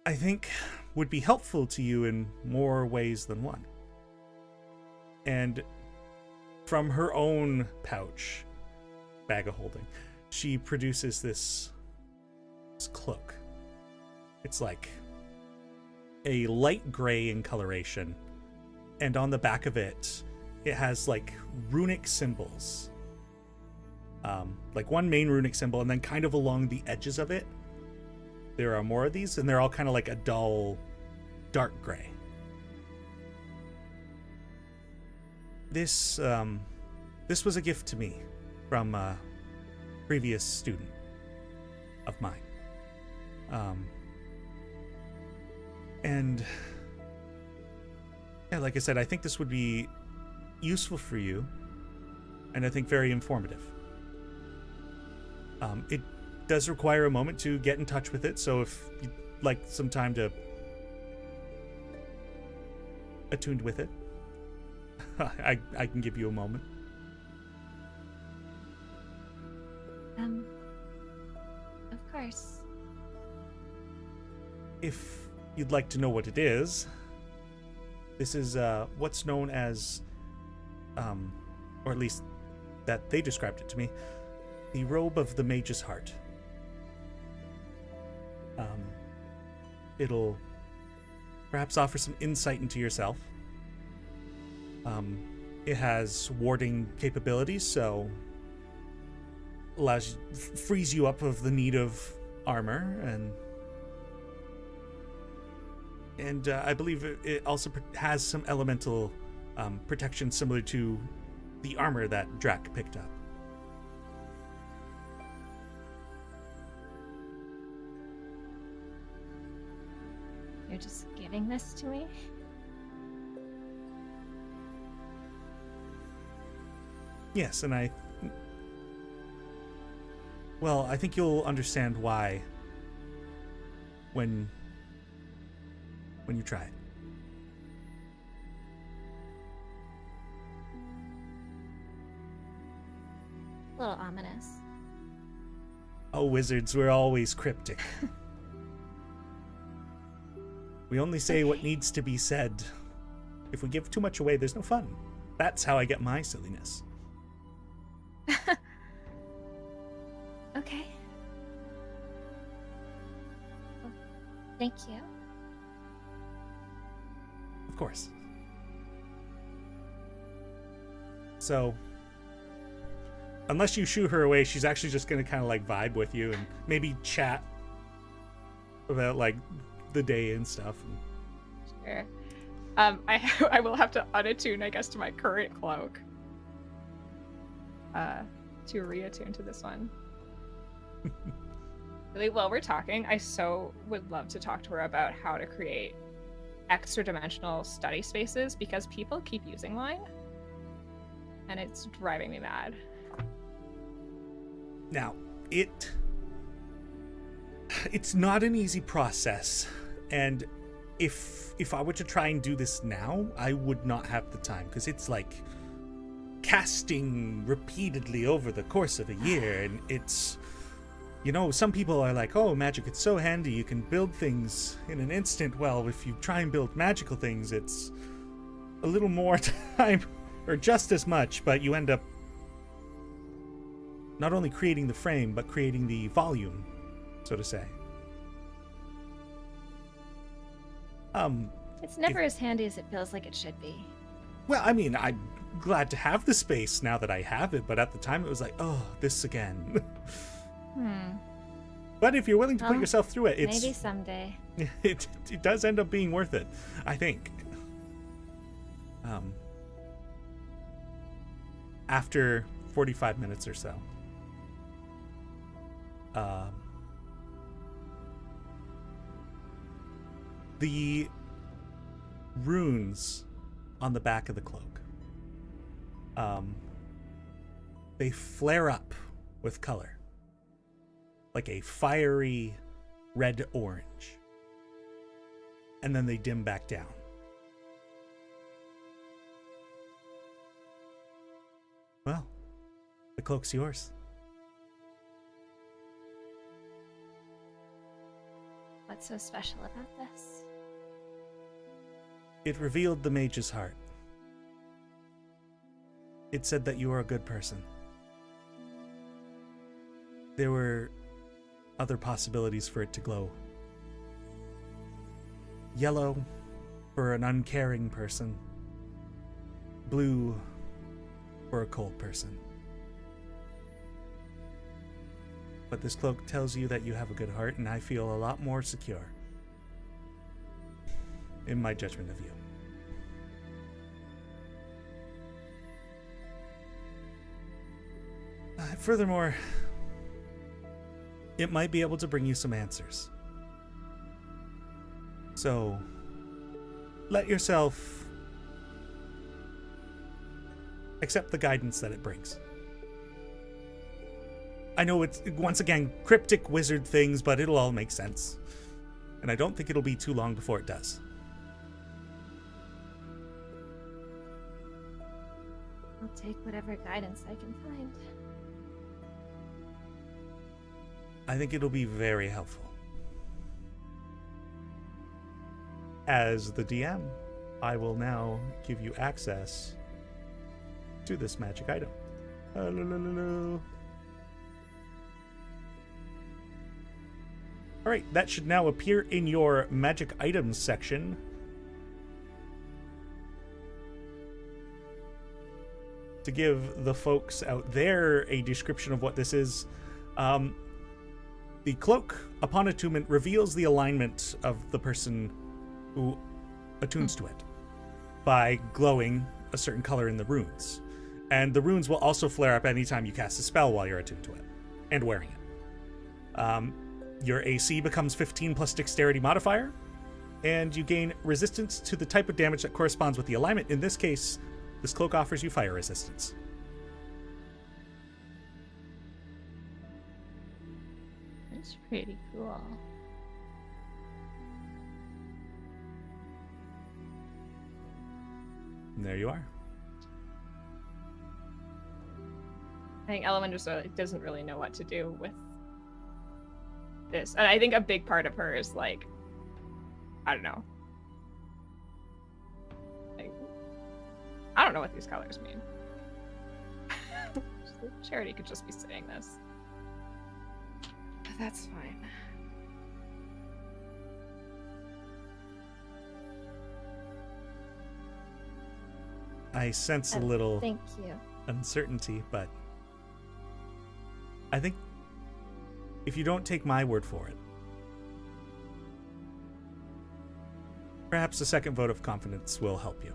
I think would be helpful to you in more ways than one. And from her own pouch, bag of holding, she produces this cloak. It's like a light gray in coloration, and on the back of it, it has like runic symbols. Like one main runic symbol, and then kind of along the edges of it, there are more of these, and they're all kind of like a dull, dark gray. This was a gift to me from a previous student of mine. And yeah, like I said, I think this would be useful for you, and I think very informative. It does require a moment to get in touch with it, so if you'd like some time to attuned with it, I can give you a moment. Of course. If you'd like to know what it is, this is what's known as, or at least that they described it to me, the robe of the mage's heart. It'll perhaps offer some insight into yourself. It has warding capabilities, so allows you, frees you up of the need of armor, and I believe it also has some elemental protection similar to the armor that Drac picked up. You're just giving this to me? Yes, and I think you'll understand why when you try it. A little ominous. Oh, wizards, we're always cryptic. We only say what needs to be said. If we give too much away, there's no fun. That's how I get my silliness. Okay. Well, thank you. Of course. So, unless you shoo her away, she's actually just going to kind of like vibe with you and maybe chat about like the day and stuff. Sure. I will have to unattune, I guess, to my current cloak. To reattune to this one. Really, while we're talking, I so would love to talk to her about how to create extra dimensional study spaces, because people keep using mine and it's driving me mad. Now, it's not an easy process, and if I were to try and do this now, I would not have the time, because it's like casting repeatedly over the course of a year, and it's, you know, some people are like, oh, magic, it's so handy, you can build things in an instant. Well, if you try and build magical things, it's a little more time, or just as much, but you end up not only creating the frame, but creating the volume, so to say. It's never as handy as it feels like it should be. Well, I mean, I'm glad to have the space now that I have it, but at the time it was like, oh, this again. But if you're willing to put Well, yourself through it, it's Maybe someday. it does end up being worth it, I think. After 45 minutes or so, the runes on the back of the cloak, they flare up with color, like a fiery red-orange, and then they dim back down. Well, the cloak's yours. What's so special about this? It revealed the mage's heart. It said that you are a good person. There were other possibilities for it to glow. Yellow for an uncaring person. Blue for a cold person. But this cloak tells you that you have a good heart, and I feel a lot more secure in my judgment of you. Furthermore, it might be able to bring you some answers. So, let yourself accept the guidance that it brings. I know it's, once again, cryptic wizard things, but it'll all make sense. And I don't think it'll be too long before it does. I'll take whatever guidance I can find. I think it'll be very helpful. As the DM, I will now give you access to this magic item. Alright, that should now appear in your magic items section. To give the folks out there a description of what this is, the cloak, upon attunement, reveals the alignment of the person who attunes to it by glowing a certain color in the runes. And the runes will also flare up anytime you cast a spell while you're attuned to it and wearing it. Your AC becomes 15 plus dexterity modifier, and you gain resistance to the type of damage that corresponds with the alignment. In this case, this cloak offers you fire resistance. That's pretty cool. And there you are. I think Elowyn just doesn't really know what to do with this. And I think a big part of her is like, I don't know. Like, I don't know what these colors mean. Charity could just be saying this. But that's fine. I sense a little Thank you. uncertainty, but I think if you don't take my word for it, perhaps a second vote of confidence will help you.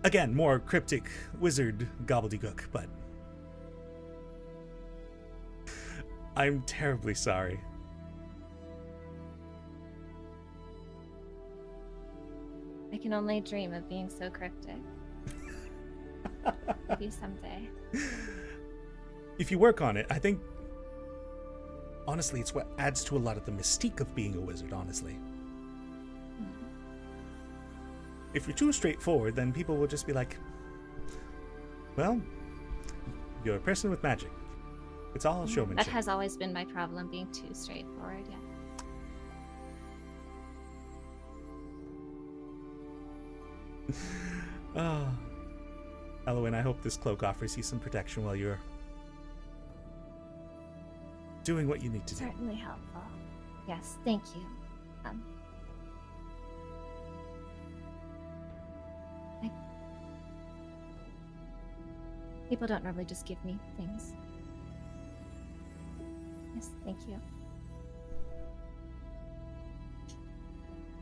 Again, more cryptic wizard gobbledygook, but I'm terribly sorry. I can only dream of being so cryptic. Maybe someday. if you work on it, I think, honestly, it's what adds to a lot of the mystique of being a wizard, honestly. If you're too straightforward, then people will just be like, well, you're a person with magic. It's all showmanship. That has always been my problem, being too straightforward, yeah. Oh. Elowyn, I hope this cloak offers you some protection while you're doing what you need to do. Certainly helpful. Yes, thank you. People don't normally just give me things. Yes, thank you.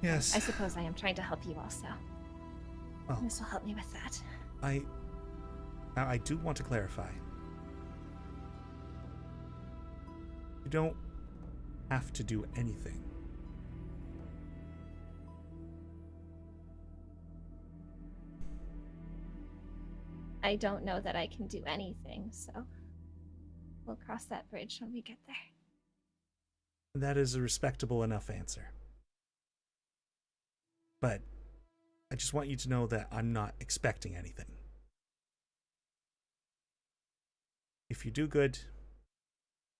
Yes. I suppose I am trying to help you also. Well, This will help me with that. I do want to clarify. You don't have to do anything. I don't know that I can do anything, so we'll cross that bridge when we get there. That is a respectable enough answer. But I just want you to know that I'm not expecting anything. If you do good,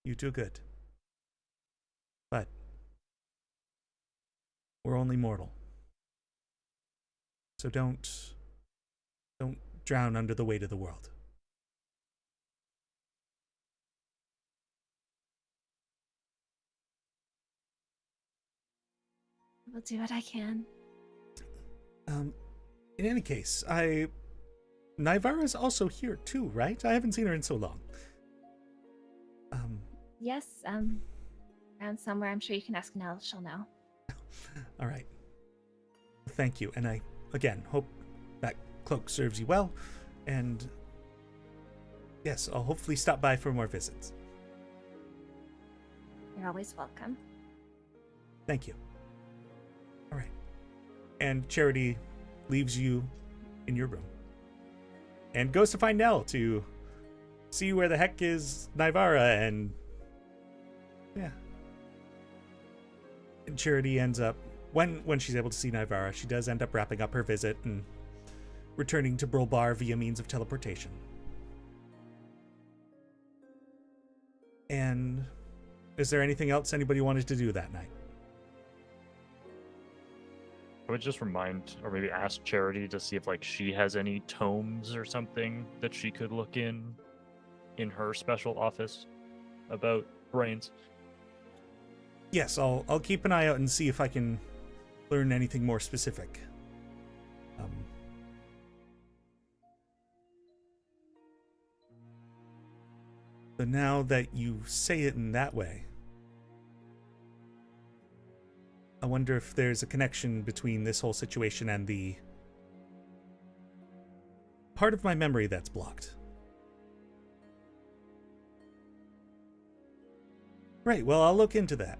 you do good. But we're only mortal. So don't drown under the weight of the world. We'll do what I can. In any case, Nivara's also here too, right? I haven't seen her in so long. Yes, around somewhere. I'm sure you can ask Nell. She'll know. All right. Thank you. And I, again, hope that cloak serves you well. And yes, I'll hopefully stop by for more visits. You're always welcome. Thank you. All right. And Charity leaves you in your room and goes to find Nell to see where the heck is Nivara. And yeah. And Charity ends up, when she's able to see Nivara, she does end up wrapping up her visit and returning to Brulbar via means of teleportation. And is there anything else anybody wanted to do that night? I would just remind, or maybe ask Charity to see if like she has any tomes or something that she could look in her special office about brains. Yes, I'll keep an eye out and see if I can learn anything more specific. But now that you say it in that way, I wonder if there's a connection between this whole situation and the part of my memory that's blocked. Right, well, I'll look into that.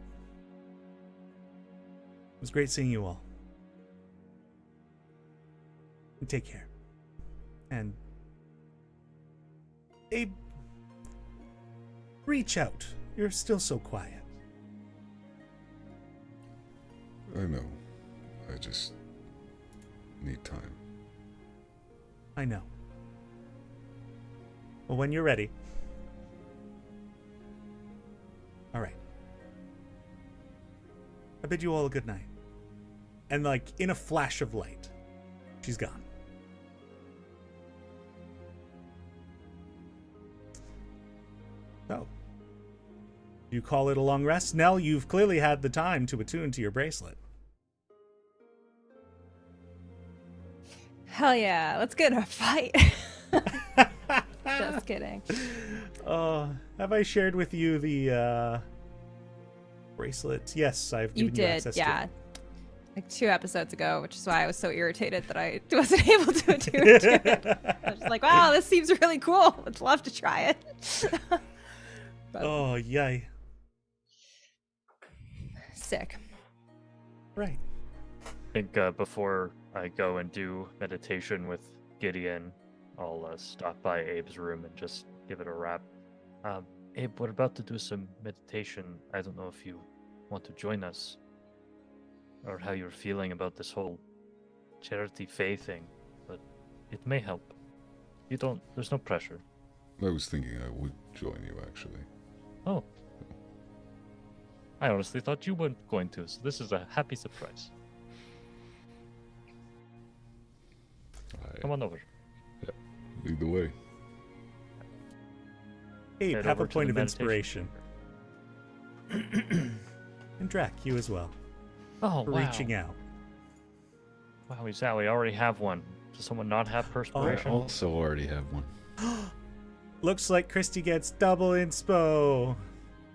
It was great seeing you all. And take care. And Abe, reach out. You're still so quiet. I know. I just need time. I know. Well, when you're ready. All right. I bid you all a good night. And like in a flash of light, she's gone. So, you call it a long rest? Nell, you've clearly had the time to attune to your bracelet. Hell yeah, let's get in a fight. Just kidding. Have I shared with you the bracelet? Yes, I've given you access yeah. to it. Like 2 episodes ago, which is why I was so irritated that I wasn't able to attune to it. I was just like, wow, this seems really cool. I'd love to try it. But Oh, yay. sick. Right. I think before I go and do meditation with Gideon, I'll stop by Abe's room and just give it a wrap. Abe, we're about to do some meditation. I don't know if you want to join us, or how you're feeling about this whole charity faith thing, but it may help. There's no pressure. I was thinking I would join you, actually. Oh. I honestly thought you weren't going to, so this is a happy surprise. Come on over. Yeah, lead the way. Abe, Head have over a to point the of meditation. inspiration. And Drac, you as well. Oh, For wow. reaching out. Wow, we already have one. Does someone not have I perspiration? also already have one. Looks like Christy gets double inspo.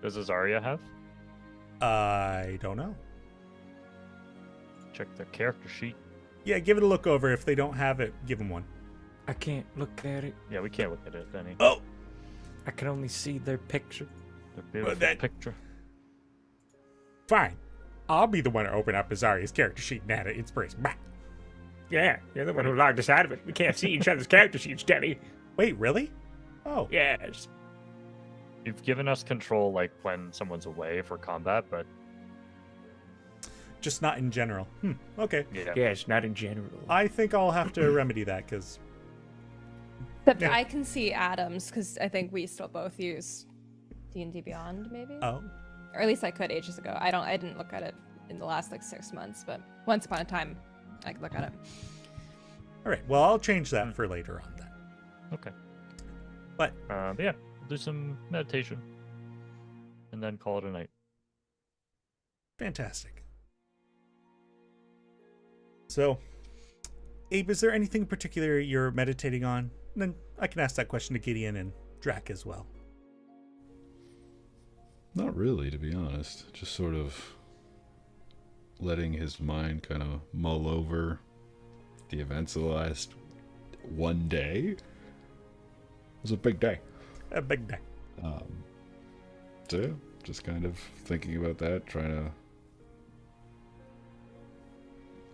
Does Azaria have? I don't know. Check their character sheet. Yeah, give it a look over. If they don't have it, give them one. I can't look at it. Yeah, we can't look at it, Teni. Oh! I can only see their picture. Their beautiful that- picture. Fine. I'll be the one to open up Azaria's character sheet and add an inspiration. Bah. Yeah, you're the one who logged us out of it. We can't see each other's character sheets, Teni. Wait, really? Oh. Yes. You've given us control, like, when someone's away for combat, but Just not in general. Okay. yeah. Yes, not in general. I think I'll have to remedy that, because... Except Yeah. I can see Adams because I think we still both use D&D Beyond, maybe. Oh. Or at least I could ages ago. I didn't look at it in the last like 6 months, but once upon a time, I could look at it. All right. Well, I'll change that for later on then. Okay. But But yeah, do some meditation. And then call it a night. fantastic. So, Abe, is there anything in particular you're meditating on? And then I can ask that question to Gideon and Drac as well. Not really, to be honest. Just sort of letting his mind kind of mull over the events of the last one day. It was a big day. A big day. So yeah, just kind of thinking about that, trying to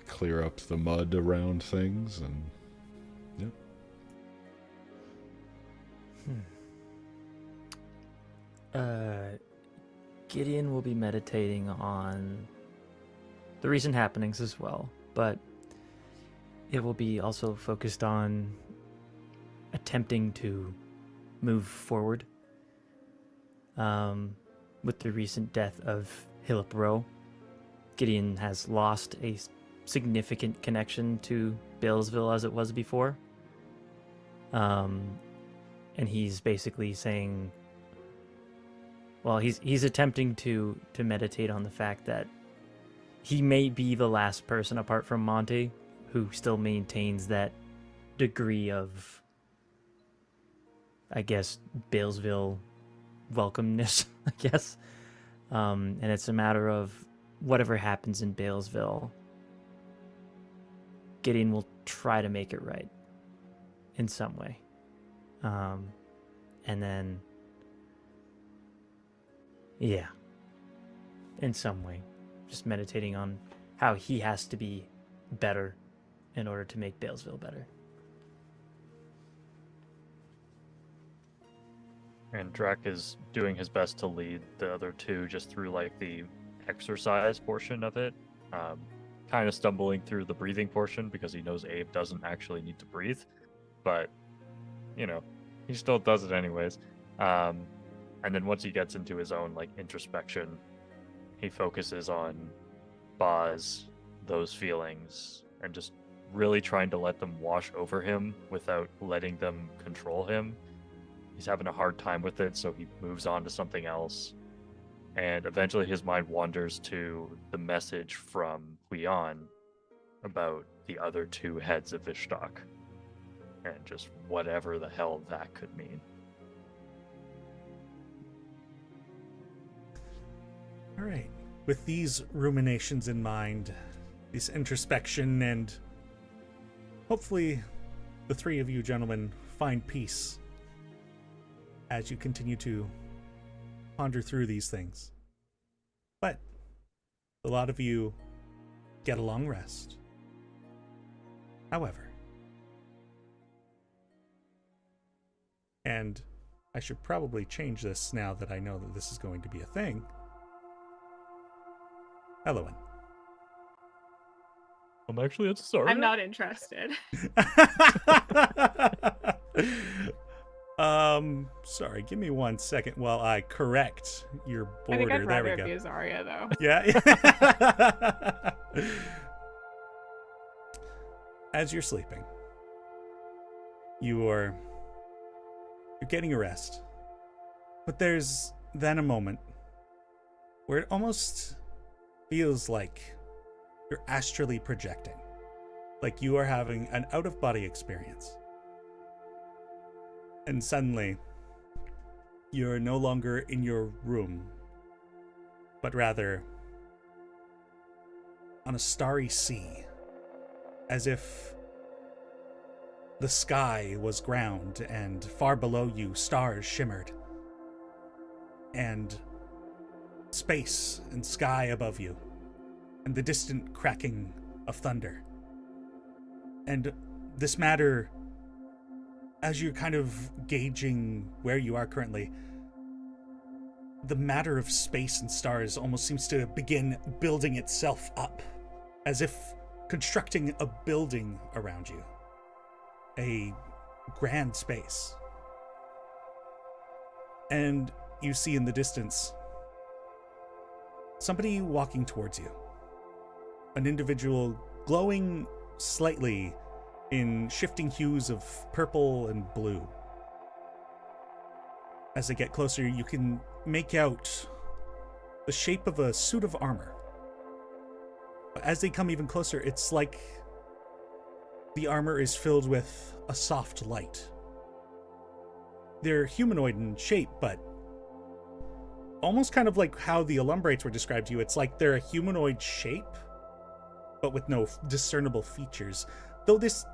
clear up the mud around things, and yeah. Gideon will be meditating on the recent happenings as well, but it will be also focused on attempting to move forward. With the recent death of Hillip Rowe, Gideon has lost a significant connection to Balesville as it was before. And he's basically saying, well, he's attempting to meditate on the fact that he may be the last person apart from Monty who still maintains that degree of, I guess, Balesville welcomeness, I guess. And it's a matter of whatever happens in Balesville, Gideon will try to make it right in some way. And then, yeah, in some way, just meditating on how he has to be better in order to make Balesville better. And Drac is doing his best to lead the other two just through like the exercise portion of it. Kind of stumbling through the breathing portion because he knows Abe doesn't actually need to breathe. But, you know, he still does it anyways. And then once he gets into his own like introspection, he focuses on Boz, those feelings, and just really trying to let them wash over him without letting them control him. He's having a hard time with it, so he moves on to something else. And eventually his mind wanders to the message from Huion about the other two heads of Ishtok. And just whatever the hell that could mean. All right. With these ruminations in mind, this introspection, and hopefully the three of you gentlemen find peace as you continue to ponder through these things. But a lot of you get a long rest. However, and I should probably change this now that I know that this is going to be a thing. Elowyn. I'm actually at sorry. I'm not interested. Sorry, give me 1 second while I correct your border. I think I'd there rather we it go. be Azaria, though. Yeah. As you're sleeping, you're getting a rest. But there's then a moment where it almost feels like you're astrally projecting. Like you are having an out-of-body experience. And suddenly, you're no longer in your room, but rather on a starry sea, as if the sky was ground and far below you stars shimmered, and space and sky above you, and the distant cracking of thunder. And this matter, as you're kind of gauging where you are currently, the matter of space and stars almost seems to begin building itself up, as if constructing a building around you. A grand space. And you see in the distance somebody walking towards you. An individual glowing slightly in shifting hues of purple and blue. As they get closer, you can make out the shape of a suit of armor. But as they come even closer, it's like the armor is filled with a soft light. They're humanoid in shape, but almost kind of like how the Alumbrates were described to you. It's like they're a humanoid shape, but with no discernible features. Though this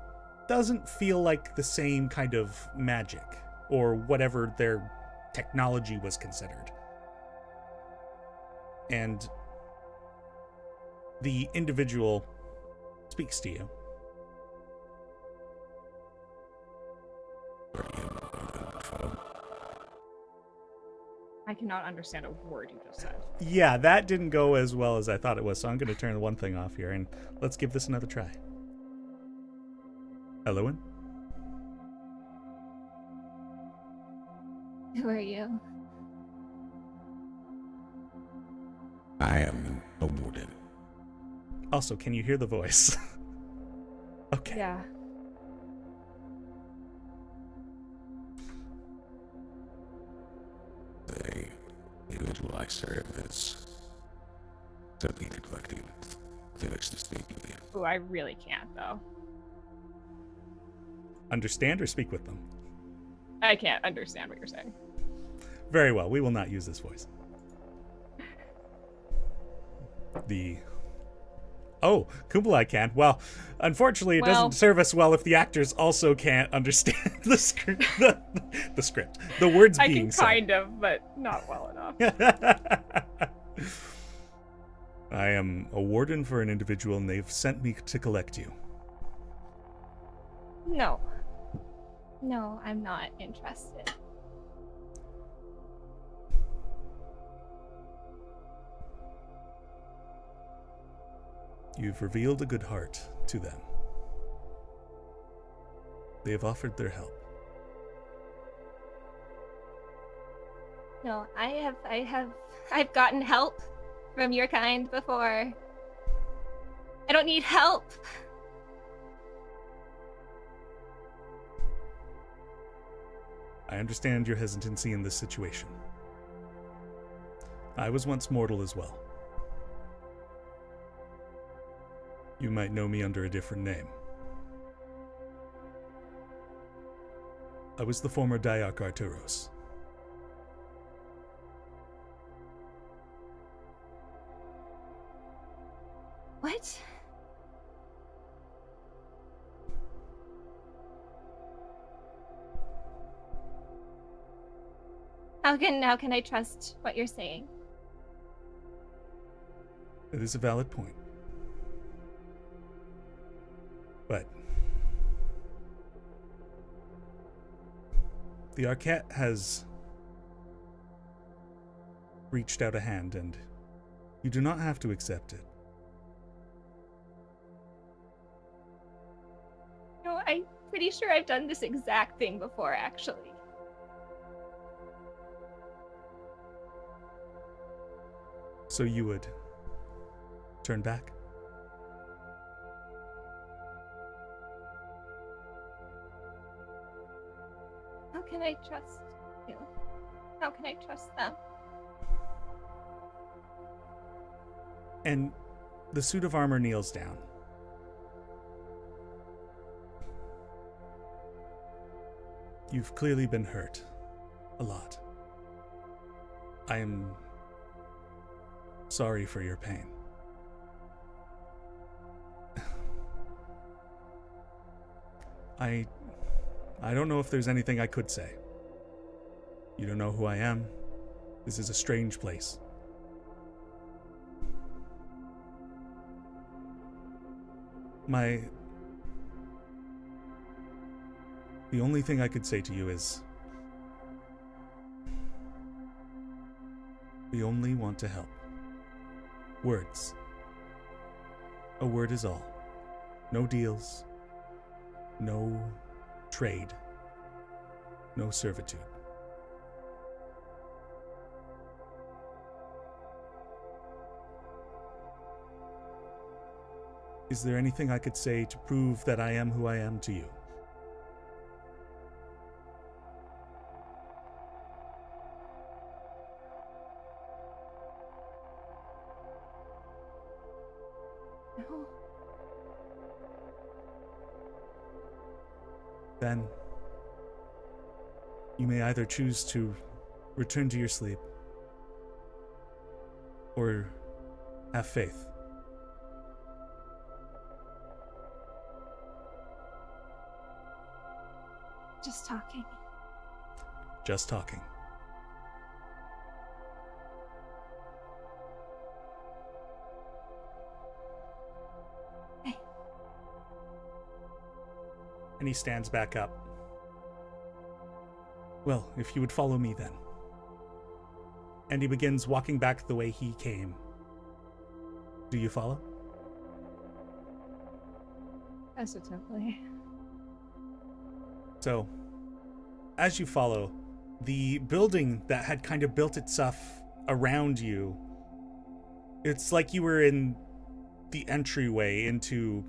doesn't feel like the same kind of magic, or whatever their technology was considered. And the individual speaks to you. I cannot understand a word you just said. Yeah, that didn't go as well as I thought it was, so I'm going to turn one thing off here, and let's give this another try. Elowyn? Who are you? I am a warden. Also, can you hear the voice? Okay. Yeah. The individual I serve is totally neglecting the next to speak with you. Oh, I really can't, though. Understand or speak with them? I can't understand what you're saying. Very well, we will not use this voice. Oh, Kublai can. Well, unfortunately, it doesn't serve us well if the actors also can't understand the script. The script. The words I being can said. kind of, but not well enough. I am a warden for an individual, and they've sent me to collect you. No. No, I'm not interested. You've revealed a good heart to them. They have offered their help. No, I've gotten help from your kind before. I don't need help. I understand your hesitancy in this situation. I was once mortal as well. You might know me under a different name. I was the former Diarch Arturos. What? How can I trust what you're saying? It is a valid point. But the Arquette has reached out a hand, and you do not have to accept it. No, I'm pretty sure I've done this exact thing before, actually. So you would turn back? How can I trust you? How can I trust them? And the suit of armor kneels down. You've clearly been hurt. A lot. I am sorry for your pain. I don't know if there's anything I could say. You don't know who I am. This is a strange place. The only thing I could say to you is, we only want to help. Words. A word is all. No deals. No trade. No servitude. Is there anything I could say to prove that I am who I am to you? No. Then you may either choose to return to your sleep or have faith. Just talking. Just talking. Hey. And he stands back up. Well, if you would follow me then. And he begins walking back the way he came. Do you follow? Hesitantly. So, as you follow, the building that had kind of built itself around you, it's like you were in the entryway into...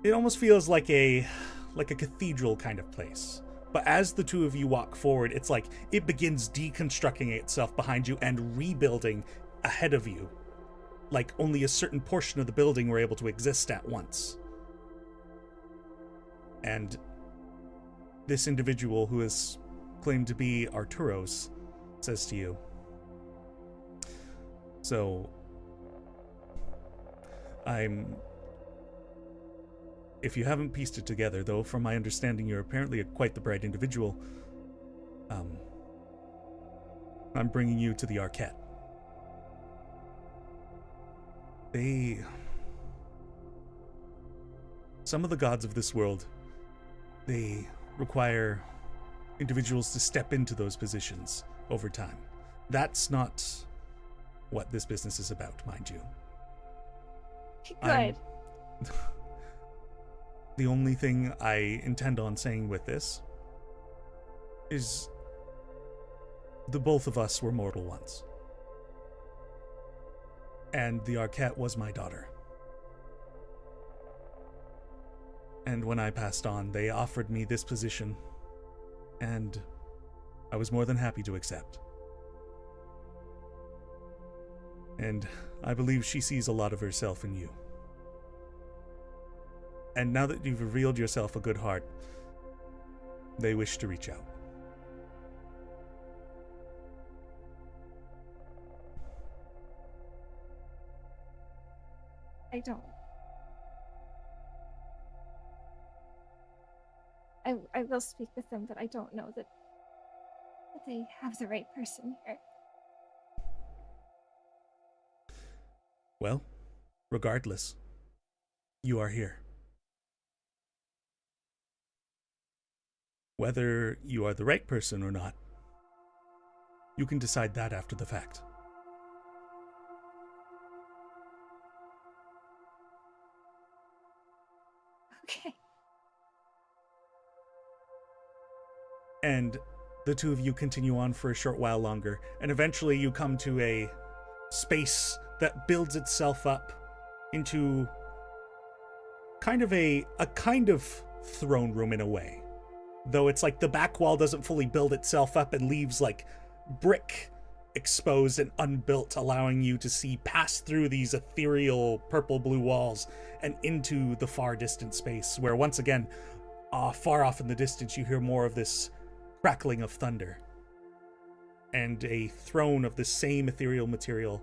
It almost feels like a cathedral kind of place. But as the two of you walk forward, it's like it begins deconstructing itself behind you and rebuilding ahead of you. Like only a certain portion of the building were able to exist at once. And this individual who is claimed to be Arturo's says to you, so, if you haven't pieced it together, though, from my understanding, you're apparently quite the bright individual, I'm bringing you to the Arquette. Some of the gods of this world, they require individuals to step into those positions over time. That's not what this business is about, mind you. Good. The only thing I intend on saying with this is the both of us were mortal once. And the Arquette was my daughter. And when I passed on, they offered me this position, and I was more than happy to accept. And I believe she sees a lot of herself in you. And now that you've revealed yourself a good heart, they wish to reach out. I don't. I will speak with them, but I don't know that they have the right person here. Well, regardless, you are here. Whether you are the right person or not, You can decide that after the fact. Okay. And the two of you continue on for a short while longer, and eventually you come to a space that builds itself up into kind of a kind of throne room in a way. Though it's like the back wall doesn't fully build itself up and leaves like brick exposed and unbuilt, allowing you to see past through these ethereal purple-blue walls and into the far distant space, where once again, far off in the distance, you hear more of this crackling of thunder. And a throne of the same ethereal material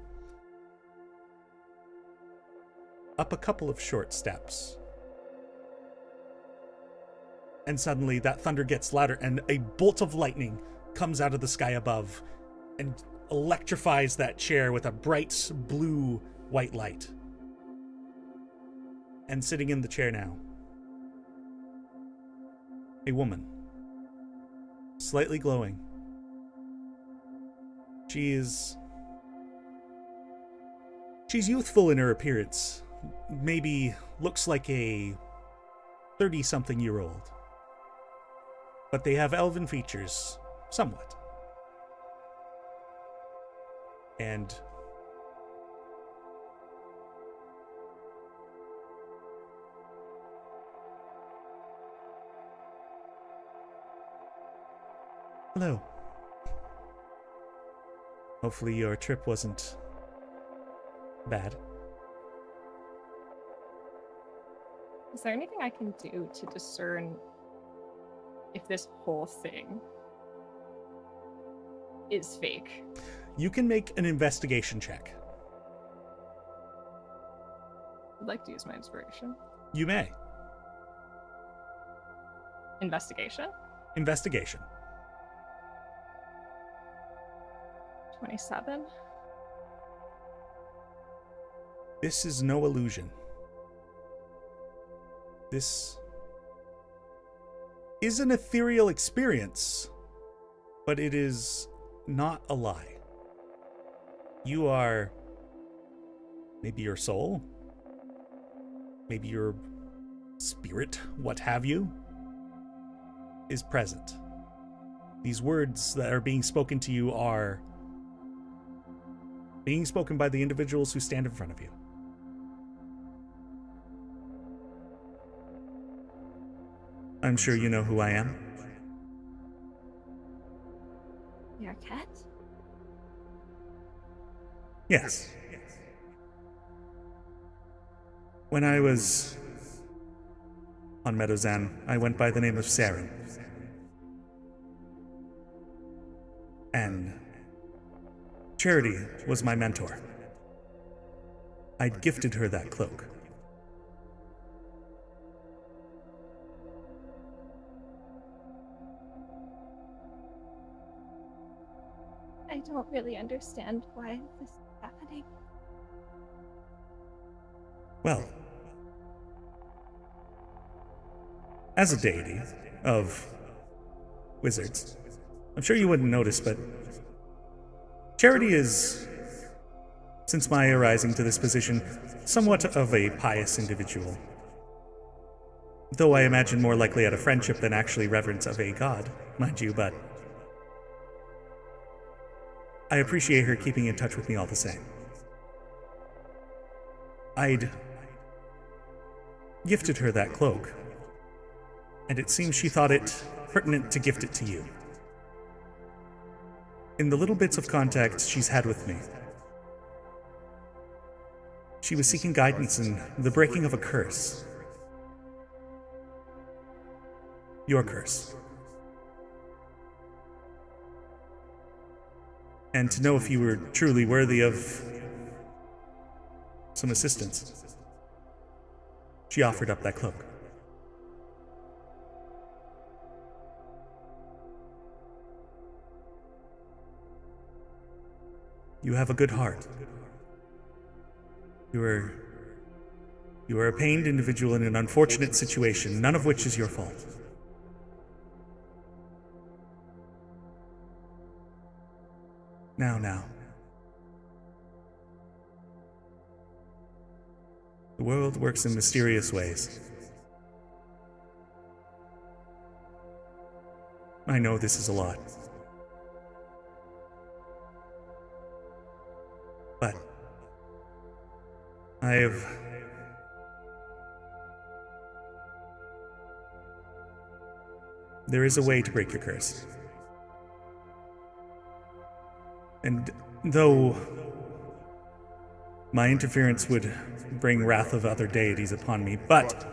up a couple of short steps. And suddenly that thunder gets louder and a bolt of lightning comes out of the sky above and electrifies that chair with a bright blue white light. And sitting in the chair now, a woman, slightly glowing. She's youthful in her appearance. Maybe looks like a 30-something-year-old. But they have elven features, somewhat. And hello. Hopefully your trip wasn't bad. Is there anything I can do to discern if this whole thing is fake? You can make an investigation check. I'd like to use my inspiration. You may. Investigation? Investigation. 27. This is no illusion. This is an ethereal experience, but it is not a lie. You are maybe your soul, maybe your spirit, what have you, is present. These words that are being spoken to you are being spoken by the individuals who stand in front of you. I'm sure you know who I am. You're a cat? Yes. When I was on Meadowzan, I went by the name of Saren. And Charity was my mentor. I'd gifted her that cloak. I don't really understand why this is happening. Well, as a deity of wizards, I'm sure you wouldn't notice, but Charity is, since my arising to this position, somewhat of a pious individual. Though I imagine more likely out of friendship than actually reverence of a god, mind you, but I appreciate her keeping in touch with me all the same. I'd gifted her that cloak, and it seems she thought it pertinent to gift it to you. In the little bits of contact she's had with me, she was seeking guidance in the breaking of a curse. Your curse. And to know if you were truly worthy of some assistance, she offered up that cloak. You have a good heart. You are a pained individual in an unfortunate situation, none of which is your fault. Now. The world works in mysterious ways. I know this is a lot. But there is a way to break your curse. And though my interference would bring wrath of other deities upon me, but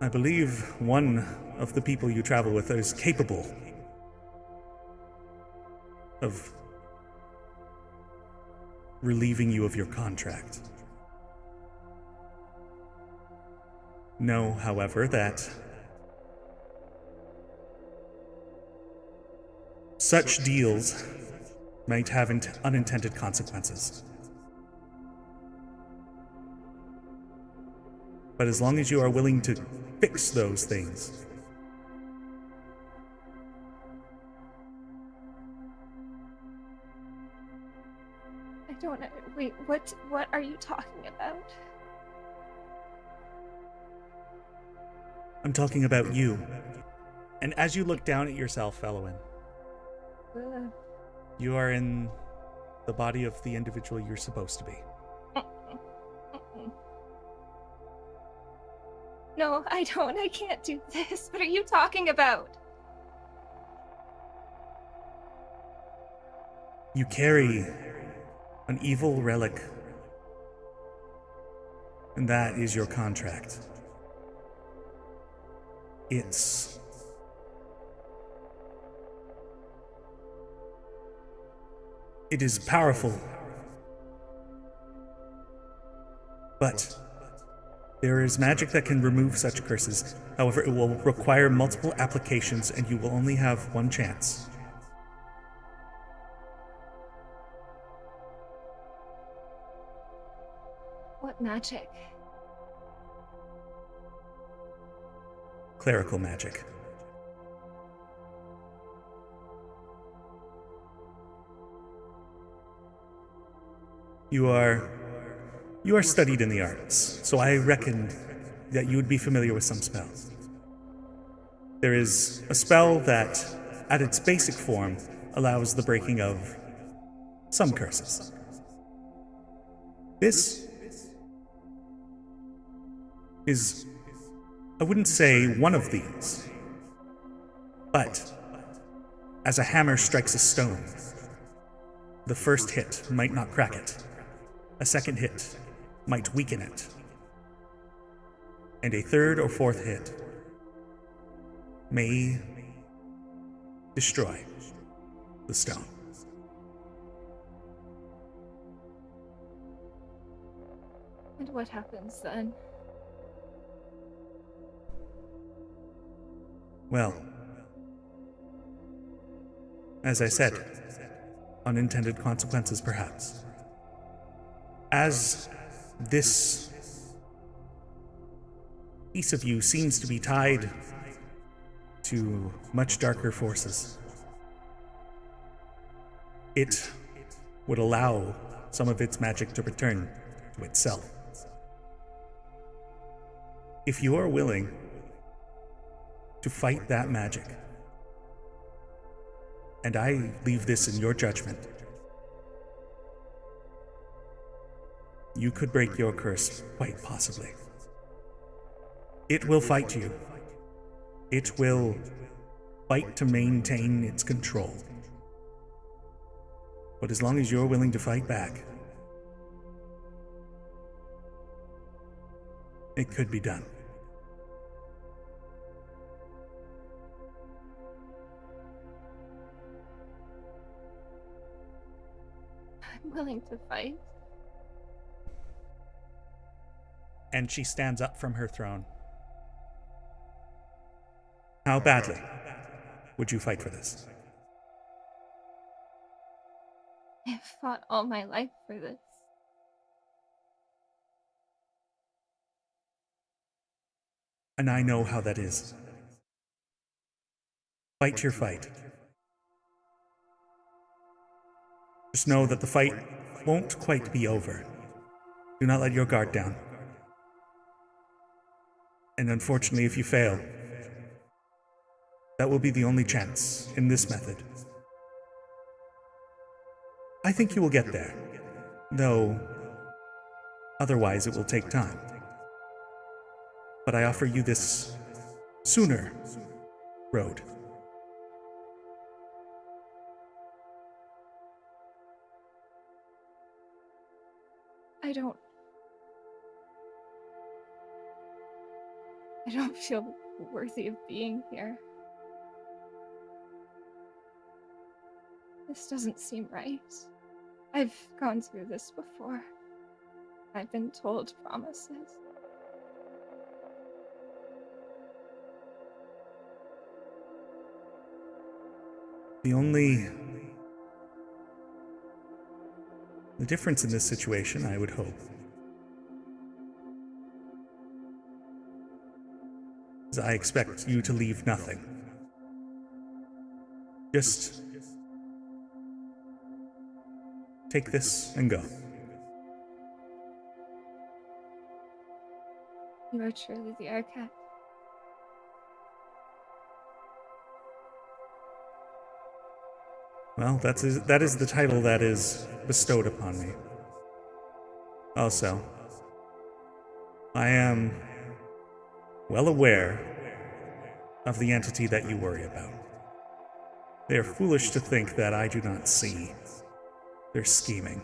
I believe one of the people you travel with is capable of relieving you of your contract. Know, however, that such deals might have unintended consequences. But as long as you are willing to fix those things, I don't know. Wait, what are you talking about? I'm talking about you. And as you look down at yourself, Elowyn, you are in the body of the individual you're supposed to be. No, I don't. I can't do this. What are you talking about? You carry an evil relic, and that is your contract. It is powerful, but there is magic that can remove such curses. However, it will require multiple applications, and you will only have one chance. What magic? Clerical magic. You are studied in the arts, so I reckon that you would be familiar with some spells. There is a spell that, at its basic form, allows the breaking of some curses. This is, I wouldn't say one of these, but as a hammer strikes a stone, the first hit might not crack it. A second hit might weaken it. And a third or fourth hit may destroy the stone. And what happens then? Well, as I said, unintended consequences perhaps. As this piece of you seems to be tied to much darker forces, it would allow some of its magic to return to itself. If you are willing to fight that magic, and I leave this in your judgment, you could break your curse, quite possibly. It will fight you. It will fight to maintain its control. But as long as you're willing to fight back, it could be done. I'm willing to fight. And she stands up from her throne. How badly would you fight for this? I've fought all my life for this. And I know how that is. Fight your fight. Just know that the fight won't quite be over. Do not let your guard down. And unfortunately, if you fail, that will be the only chance in this method. I think you will get there, though otherwise it will take time. But I offer you this sooner road. I don't feel worthy of being here. This doesn't seem right. I've gone through this before. I've been told promises. The difference in this situation, I would hope, is I expect you to leave nothing. Just take this and go. You are truly the Arcat. Well, that is the title that is bestowed upon me. Also, I am well aware of the entity that you worry about. They are foolish to think that I do not see their scheming.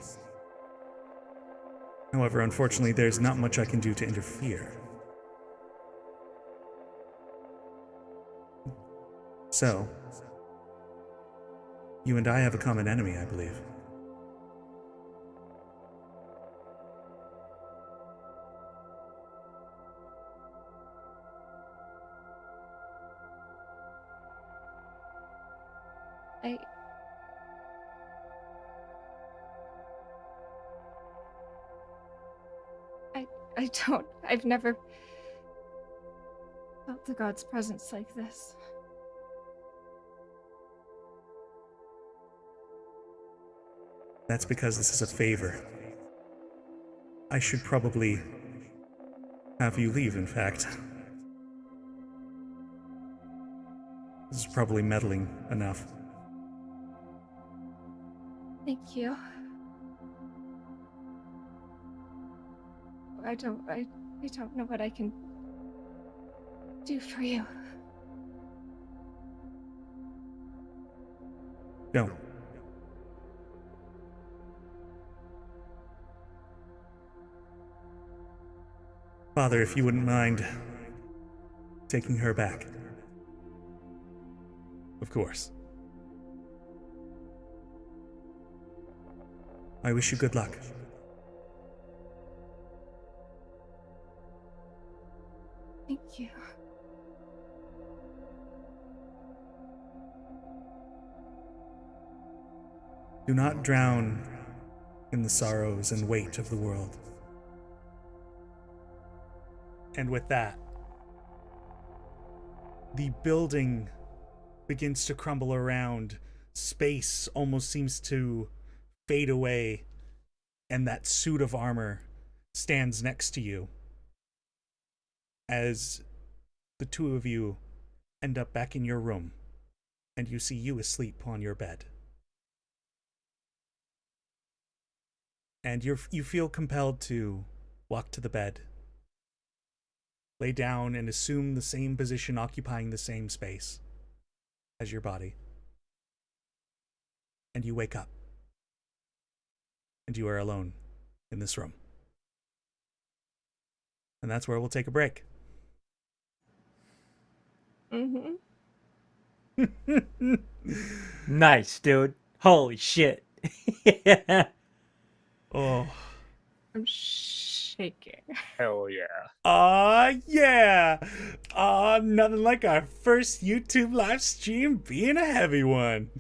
However, unfortunately, there's not much I can do to interfere. So, you and I have a common enemy, I believe. I've never felt the god's presence like this. That's because this is a favor. I should probably have you leave, in fact. This is probably meddling enough. Thank you. I don't know what I can do for you. Go. Father, if you wouldn't mind taking her back. Of course. I wish you good luck. Thank you. Do not drown in the sorrows and weight of the world. And with that, the building begins to crumble around. Space almost seems to fade away, and that suit of armor stands next to you as the two of you end up back in your room, and you see you asleep on your bed. And you feel compelled to walk to the bed, lay down, and assume the same position, occupying the same space as your body. And you wake up. And you are alone in this room. And that's where we'll take a break. Nice, dude. Holy shit. Oh. I'm shaking. Hell yeah. Yeah. Nothing like our first YouTube live stream being a heavy one.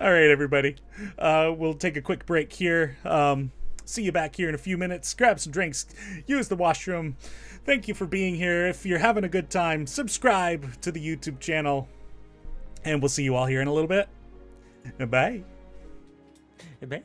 All right, everybody. We'll take a quick break here. See you back here in a few minutes. Grab some drinks. Use the washroom. Thank you for being here. If you're having a good time, subscribe to the YouTube channel. And we'll see you all here in a little bit. Bye. Bye.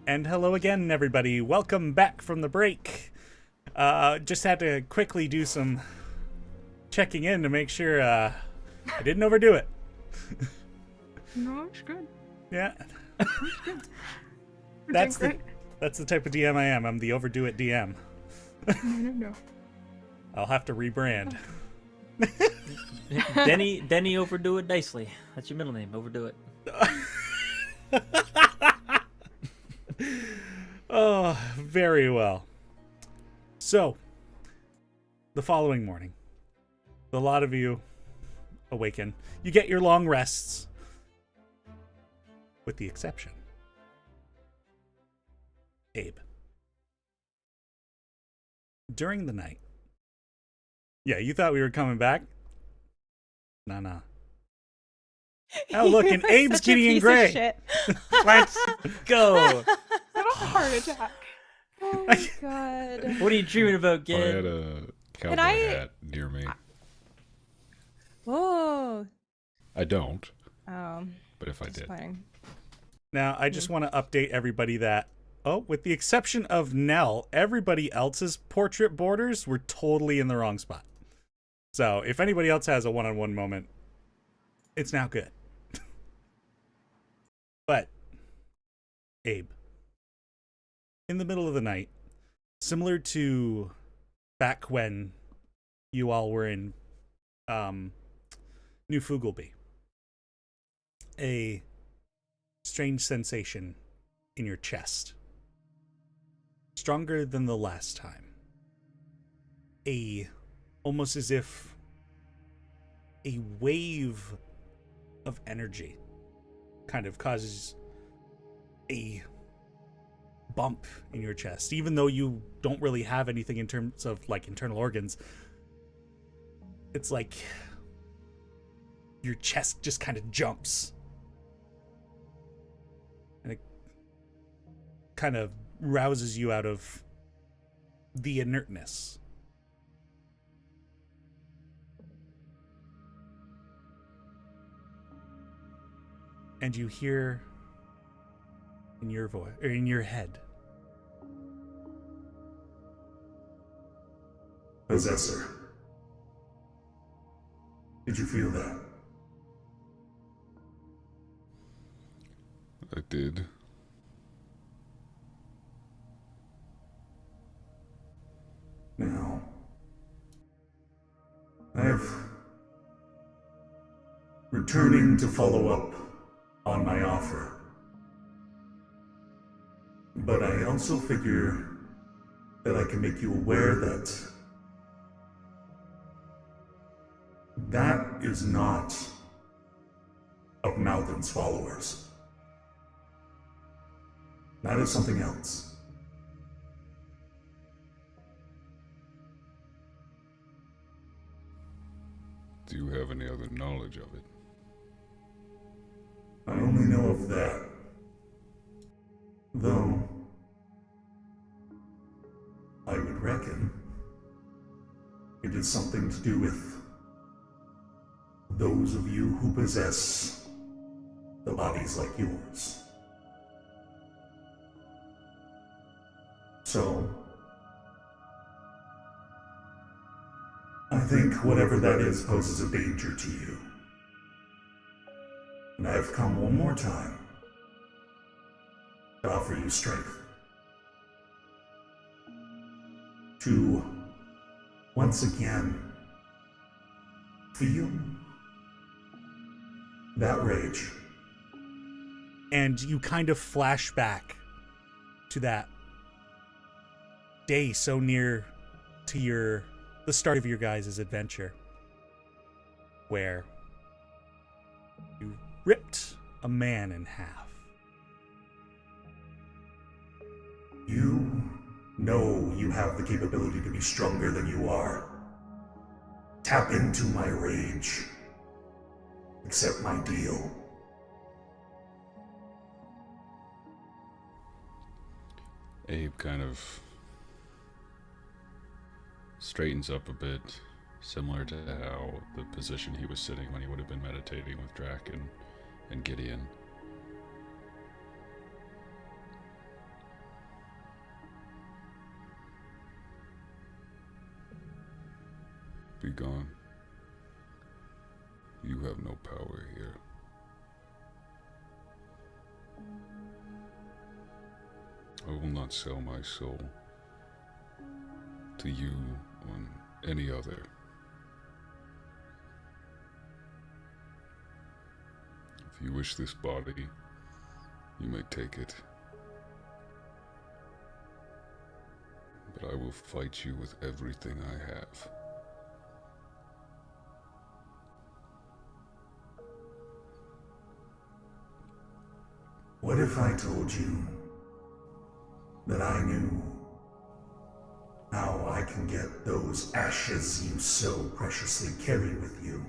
And hello again, everybody. Welcome back from the break. Just had to quickly do some checking in to make sure I didn't overdo it. No, it's good. Yeah. It's good. We're That's doing the great. that's the type of DM I am. I'm the overdo it DM. No. I'll have to rebrand. Denny Overdo It Dicely. That's your middle name. Overdo it. Oh, very well. So, the following morning, a lot of you awaken. You get your long rests, with the exception Abe. During the night. Yeah, you thought we were coming back? Nah. Oh, look, and You're Abe's such a Kitty and piece of Gray. shit. Let's go. Have a heart attack. Oh my god. What are you dreaming about, I had kid? a cowboy I- hat near me. Whoa. I don't, Oh. but if I did. Disappointing. Now, I just want to update everybody that, with the exception of Nell, everybody else's portrait borders were totally in the wrong spot. So, if anybody else has a one-on-one moment, it's now good. But, Abe, in the middle of the night, similar to back when you all were in New Fugalby, a strange sensation in your chest, stronger than the last time, almost as if a wave of energy kind of causes a bump in your chest, even though you don't really have anything in terms of like internal organs. It's like your chest just kind of jumps, and it kind of rouses you out of the inertness. And you hear in your voice, or in your head, Possessor, did you feel that? I did. Now, I've returning to follow up on my offer. But I also figure that I can make you aware that that is not of Malcolm's followers. That is something else. Do you have any other knowledge of it? I only know of that. Though, I would reckon it is something to do with those of you who possess the bodies like yours. So, I think whatever that is poses a danger to you. And I have come one more time to offer you strength. To once again feel that rage. And you kind of flash back to that day so near to the start of your guys' adventure, where you ripped a man in half. You know you have the capability to be stronger than you are. Tap into my rage. Accept my deal. Abe kind of straightens up a bit, similar to how the position he was sitting when he would have been meditating with Draken and Gideon. Be gone. You have no power here. I will not sell my soul to you or any other. If you wish this body, you may take it. But I will fight you with everything I have. What if I told you that I knew how I can get those ashes you so preciously carry with you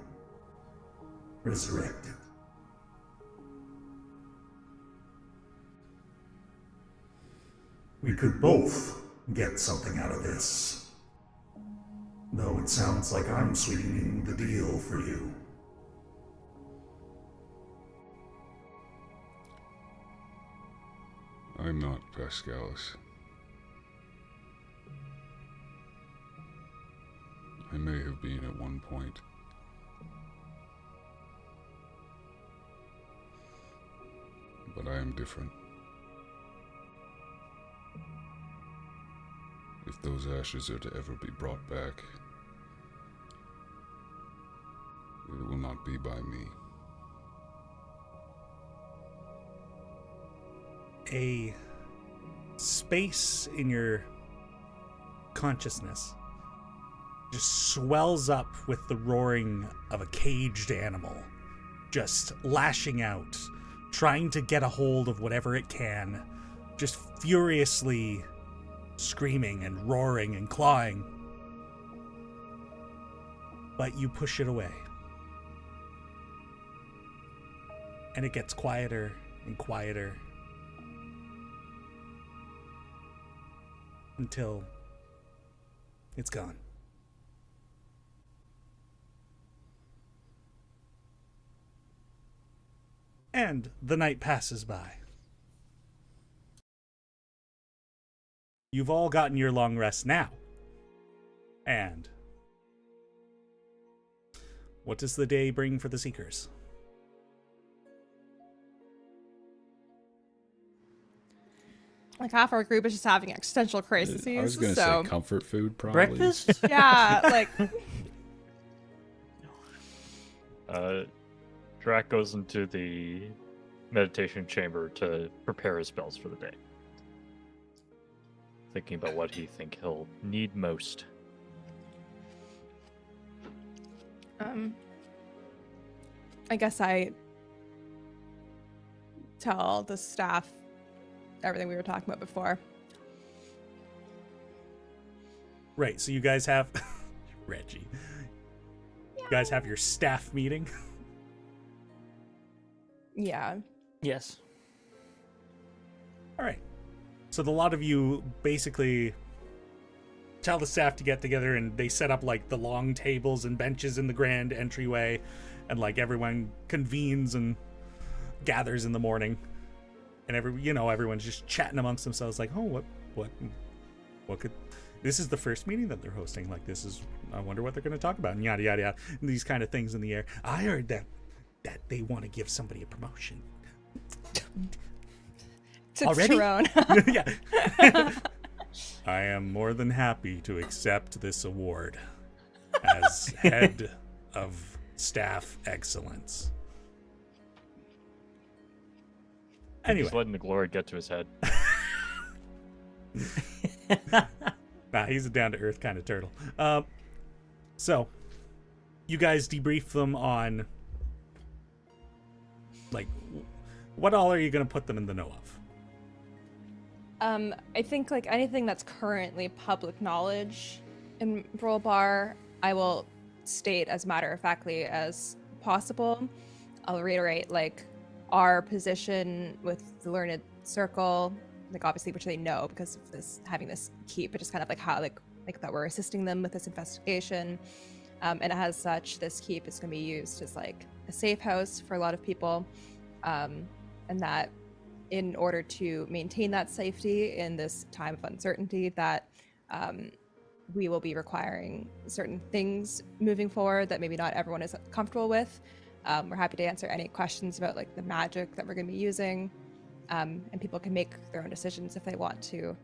resurrected? We could both get something out of this, though it sounds like I'm sweetening the deal for you. I'm not Pascalis. I may have been at one point. But I am different. If those ashes are to ever be brought back, it will not be by me. A space in your consciousness just swells up with the roaring of a caged animal, just lashing out, trying to get a hold of whatever it can, just furiously screaming and roaring and clawing. But you push it away. And it gets quieter and quieter until it's gone. And the night passes by. You've all gotten your long rest now. And what does the day bring for the Seekers? Like half our group is just having existential crises. I was going to so say comfort food, probably. Breakfast? yeah, like Drac goes into the meditation chamber to prepare his spells for the day. Thinking about what he think he'll need most. I guess I tell the staff everything we were talking about before. Right, so you guys have Reggie. You guys have your staff meeting. Yeah. Yes. All right. So the lot of you basically tell the staff to get together, and they set up like the long tables and benches in the grand entryway, and like everyone convenes and gathers in the morning, and everyone's just chatting amongst themselves like, oh, what could this is the first meeting that they're hosting, like this is, I wonder what they're going to talk about, and yada yada yada, and these kind of things in the air. I heard that they want to give somebody a promotion. To Already? Tyrone. Yeah. I am more than happy to accept this award as head of staff excellence. Anyway. Just letting the glory get to his head. Nah, he's a down-to-earth kind of turtle. So, you guys debrief them on, like, what all are you going to put them in the know of? I think like anything that's currently public knowledge in Brulbar, I will state as matter-of-factly as possible. I'll reiterate like our position with the Learned Circle, like obviously which they know because of this having this keep, but just kind of like how like that we're assisting them with this investigation. And as such, this keep is going to be used as like a safe house for a lot of people, and that in order to maintain that safety in this time of uncertainty, that we will be requiring certain things moving forward that maybe not everyone is comfortable with. We're happy to answer any questions about like the magic that we're going to be using, and people can make their own decisions if they want to,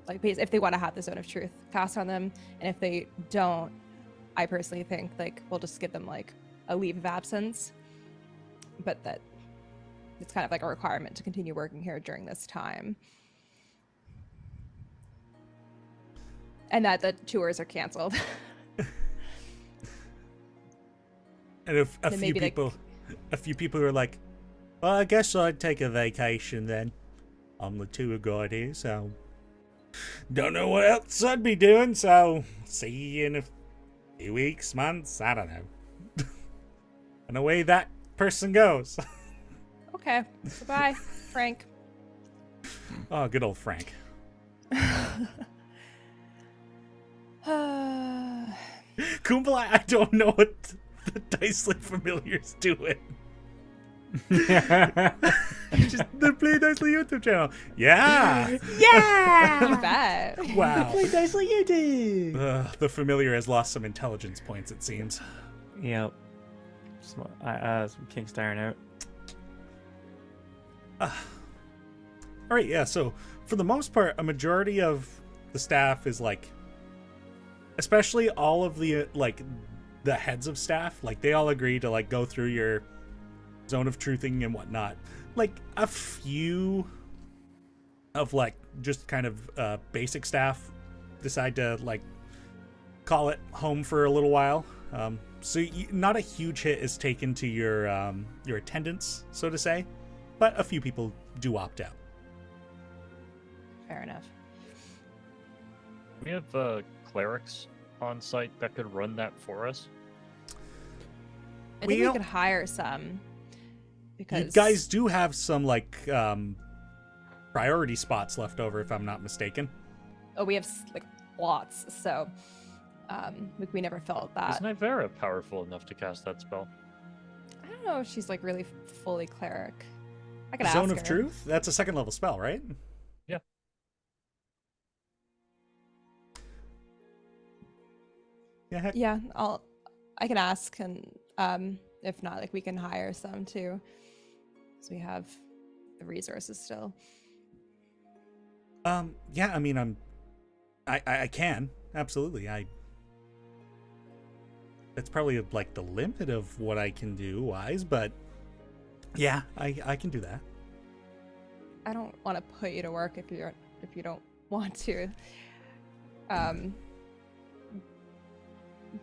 like if they want to have the Zone of Truth cast on them, and if they don't, I personally think like we'll just give them like a leave of absence, but that it's kind of like a requirement to continue working here during this time. And that the tours are canceled. And if a Then few maybe, like- people are like, well, I guess I'd take a vacation then. I'm the tour guide here, so don't know what else I'd be doing, so see you in a few weeks, months, I don't know. And away that person goes. Okay, bye, Frank. Oh, good old Frank. Kumbala, I don't know what the Dicely Familiar's doing. Just the Play Dicely YouTube channel. Yeah. You bet. Wow. Play Dicely YouTube. The Familiar has lost some intelligence points, it seems. Yep. Some king staring out. All right, yeah. So for the most part, a majority of the staff is like, especially all of the like the heads of staff, like they all agree to like go through your Zone of Truthing and whatnot. Like a few of like just kind of basic staff decide to like call it home for a little while. So not a huge hit is taken to your attendance, so to say, but a few people do opt out. Fair enough. We have clerics on site that could run that for us. I think we could hire some. Because You guys do have some like priority spots left over, if I'm not mistaken. Oh, we have like lots, so we never felt that. Isn't Ivera powerful enough to cast that spell? I don't know if she's like really fully cleric. I could ask Zone of her. Truth? That's a second level spell, right? Yeah. Yeah, heck. Yeah, I can ask, and if not, like we can hire some too, so we have the resources still. Yeah, I mean, I can absolutely. That's probably like the limit of what I can do wise, but yeah, I can do that. I don't want to put you to work if you don't want to.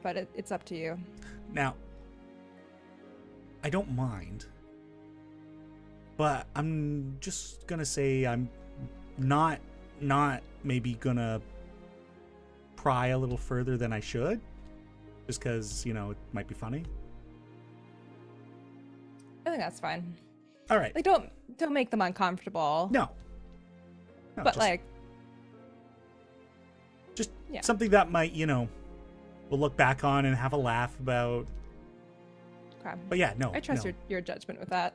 But it's up to you. Now, I don't mind, but I'm just gonna say I'm not maybe gonna pry a little further than I should, just because, you know, it might be funny. I think that's fine. All right. Like don't make them uncomfortable. No, but just, like just yeah. something that might, you know, we'll look back on and have a laugh about. Okay. But yeah, no. I trust no. your judgment with that.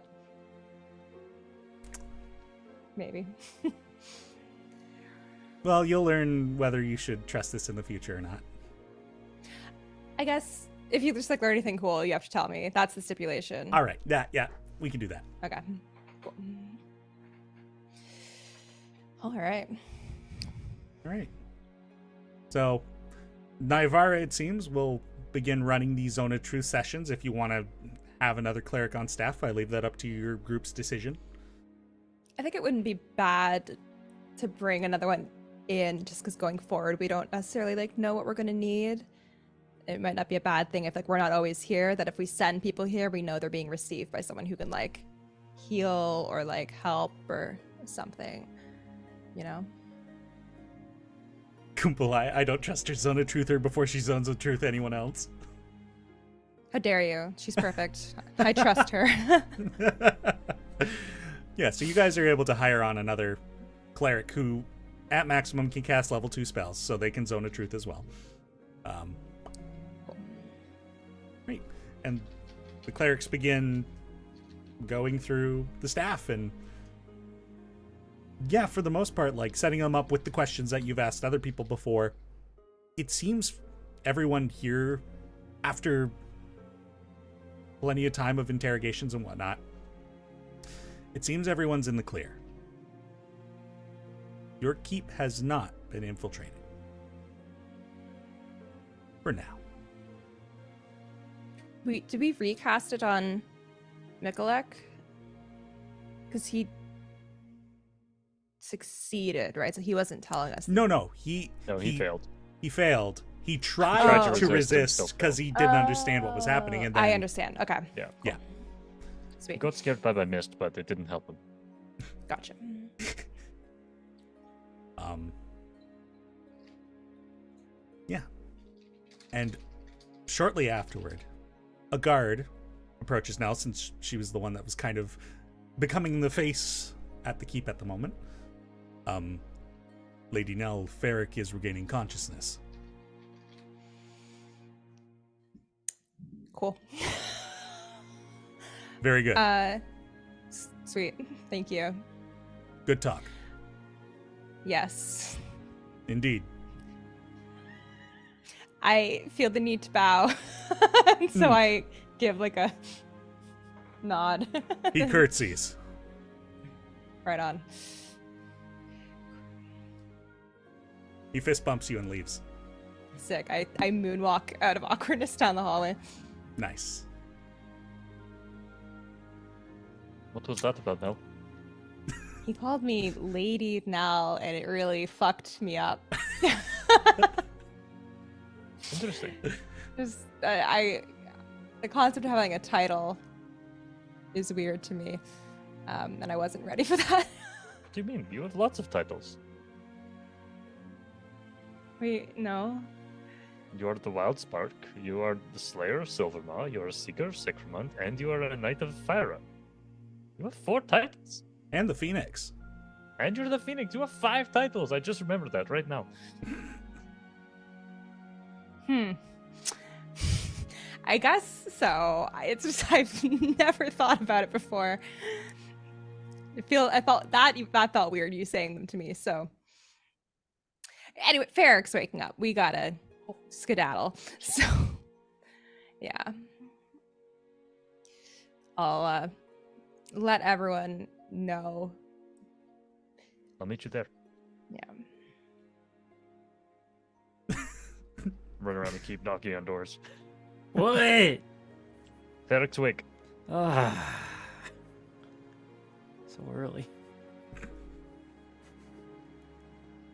Maybe. Well, you'll learn whether you should trust this in the future or not. I guess if you just like learn anything cool, you have to tell me. That's the stipulation. All right. Yeah, we can do that. Okay. Cool. All right. All right. So, Naivara, it seems, will begin running the Zone of Truth sessions. If you want to have another cleric on staff, I leave that up to your group's decision. I think it wouldn't be bad to bring another one in, just because going forward we don't necessarily like know what we're going to need. It might not be a bad thing if like we're not always here, that if we send people here, we know they're being received by someone who can like heal or like help or something, you know? Kumpel, I don't trust her Zone of Truther before she zones of truth anyone else. How dare you? She's perfect. I trust her. Yeah, so you guys are able to hire on another cleric who, at maximum, can cast level 2 spells, so they can Zone of Truth as well. Great. And the clerics begin going through the staff, and yeah, for the most part, like setting them up with the questions that you've asked other people before. it seems everyone here, after plenty of time of interrogations and whatnot, it seems everyone's in the clear. Your keep has not been infiltrated. For now. Did we recast it on Mikulek? Because he succeeded, right? So he wasn't telling us. No, he failed. He failed. He tried to and resist still because failed. he didn't understand what was happening, and then I understand. Okay. Yeah. Yeah. He Sweet. got scared by my mist, but it didn't help him. Gotcha. Yeah. And shortly afterward, a guard approaches Nell, since she was the one that was kind of becoming the face at the keep at the moment. Lady Nell, Ferrek is regaining consciousness. Cool. Very good. Sweet. Thank you. Good talk. Yes. Indeed. I feel the need to bow. And so I give like a nod. He curtsies. Right on. He fist bumps you and leaves. Sick. I moonwalk out of awkwardness down the hallway. Nice. What was that about, Nell? He called me Lady Nell, and it really fucked me up. Interesting. Just, the concept of having a title is weird to me, and I wasn't ready for that. What do you mean? You have lots of titles. Wait, no. You are the Wild Spark, you are the Slayer of Silvermaw, you are a Seeker of Sacrament, and you are a Knight of Fyra. You have 4 titles. And the Phoenix. And you're the Phoenix. You have 5 titles. I just remembered that right now. I guess so. It's just I've never thought about it before. I felt that felt weird, you saying them to me. So anyway, Ferrek's waking up. We gotta skedaddle. So yeah, I'll let everyone know. I'll meet you there. Yeah. Run around and keep knocking on doors. What? Ferrek's awake. Ah. So early.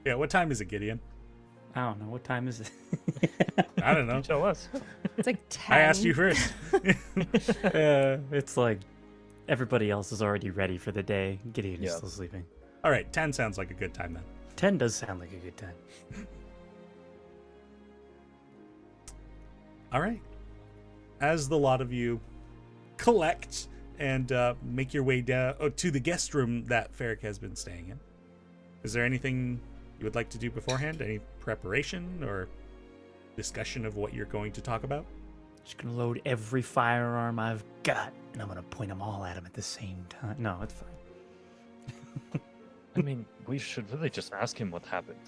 Yeah, what time is it, Gideon? I don't know. What time is it? I don't know. You tell us. It's like 10. I asked you first. It's like everybody else is already ready for the day. Gideon is Yeah. still sleeping. All right, 10 sounds like a good time then. 10 does sound like a good time. All right. As the lot of you collect and make your way down to the guest room that Ferrek has been staying in, is there anything you would like to do beforehand? Any preparation or discussion of what you're going to talk about? Just gonna load every firearm I've got, and I'm gonna point them all at him at the same time. No, it's fine. I mean, we should really just ask him what happened.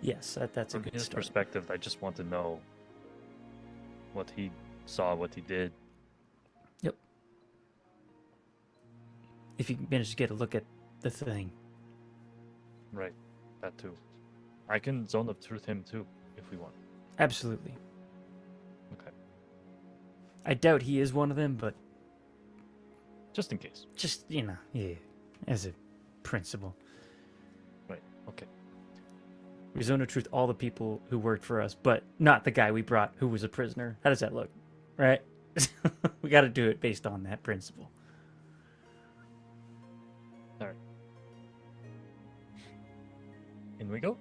Yes, that's a From good his start. perspective, I just want to know what he saw, what he did. Yep. If you manage to get a look at the thing. Right, that too. I can zone of truth him too, if we want. Absolutely. Okay. I doubt he is one of them, but Just in case. just, yeah, as a principle. Right, okay. We zone of truth all the people who worked for us, but not the guy we brought who was a prisoner. How does that look? Right? We got to do it based on that principle. Alright. In we go.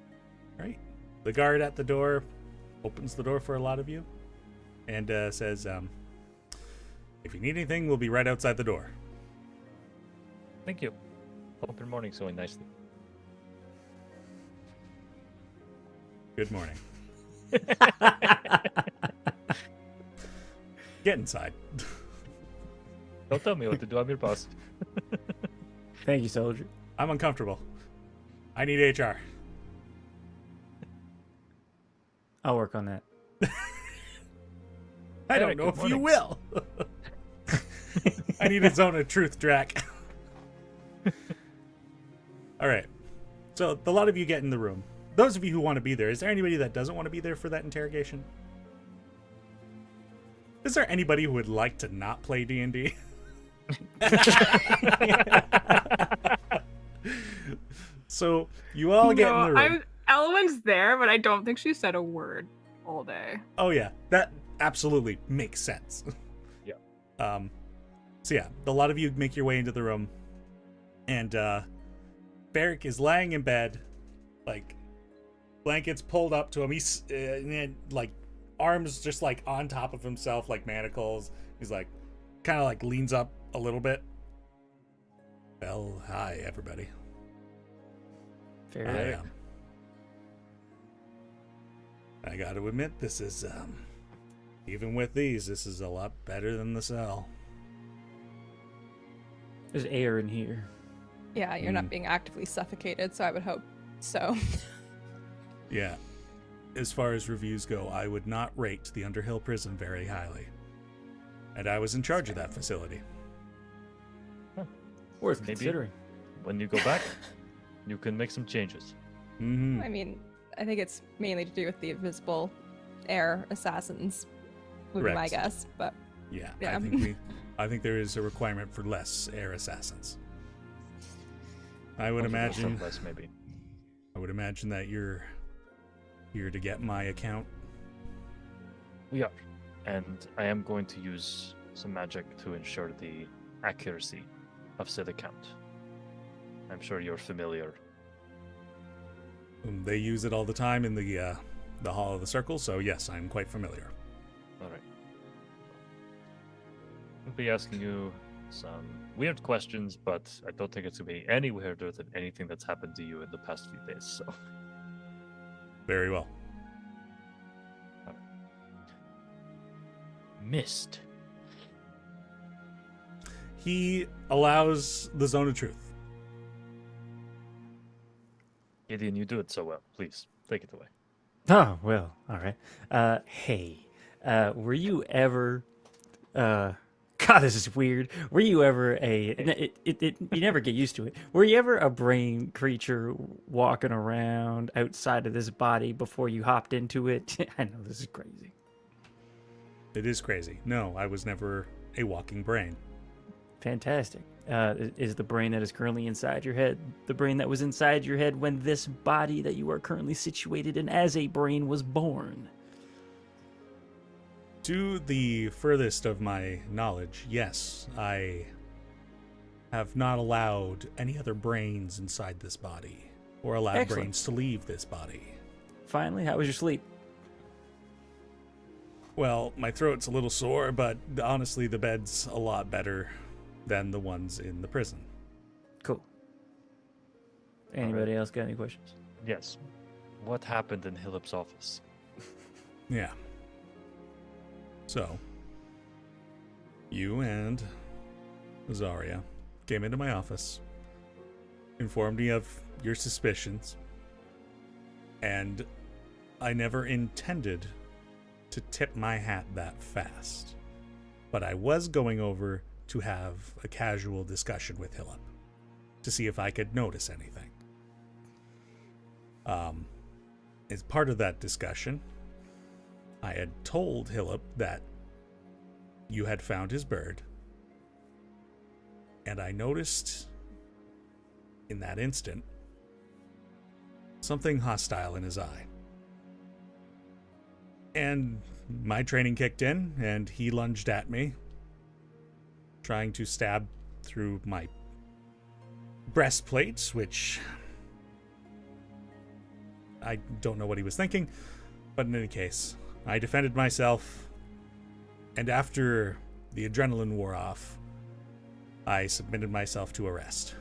Right. The guard at the door opens the door for a lot of you and says, if you need anything, we'll be right outside the door. Thank you. Hope your morning's going nicely. Good morning. Get inside. Don't tell me what to do. I'm your boss. Thank you, soldier. I'm uncomfortable. I need HR. I'll work on that. I don't know if you will. I need a zone of truth, Drac. All right. So a lot of you get in the room. Those of you who want to be there, is there anybody that doesn't want to be there for that interrogation? Is there anybody who would like to not play D&D? So you all get in the room. Elowyn's there, but I don't think she said a word all day. Oh yeah, that absolutely makes sense. Yeah. So yeah, a lot of you make your way into the room, and Ferrek is lying in bed, like blankets pulled up to him. He's like arms just like on top of himself, like manacles. He's like kind of like leans up a little bit. Well, hi everybody. Fair. I got to admit, this is even with these, this is a lot better than the cell. There's air in here. Yeah, you're not being actively suffocated, so I would hope so. Yeah. As far as reviews go, I would not rate the Underhill prison very highly. And I was in charge of that facility. Worth Maybe considering. when you go back, you can make some changes. Mm-hmm. I mean, I think it's mainly to do with the invisible air assassins, would be my Correct. guess. But Yeah, Yeah. I think there is a requirement for less air assassins. I would Also some imagine less, maybe. I would imagine that you're here to get my account. We are. And I am going to use some magic to ensure the accuracy of said account. I'm sure you're familiar. They use it all the time in the Hall of the Circle, so yes, I'm quite familiar. All right. I'll be asking you some weird questions, but I don't think it's going to be any weirder than anything that's happened to you in the past few days, so... Very well. Mist. He allows the zone of truth. Gideon, you do it so well. Please, take it away. Oh, well, all right. Hey, were you ever, God, this is weird. Were you ever you never get used to it. Were you ever a brain creature walking around outside of this body before you hopped into it? I know this is crazy. It is crazy. No, I was never a walking brain. Fantastic. Is the brain that is currently inside your head the brain that was inside your head when this body that you are currently situated in as a brain was born? To the furthest of my knowledge, yes, I have not allowed any other brains inside this body, or allowed Excellent. brains to leave this body. Finally, how was your sleep? Well, my throat's a little sore, but honestly, the bed's a lot better than the ones in the prison. Cool. Anybody else got any questions? Yes. What happened in Hillip's office? Yeah. So, you and Zarya came into my office, informed me of your suspicions, and I never intended to tip my hat that fast. But I was going over to have a casual discussion with Hillip to see if I could notice anything. As part of that discussion, I had told Hillip that you had found his bird, and I noticed in that instant something hostile in his eye. And my training kicked in, and he lunged at me, trying to stab through my breastplates, which I don't know what he was thinking, but in any case, I defended myself, and after the adrenaline wore off, I submitted myself to arrest.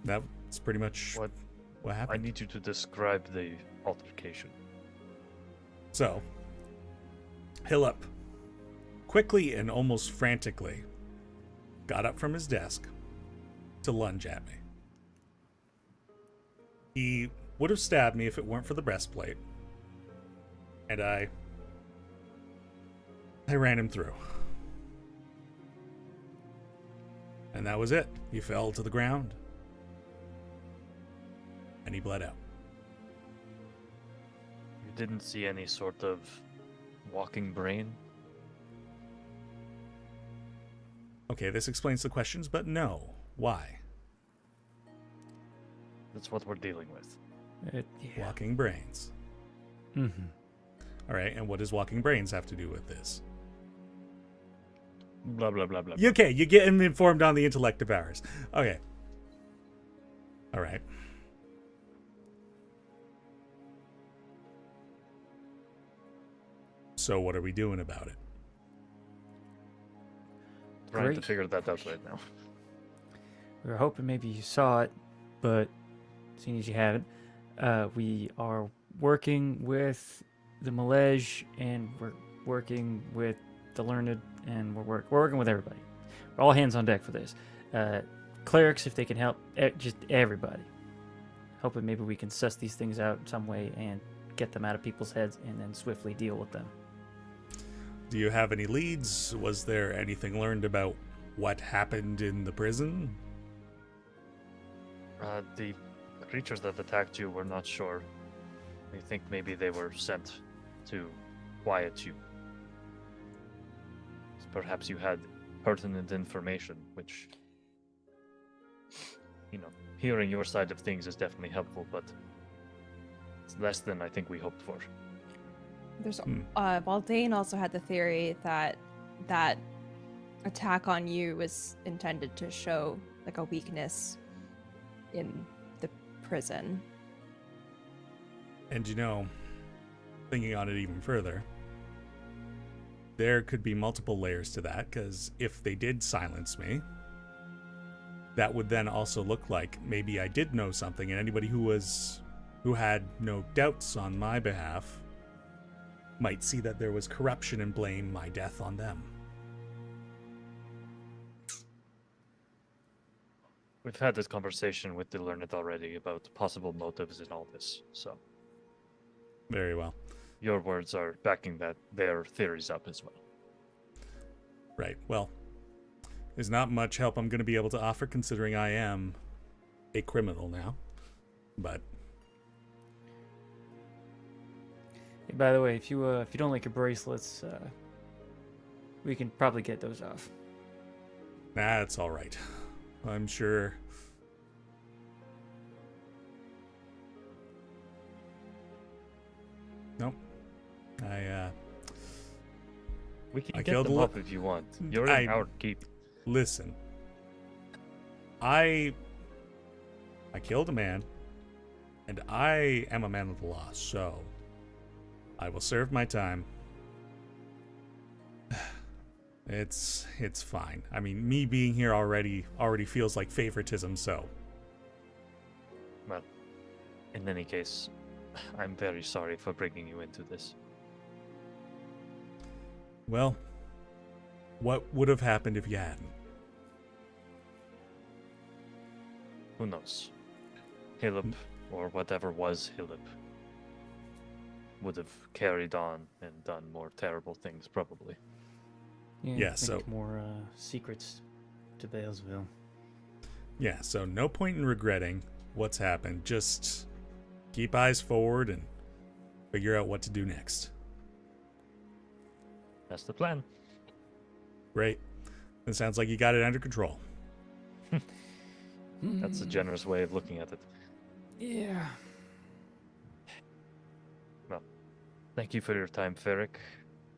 That's pretty much what happened. I need you to describe the altercation. So, Hillip quickly and almost frantically got up from his desk to lunge at me. He would have stabbed me if it weren't for the breastplate. And I ran him through. And that was it. He fell to the ground. And he bled out. You didn't see any sort of walking brain? Okay, this explains the questions, but no. Why? That's what we're dealing with. Yeah. Walking brains. Mm-hmm. All right, and what does walking brains have to do with this? Blah, blah, blah, blah. Okay, you get informed on the intellect of ours. Okay. All right. So what are we doing about it? Trying to Great. figure that out right now. We were hoping maybe you saw it, but seeing as you haven't, we are working with the Malej, and we're working with the Learned, and we're working with everybody. We're all hands on deck for this. Clerics, if they can help, just everybody. Hoping maybe we can suss these things out in some way and get them out of people's heads and then swiftly deal with them. Do you have any leads? Was there anything learned about what happened in the prison? The creatures that attacked you, we're not sure. We think maybe they were sent to quiet you. Perhaps you had pertinent information, which, hearing your side of things is definitely helpful, but it's less than I think we hoped for. There's Baldane also had the theory that that attack on you was intended to show like a weakness in the prison. And thinking on it even further, there could be multiple layers to that, because if they did silence me, that would then also look like maybe I did know something, and anybody who had no doubts on my behalf might see that there was corruption and blame my death on them. We've had this conversation with the Learned already about possible motives in all this, so Very well. your words are backing their theories up as well. Right. Well, there's not much help I'm going to be able to offer, considering I am a criminal now. But Hey, by the way, if you don't like your bracelets, we can probably get those off. that's all right. I'm sure. Nope. We can I get killed them a up if you want. You're in our keep. Listen. I killed a man, and I am a man of the law, so I will serve my time. It's fine. I mean, me being here already feels like favoritism, so. Well, in any case, I'm very sorry for bringing you into this. Well, what would have happened if you hadn't? Who knows? Hilip, or whatever was Hilip, would have carried on and done more terrible things, probably. Yeah, I so- think more secrets to Balesville. Yeah, so no point in regretting what's happened. Just keep eyes forward and figure out what to do next. That's the plan. Great. It sounds like you got it under control. That's a generous way of looking at it. Yeah. Well, thank you for your time, Ferrek.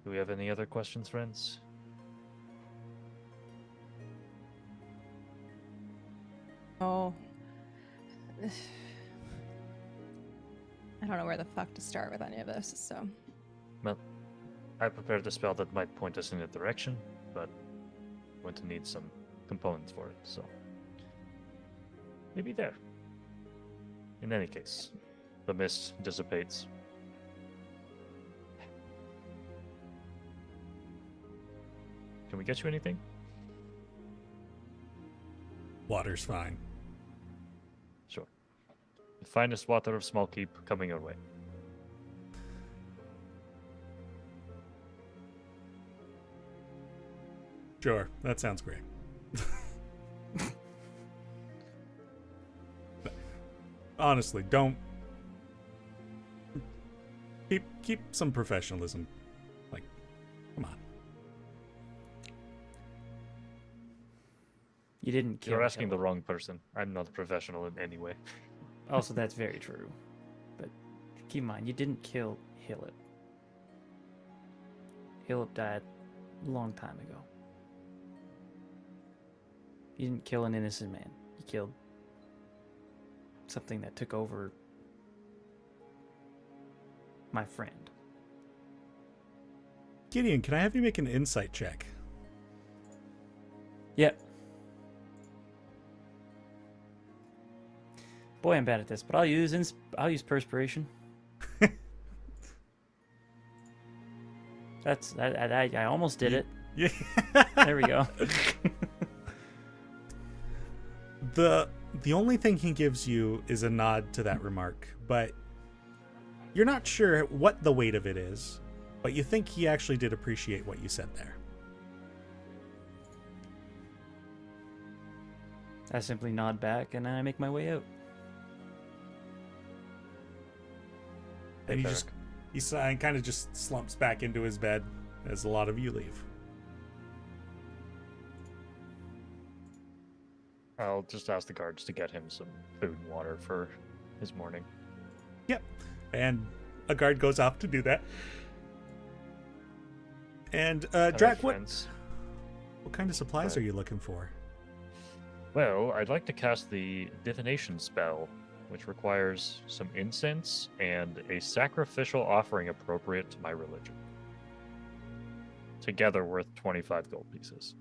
Do we have any other questions, friends? Oh. I don't know where the fuck to start with any of this, so. Well, I prepared a spell that might point us in a direction, but I'm going to need some components for it, so. Maybe there. In any case, the mist dissipates. Can we get you anything? Water's fine. Sure. The finest water of Smallkeep coming your way. Sure, that sounds great. Honestly, don't keep some professionalism. Like, come on. You didn't kill You're asking the Hilip. wrong person. I'm not a professional in any way. Also, that's very true. But keep in mind, you didn't kill Hilip. Hilip died a long time ago. You didn't kill an innocent man. You killed something that took over my friend. Gideon, can I have you make an insight check? Yep. Boy, I'm bad at this, but I'll use perspiration. I almost did it. Yeah. There we go. The only thing he gives you is a nod to that remark, but you're not sure what the weight of it is, but you think he actually did appreciate what you said there. I simply nod back and I make my way out. And he kind of just slumps back into his bed as a lot of you leave. I'll just ask the guards to get him some food and water for his morning. Yep. And a guard goes off to do that. And Drac, what kind of supplies are you looking for? Well, I'd like to cast the divination spell, which requires some incense and a sacrificial offering appropriate to my religion. Together worth 25 gold pieces.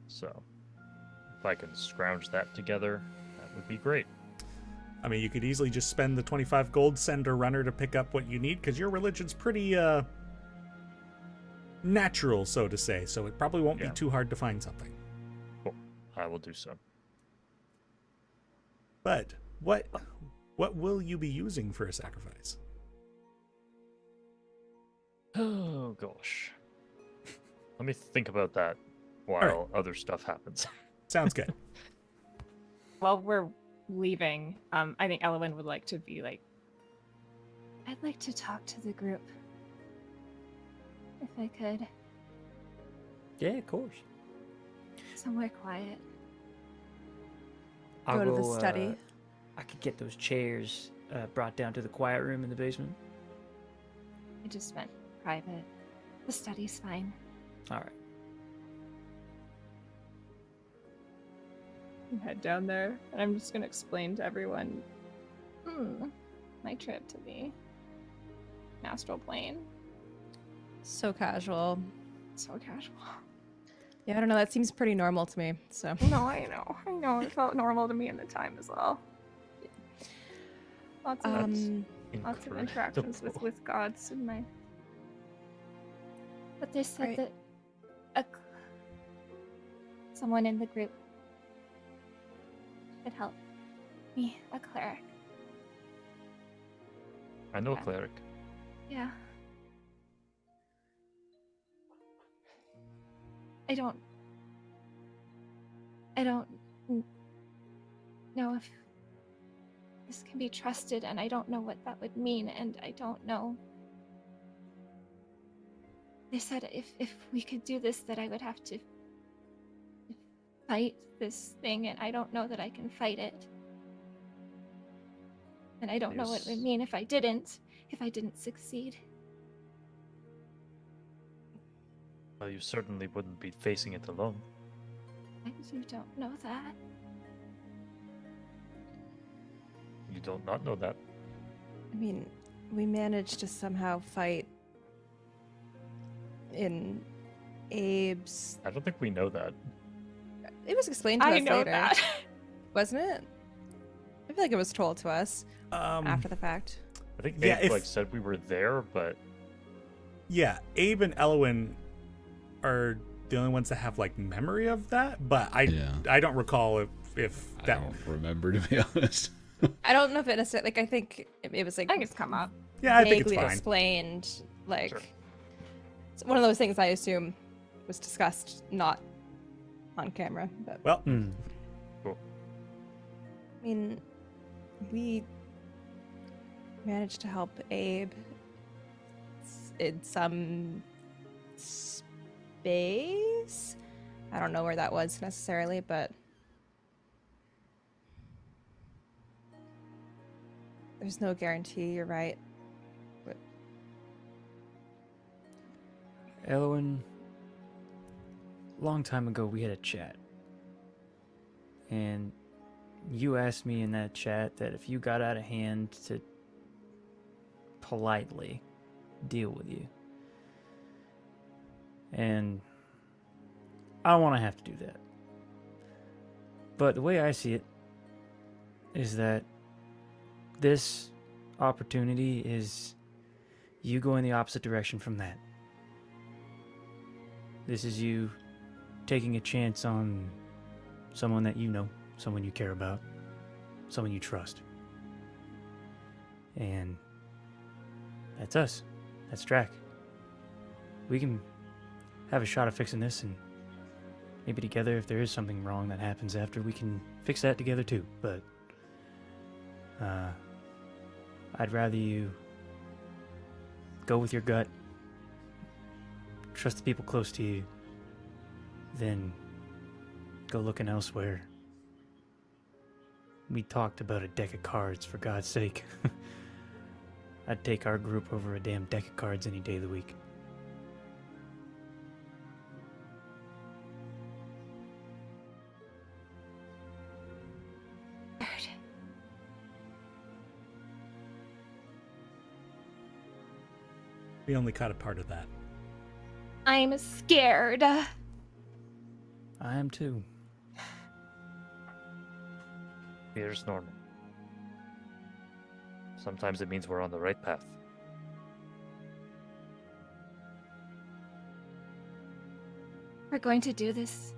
So, if I can scrounge that together, that would be great. I mean, you could easily just spend the 25 gold, send a runner to pick up what you need, because your religion's pretty natural, so to say, so it probably won't be too hard to find something. Cool. I will do so. But what will you be using for a sacrifice? Oh, gosh. Let me think about that while other stuff happens. Sounds good. While we're leaving, I think Elowyn would like to be like, I'd like to talk to the group. If I could. Yeah, of course. Somewhere quiet. I'll Go to the study. I could get those chairs brought down to the quiet room in the basement. I just meant private. The study's fine. All right. head down there, and I'm just gonna explain to everyone my trip to the astral plane. So casual. So casual. Yeah, I don't know. That seems pretty normal to me. So. No, I know. It felt normal to me in the time as well. Lots of interactions with gods in my. But they said that someone in the group could help me, a cleric. I know a cleric. Yeah. I don't know if this can be trusted, and I don't know what that would mean, and I don't know. They said if we could do this, that I would have to fight this thing, and I don't know that I can fight it. And I don't know what it would mean if I didn't succeed. Well, you certainly wouldn't be facing it alone. You don't know that. You don't not know that. I mean, we managed to somehow fight in Abe's. I don't think we know that. It was explained to us know later. that. Wasn't it? I feel like it was told to us after the fact. I think Abe said we were there, but yeah, Abe and Elowyn are the only ones that have like memory of that, but I don't recall if that. I don't remember, to be honest. I don't know if it necessarily, like, I think it was like I think it's come up. Yeah, I think it's vaguely fine. explained, like, Sure. it's one of those things I assume was discussed not on camera. But Well, Hmm. Cool. I mean, we managed to help Abe in some space. I don't know where that was necessarily, but there's no guarantee. You're right. But Elowyn, long time ago we had a chat. And you asked me in that chat that if you got out of hand to politely deal with you. And I don't want to have to do that. But the way I see it is that this opportunity is you going the opposite direction from that. This is you taking a chance on someone that you know, someone you care about, someone you trust. And that's us. That's Drac. We can have a shot at fixing this, and maybe together, if there is something wrong that happens after, we can fix that together too. But I'd rather you go with your gut, trust the people close to you, than go looking elsewhere. We talked about a deck of cards, for God's sake. I'd take our group over a damn deck of cards any day of the week. we only caught a part of that. I'm scared. I am too. Fear's normal. Sometimes it means we're on the right path. We're going to do this.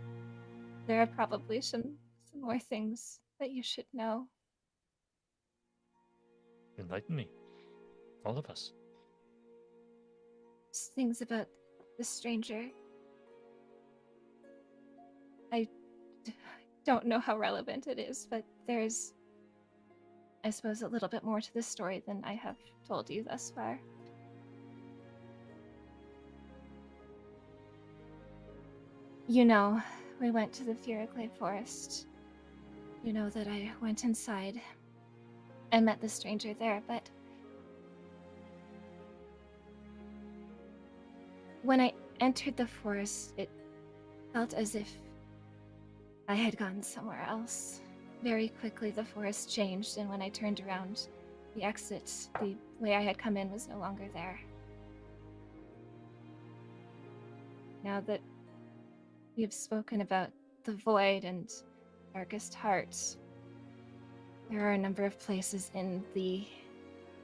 There are probably some more things that you should know. Enlighten me. All of us. Things about the stranger. I don't know how relevant it is, but there's, I suppose, a little bit more to the story than I have told you thus far. You know, we went to the Ferrek forest. You know that I went inside and met the stranger there, but when I entered the forest, it felt as if I had gone somewhere else. Very quickly, the forest changed, and when I turned around, the exit, the way I had come in, was no longer there. Now that we have spoken about the void and darkest hearts, there are a number of places in the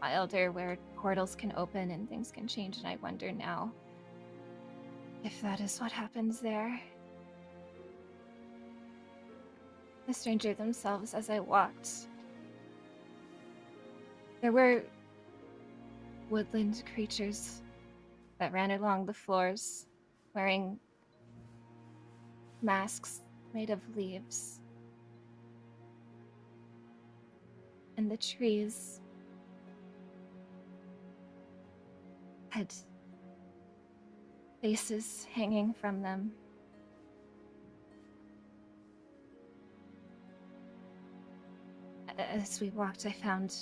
Wilder where portals can open and things can change, and I wonder now if that is what happens there. The stranger themselves, as I walked, there were woodland creatures that ran along the floors, wearing masks made of leaves. And the trees had faces hanging from them. As we walked, I found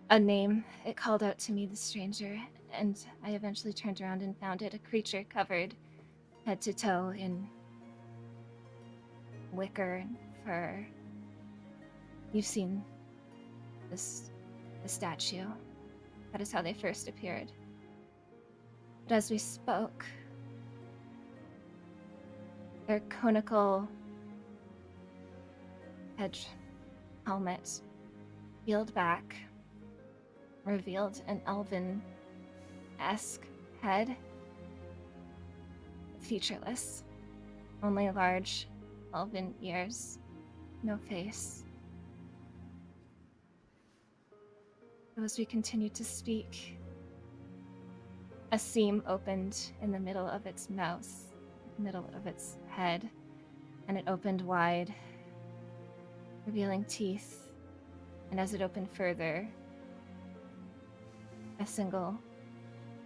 a name. It called out to me, the stranger, and I eventually turned around and found it, a creature covered head to toe in wicker and fur. You've seen the statue. That is how they first appeared. But as we spoke, their conical head helmet peeled back, revealed an elven-esque head, featureless, only large elven ears, no face. As we continued to speak, a seam opened in the middle of its mouth, middle of its head, and it opened wide, revealing teeth. And as it opened further, a single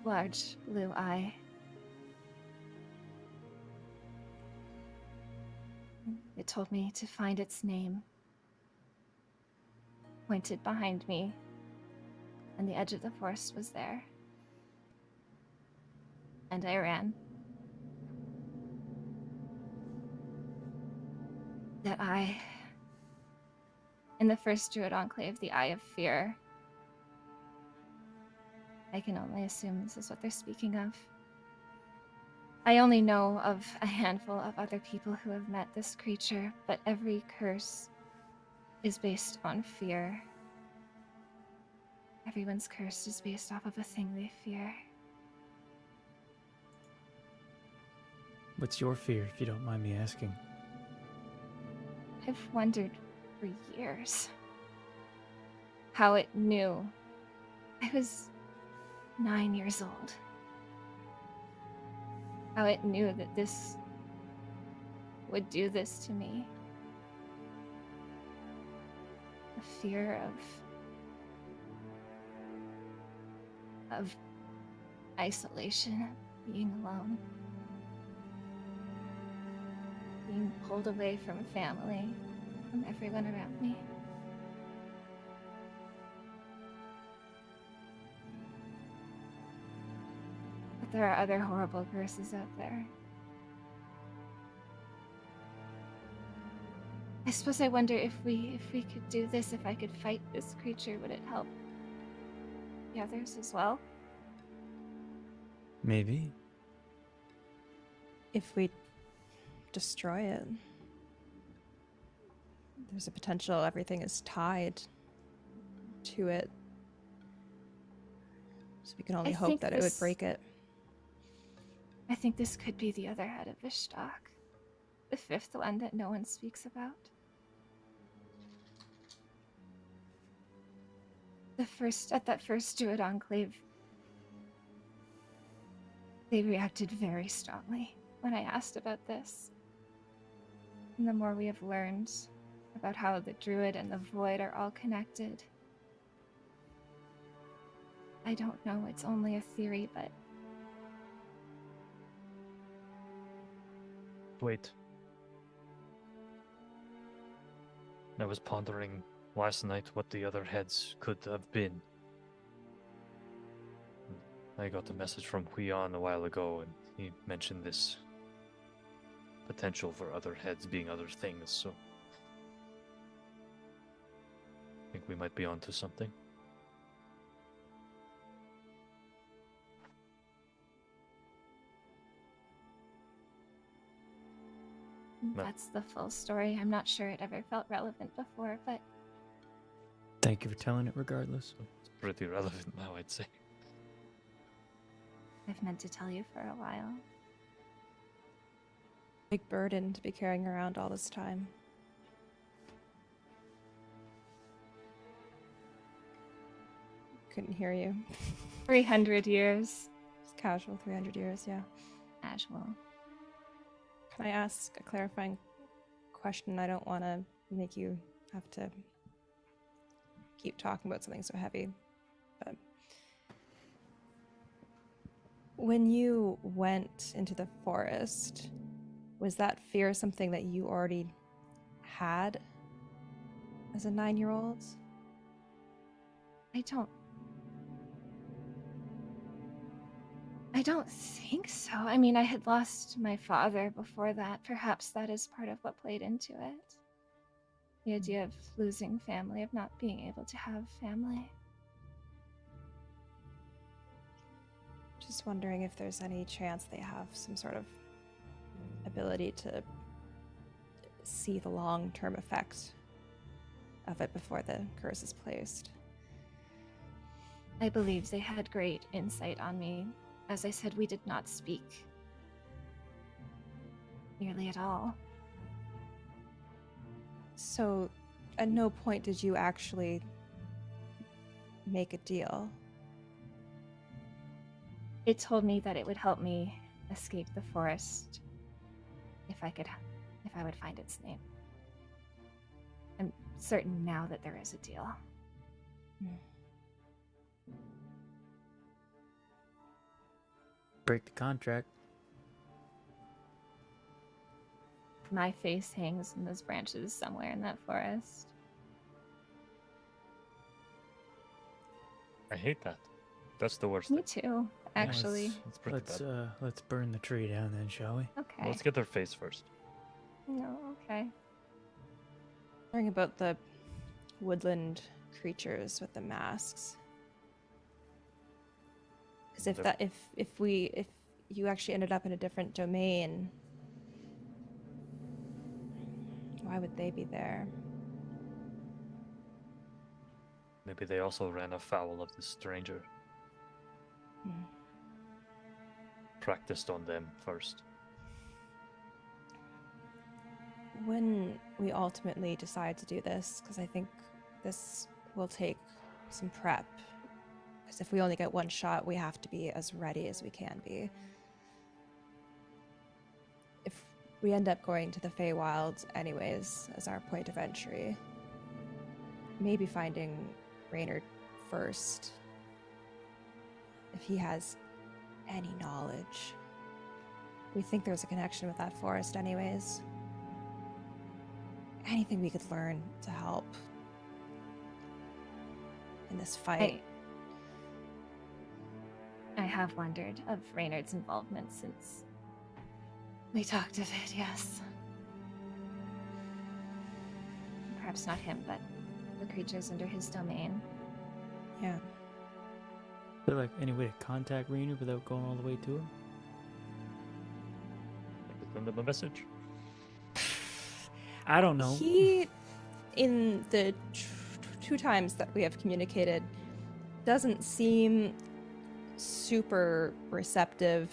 large blue eye. It told me to find its name, pointed behind me, and the edge of the forest was there. And I ran. That eye, in the first Druid Enclave, the Eye of Fear. I can only assume this is what they're speaking of. I only know of a handful of other people who have met this creature, but every curse is based on fear. Everyone's curse is based off of a thing they fear. What's your fear, if you don't mind me asking? I've wondered for years how it knew. I was 9 years old. How it knew that this would do this to me. A fear of isolation, being alone, being pulled away from family, from everyone around me. But there are other horrible curses out there. I suppose I wonder if we could do this, if I could fight this creature, would it help the others as well? Maybe. If we destroy it, there's a potential everything is tied to it. So we can only hope that it would break it. I think this could be the other head of Ishtok. The fifth one that no one speaks about. At that first Druid Enclave, they reacted very strongly when I asked about this. And the more we have learned about how the Druid and the Void are all connected, I don't know, it's only a theory, but Wait. I was pondering last night what the other heads could have been. I got a message from Huion a while ago, and he mentioned this potential for other heads being other things, so I think we might be onto something. that's the full story. I'm not sure it ever felt relevant before, but Thank you for telling it regardless. It's pretty relevant now, I'd say. I've meant to tell you for a while. Big burden to be carrying around all this time. Couldn't hear you. 300 years. Just casual 300 years, yeah. Casual. Can I ask a clarifying question? I don't want to make you have to keep talking about something so heavy, but when you went into the forest, was that fear something that you already had as a 9-year-old? I don't think so. I mean, I had lost my father before that. Perhaps that is part of what played into it. The idea of losing family, of not being able to have family. Just wondering if there's any chance they have some sort of ability to see the long-term effects of it before the curse is placed. I believe they had great insight on me. As I said, we did not speak nearly at all. So, at no point did you actually make a deal? It told me that it would help me escape the forest if I would find its name. I'm certain now that there is a deal. Break the contract. My face hangs in those branches somewhere in that forest. I hate that. That's the worst Me thing. too, actually. It's pretty Let's bad. let's burn the tree down then, shall we? Okay. Let's get their face first. No, okay. Hearing about the woodland creatures with the masks. Because if you actually ended up in a different domain, why would they be there? Maybe they also ran afoul of the stranger. Practiced on them first. When we ultimately decide to do this, because I think this will take some prep. Because if we only get one shot, we have to be as ready as we can be. If we end up going to the Feywilds anyways as our point of entry, maybe finding Reynard first. If he has any knowledge. We think there's a connection with that forest anyways. Anything we could learn to help in this fight. I have wondered of Reynard's involvement since we talked of it, yes. Perhaps not him, but the creatures under his domain. Yeah. Is there like any way to contact Reynard without going all the way to him? Send them a message. I don't know. He, in the two times that we have communicated, doesn't seem super receptive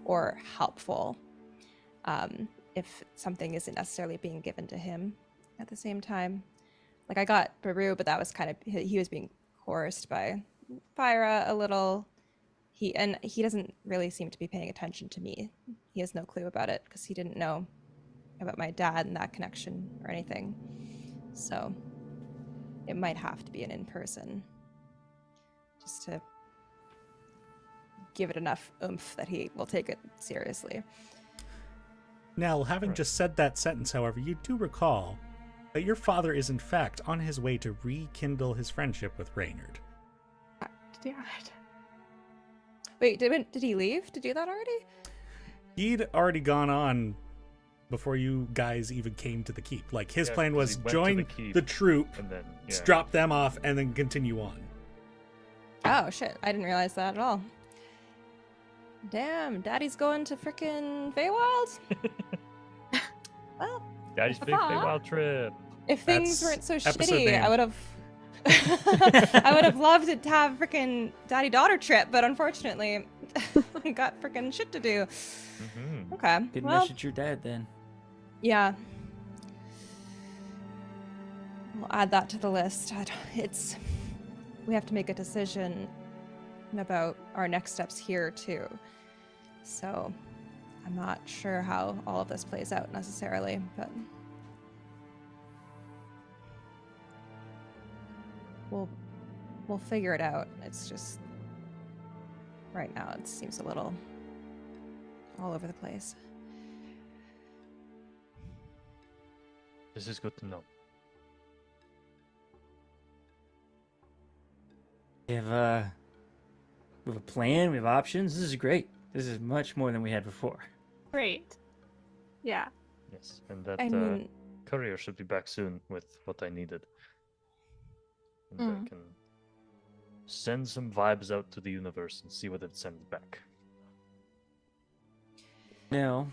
or helpful if something isn't necessarily being given to him at the same time. Like, I got Baru, but that was kind of, he was being coerced by Fyra a little. He doesn't really seem to be paying attention to me. He has no clue about it because he didn't know about my dad and that connection or anything. So it might have to be an in-person just to give it enough oomph that he will take it seriously. Now, having just said that sentence, however, you do recall that your father is in fact on his way to rekindle his friendship with Reynard. Damn it. Wait, did he leave to do that already? He'd already gone on before you guys even came to the keep. Like, his plan 'cause was he went to join the keep the troop, and then drop them off, and then continue on. Oh shit, I didn't realize that at all. Damn, Daddy's going to frickin' Feywild? Well, Daddy's big Feywild trip. if things That's weren't so episode shitty, name. I would have I would have loved to have frickin' daddy-daughter trip, but unfortunately, I got frickin' shit to do. Mm-hmm. Okay, Didn't well, message your dad then. yeah. We'll add that to the list. We have to make a decision about our next steps here, too. So, I'm not sure how all of this plays out necessarily, but we'll figure it out. It's just right now it seems a little all over the place. This is good to know. We have a plan. We have options. This is great. This is much more than we had before. Great. Yeah. Yes, and that I mean, courier should be back soon with what I needed. And I can send some vibes out to the universe and see what it sends back. Now,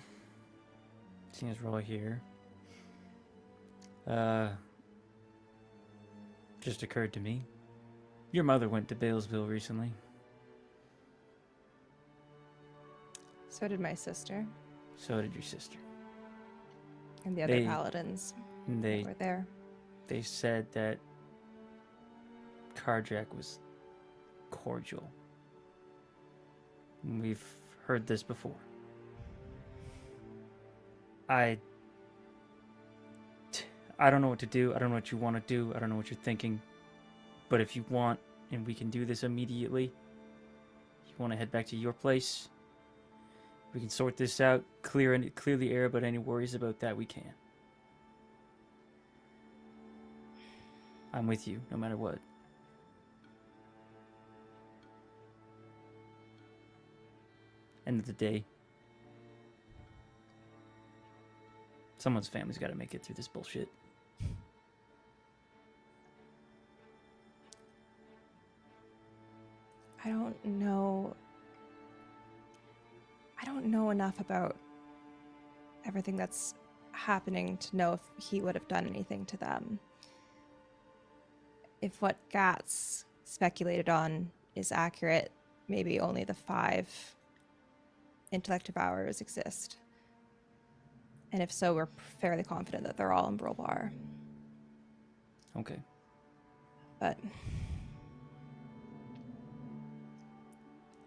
seeing as we're all here, just occurred to me. Your mother went to Balesville recently. so did my sister So did your sister. and the other They- paladins And that were there. they said that Carjack was cordial. We've heard this before. I don't know what to do. I don't know what you want to do. I don't know what you're thinking. But if you want, and we can do this immediately, you want to head back to your place, we can sort this out, clear the air about any worries about that, we can. I'm with you, no matter what. End of the day, someone's family's got to make it through this bullshit. I don't know enough about everything that's happening to know if he would have done anything to them. If what Gats speculated on is accurate, maybe only the 5 intellective hours exist. And if so, we're fairly confident that they're all in Brulbar. Okay. But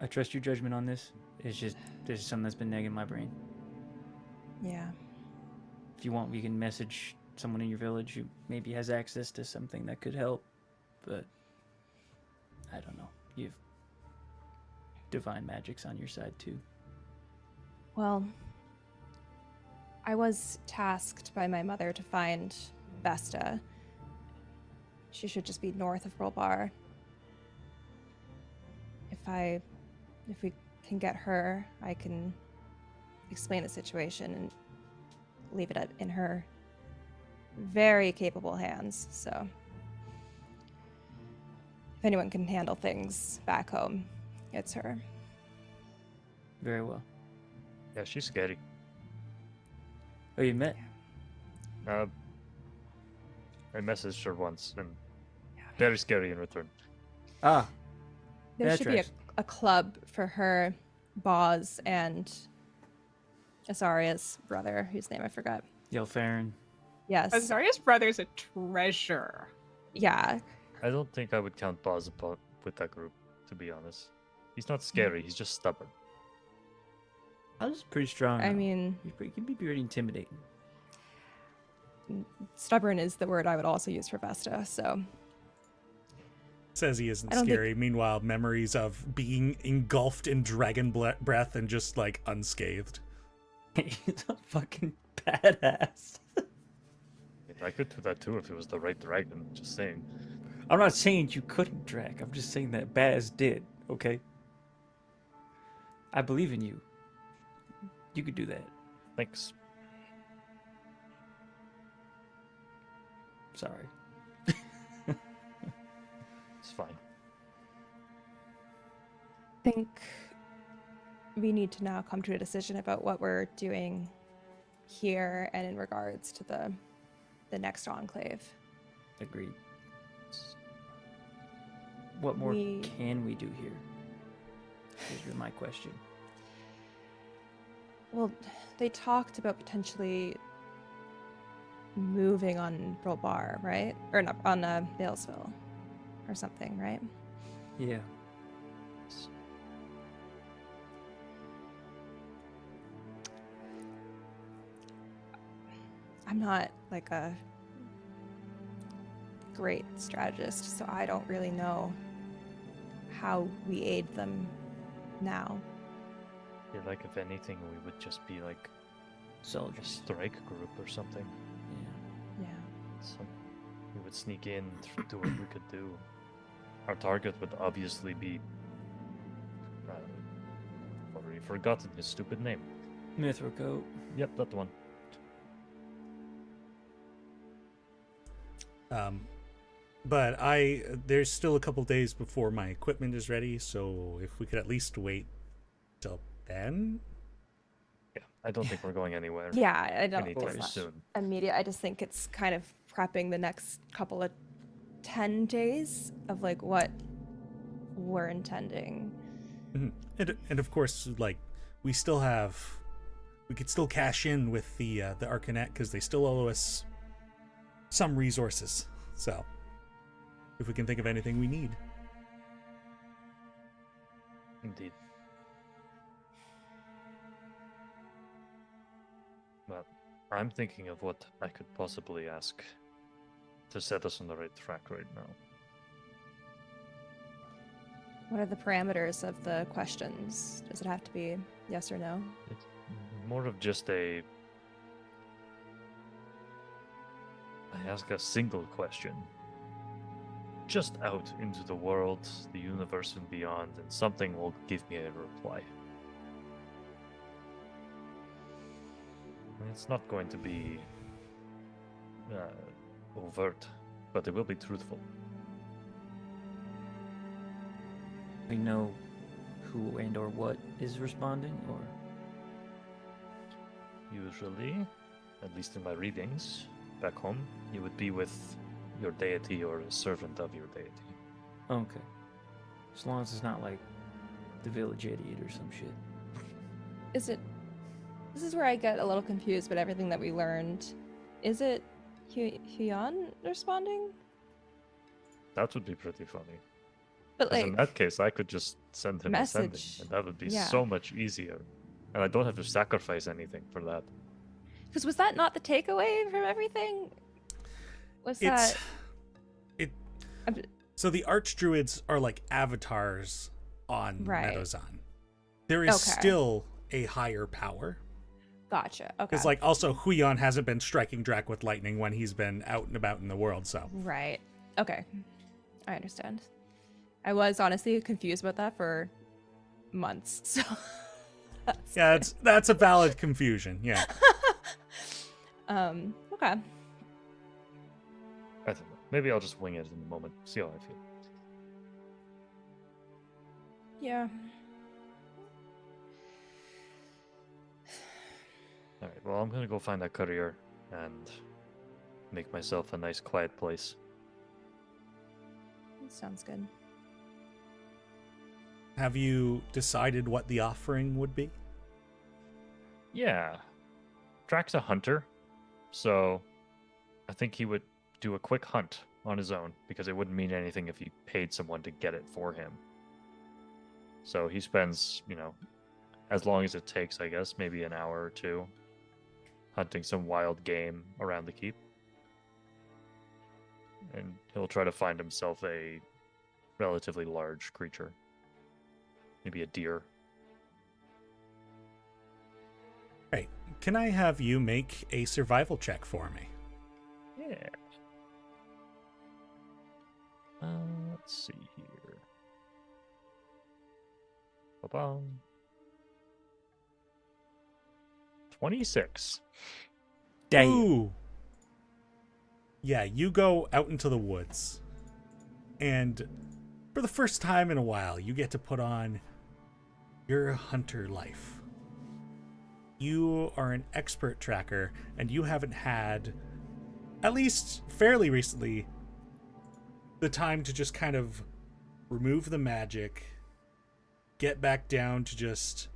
I trust your judgment on this. It's just, there's something that's been nagging my brain. yeah. If you want, we can message someone in your village who maybe has access to something that could help. But I don't know. You've divine magics on your side too. Well, I was tasked by my mother to find Vesta. She should just be north of Brulbar. If we can get her, I can explain the situation and leave it in her very capable hands. So if anyone can handle things back home, it's her. Very well. Yeah, she's scary. Oh, you met? I messaged her once, and very scary in return. Ah, There That should be tracks. a club for her, Boz, and Azaria's brother, whose name I forgot. Yelfarin. Yes. Azaria's brother's a treasure. Yeah. I don't think I would count Boz with that group, to be honest. He's not scary, he's just stubborn. I was pretty strong. I though. mean, You can be pretty intimidating. stubborn is the word I would also use for Vesta, so. Says he isn't I don't think- scary. Meanwhile, memories of being engulfed in dragon breath and just like unscathed. He's a fucking badass. I could do that too if it was the right dragon, just saying. I'm not saying you couldn't, Drac. I'm just saying that Baz did, okay? I believe in you. You could do that. Thanks. Sorry. It's fine. I think we need to now come to a decision about what we're doing here and in regards to the next enclave. Agreed. What more We- can we do here? Is my question. Well, they talked about potentially moving on Brulbar, right? Or not, on Dalesville or something, right? Yeah. I'm not like a great strategist, so I don't really know how we aid them now. Yeah, like if anything, we would just be like a Soldiers. strike group or something. Yeah. Yeah. So we would sneak in, do what we could do. Our target would obviously be. Already forgotten his stupid name. Mithracoat. Yep, that one. But there's still a couple days before my equipment is ready, so if we could at least wait till then. Yeah, I don't think we're going anywhere. Yeah, I don't anytime it's not soon. immediate. I just think it's kind of prepping the next couple of 10 days of like what we're intending. Mhm. And of course, like we could still cash in with the Arcanet because they still owe us some resources. So if we can think of anything we need. Indeed. Well, I'm thinking of what I could possibly ask to set us on the right track right now. What are the parameters of the questions? Does it have to be yes or no? It's more of just I ask a single question. Just out into the world, the universe and beyond, and something will give me a reply. It's not going to be overt, but it will be truthful. We know who and or what is responding, or Usually, at least in my readings back home, you would be with your deity or a servant of your deity. okay. As long as it's not like the village idiot or some shit. Is it? This is where I get a little confused about everything that we learned. Is it Huyan responding? That would be pretty funny. But 'Cause like, in that case, I could just send him a sending, message. and that would be Yeah. so much easier. And I don't have to sacrifice anything for that. because was that not the takeaway from everything? Was that? So the archdruids are like avatars on Right. Medozan. There is Okay. still a higher power. Gotcha. Okay. Because like also Huion hasn't been striking Drac with lightning when he's been out and about in the world, so Right. Okay. I understand. I was honestly confused about that for months. So yeah, that's a valid confusion. Yeah. Okay. I don't know. Maybe I'll just wing it in the moment, see how I feel. Yeah. Alright, well, I'm gonna go find that courier and make myself a nice quiet place. Sounds good. Have you decided what the offering would be? Yeah. Drac's a hunter, so I think he would do a quick hunt on his own, because it wouldn't mean anything if he paid someone to get it for him. So he spends, as long as it takes, I guess, maybe an hour or two, hunting some wild game around the keep. And he'll try to find himself a relatively large creature. Maybe a deer. Right. Can I have you make a survival check for me? Yeah. Let's see here. Ba-bum. 26. Damn. Ooh. Yeah, you go out into the woods, and for the first time in a while, you get to put on your hunter life. You are an expert tracker, and you haven't had, at least fairly recently, the time to just kind of remove the magic, get back down to just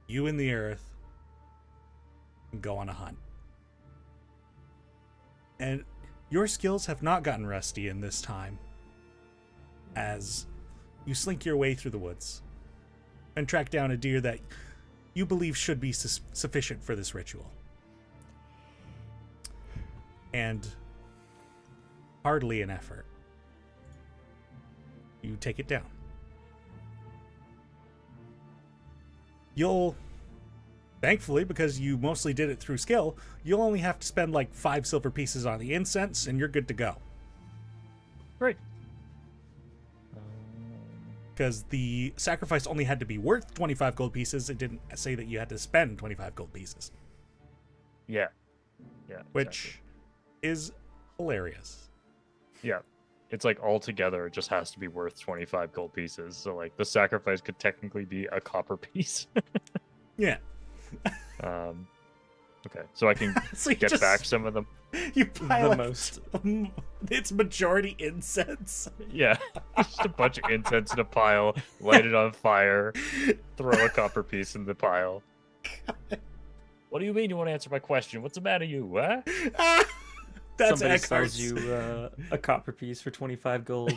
you and the earth, and go on a hunt. And your skills have not gotten rusty in this time, as you slink your way through the woods and track down a deer that you believe should be sufficient for this ritual. And hardly an effort, you take it down. You'll, thankfully, because you mostly did it through skill, you'll only have to spend like 5 silver pieces on the incense and you're good to go. Great. Because the sacrifice only had to be worth 25 gold pieces. It didn't say that you had to spend 25 gold pieces. Yeah. Yeah. Which is hilarious. Yeah. It's like altogether it just has to be worth 25 gold pieces. So like the sacrifice could technically be a copper piece. Yeah. Okay. So I can So you get just- back some of them. You pile The up most. It's majority incense. Yeah. Just a bunch of incense in a pile, light it on fire, throw a copper piece in the pile. What do you mean you want to answer my question? What's the matter, you? Huh? That's Somebody Eckhart's. sells you a copper piece for 25 gold.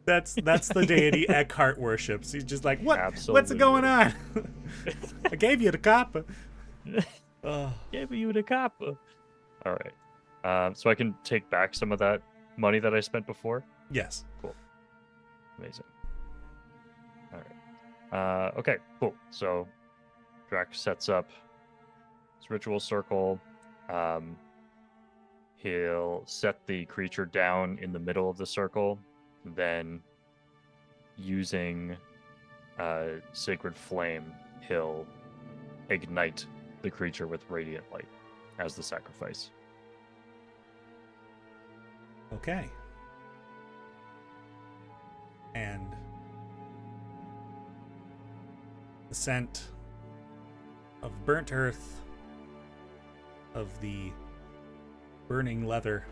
That's the deity Eckhart worships. He's just like, what's Absolutely. going on? I gave you the copper. Oh, Gave you the copper. All right. So I can take back some of that money that I spent before. yes. Amazing. All right. Okay. Cool. So Drac sets up his ritual circle. He'll set the creature down in the middle of the circle, then using sacred flame, he'll ignite the creature with radiant light as the sacrifice. Okay. And the scent of burnt earth, of the burning leather,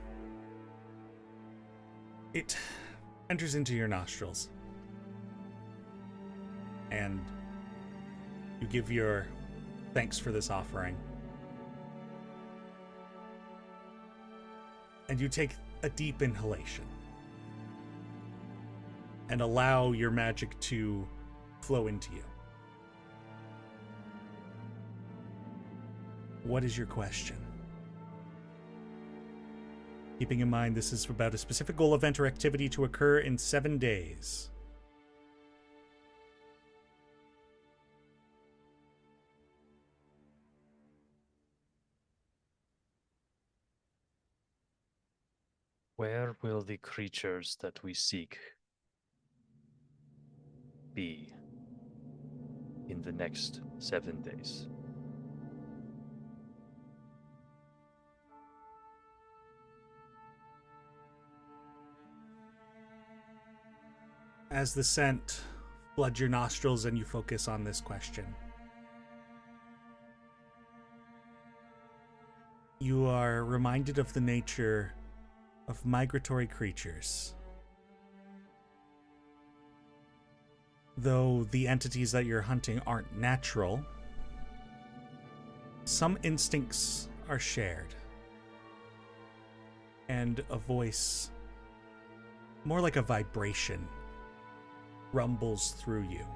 it enters into your nostrils. And you give your thanks for this offering. And you take a deep inhalation and allow your magic to flow into you. What is your question? Keeping in mind this is about a specific goal, event, or activity to occur in 7 days. Where will the creatures that we seek be in the next 7 days? As the scent floods your nostrils and you focus on this question, you are reminded of the nature of migratory creatures. Though the entities that you're hunting aren't natural, some instincts are shared. And a voice, more like a vibration, rumbles through you.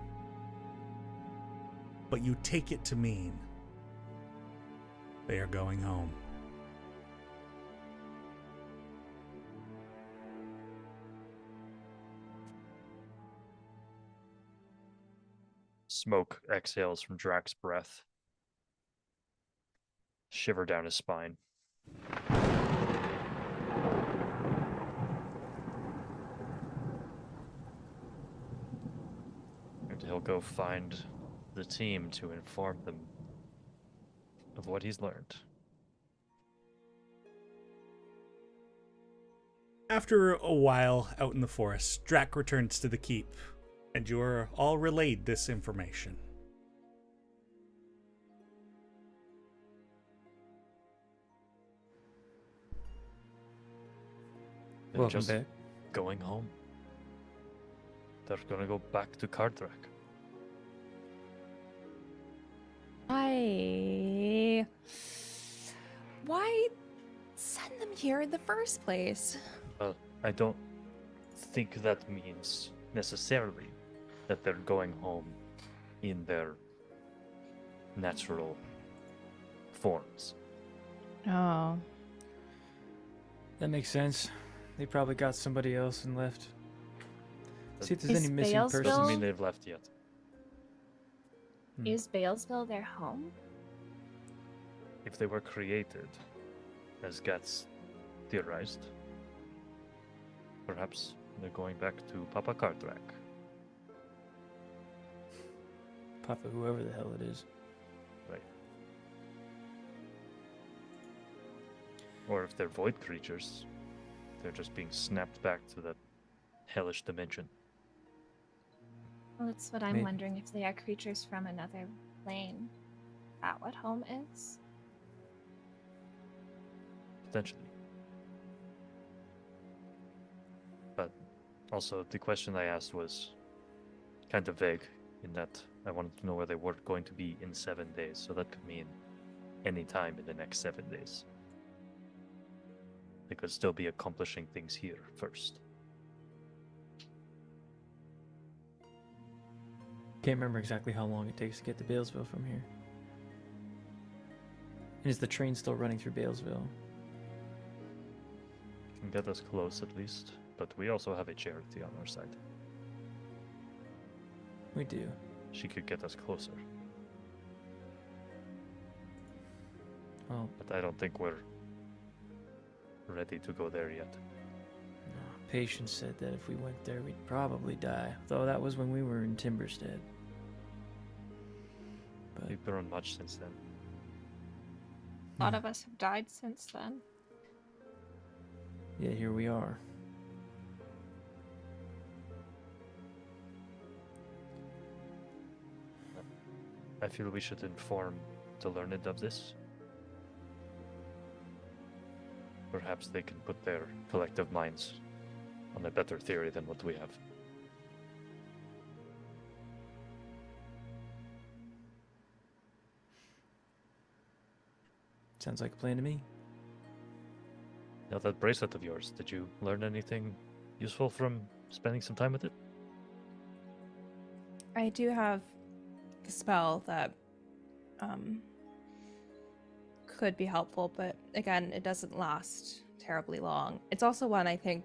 But you take it to mean they are going home. Smoke exhales from Drac's breath. Shiver down his spine. And he'll go find the team to inform them of what he's learned. After a while out in the forest, Drac returns to the keep, and you are all relayed this information. They're Welcome just back. going home. They're gonna go back to Cardrak. Why send them here in the first place? Well, I don't think that means necessarily that they're going home in their natural forms. Oh. That makes sense. They probably got somebody else and left. See if there's Is any missing Balesville- Doesn't persons. mean they've left yet. Is Balesville their home? If they were created, as Gats theorized, perhaps they're going back to Papa Cardrak. Papa, whoever the hell it is. Right. Or if they're void creatures, they're just being snapped back to that hellish dimension. Well, that's what I'm Maybe. wondering, if they are creatures from another plane. Is that what home is? Potentially. But also, the question I asked was kind of vague in that I wanted to know where they were going to be in 7 days, so that could mean any time in the next 7 days. they could still be accomplishing things here first. Can't remember exactly how long it takes to get to Balesville from here. And is the train still running through Balesville? Can get us close at least, but we also have a charity on our side. We do. She could get us closer, Well, but I don't think we're ready to go there yet. no, Patience said that if we went there, we'd probably die. Though that was when we were in Timberstead. But We've grown much since then. A lot of us have died since then. yeah, here we are. I feel we should inform the learned of this. Perhaps they can put their collective minds on a better theory than what we have. Sounds like a plan to me. Now, that bracelet of yours, did you learn anything useful from spending some time with it? I do have a spell that could be helpful, but again, it doesn't last terribly long. It's also one I think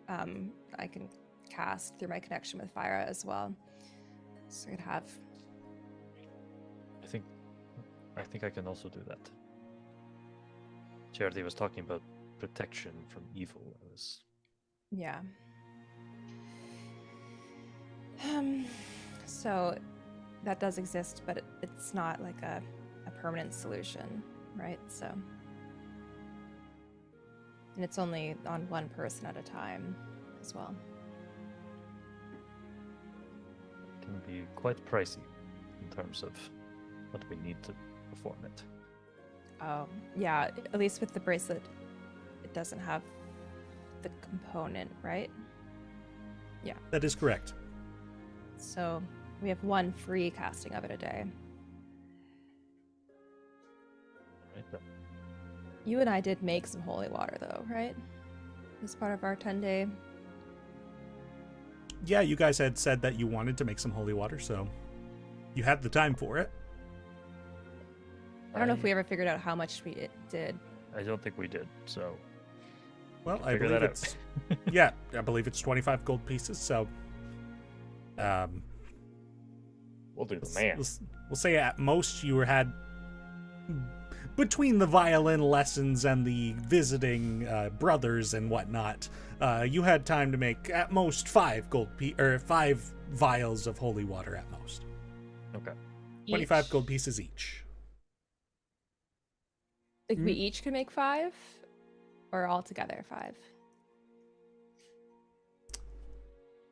I can cast through my connection with Fyra as well. So I could have. I think I can also do that. Charity was talking about protection from evil. Yeah. So that does exist, but it's not like a permanent solution, right? So, and it's only on one person at a time as well. It can be quite pricey in terms of what we need to perform it. Yeah, at least with the bracelet, it doesn't have the component, right? Yeah. That is correct. So we have one free casting of it a day. Right then. You and I did make some holy water, though, right? As part of our 10-day. Yeah, you guys had said that you wanted to make some holy water, so you had the time for it. I don't know if we ever figured out how much we did. I don't think we did, so Well, I figure believe that it's yeah, I believe it's 25 gold pieces. So, we'll do the man. we'll say at most you had between the violin lessons and the visiting brothers and whatnot. You had time to make at most 5 5 vials of holy water at most. Okay. 25 gold pieces each. Like we each could make 5, or all together 5.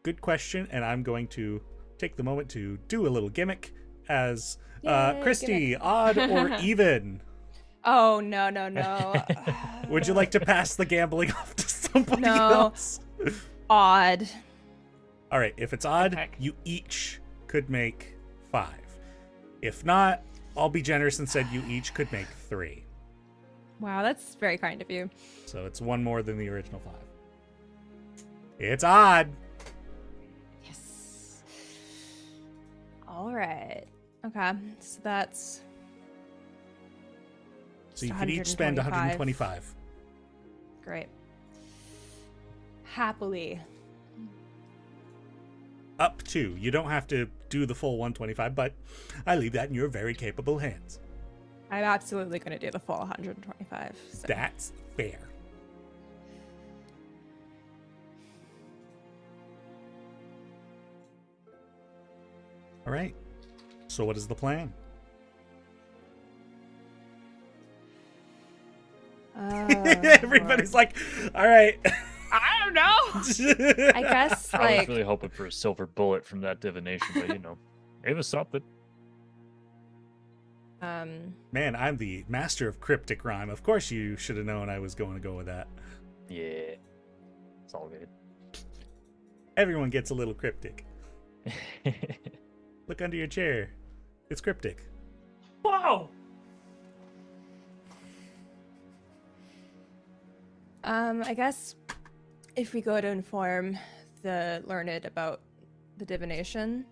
Good question, and I'm going to take the moment to do a little gimmick as Yay, Christy, gimmick. odd or even? Oh no! Would you like to pass the gambling off to somebody No. else? Odd. All right, if it's odd, Heck. you each could make 5. If not, I'll be generous and said you each could make 3. Wow, that's very kind of you. So it's 1 more than the original 5. It's odd. Yes. All right. Okay, so that's. So you just could each spend 125. Great. Happily. Up to. You don't have to do the full 125, but I leave that in your very capable hands. I'm absolutely going to do the full 125. So. That's fair. All right. So what is the plan? Everybody's like, all right. I don't know. I guess, I was like, really hoping for a silver bullet from that divination, but it was something. Man, I'm the master of cryptic rhyme. Of course you should have known I was going to go with that. Yeah, it's all good. Everyone gets a little cryptic. Look under your chair. It's cryptic. Whoa! I guess if we go to inform the learned about the divination,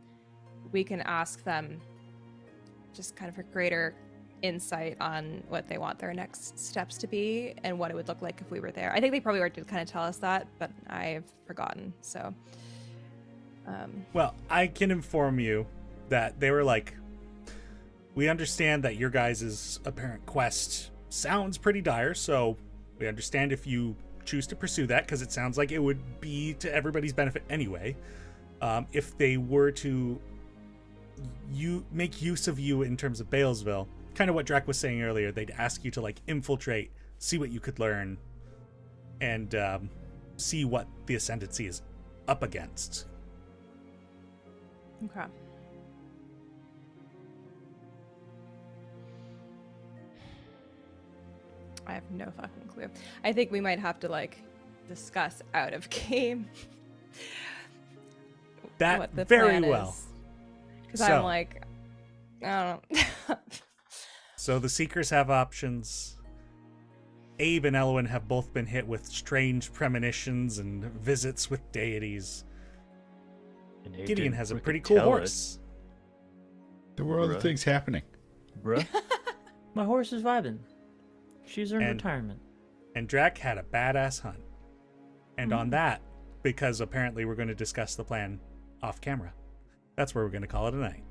we can ask them just kind of a greater insight on what they want their next steps to be and what it would look like if we were there. I think they probably already did kind of tell us that, but I've forgotten. So, well, I can inform you that they were like, we understand that your guys' apparent quest sounds pretty dire, so we understand if you choose to pursue that, because it sounds like it would be to everybody's benefit anyway. If they were to make use of you in terms of Balesville, kind of what Drac was saying earlier, they'd ask you to like infiltrate, see what you could learn, and see what the Ascendancy is up against. okay. I have no fucking clue. I think we might have to like discuss out of game. That what the very plan well. Because So- I'm like, I don't know. So the Seekers have options. Abe and Elowyn have both been hit with strange premonitions and visits with deities. And Abe Gideon didn't has a frickin' pretty cool tell horse. There were other Bruh. things happening. Bruh. My horse is vibing. She's earned And- retirement. And Drac had a badass hunt. And on that, because apparently we're going to discuss the plan off camera, that's where we're going to call it a night.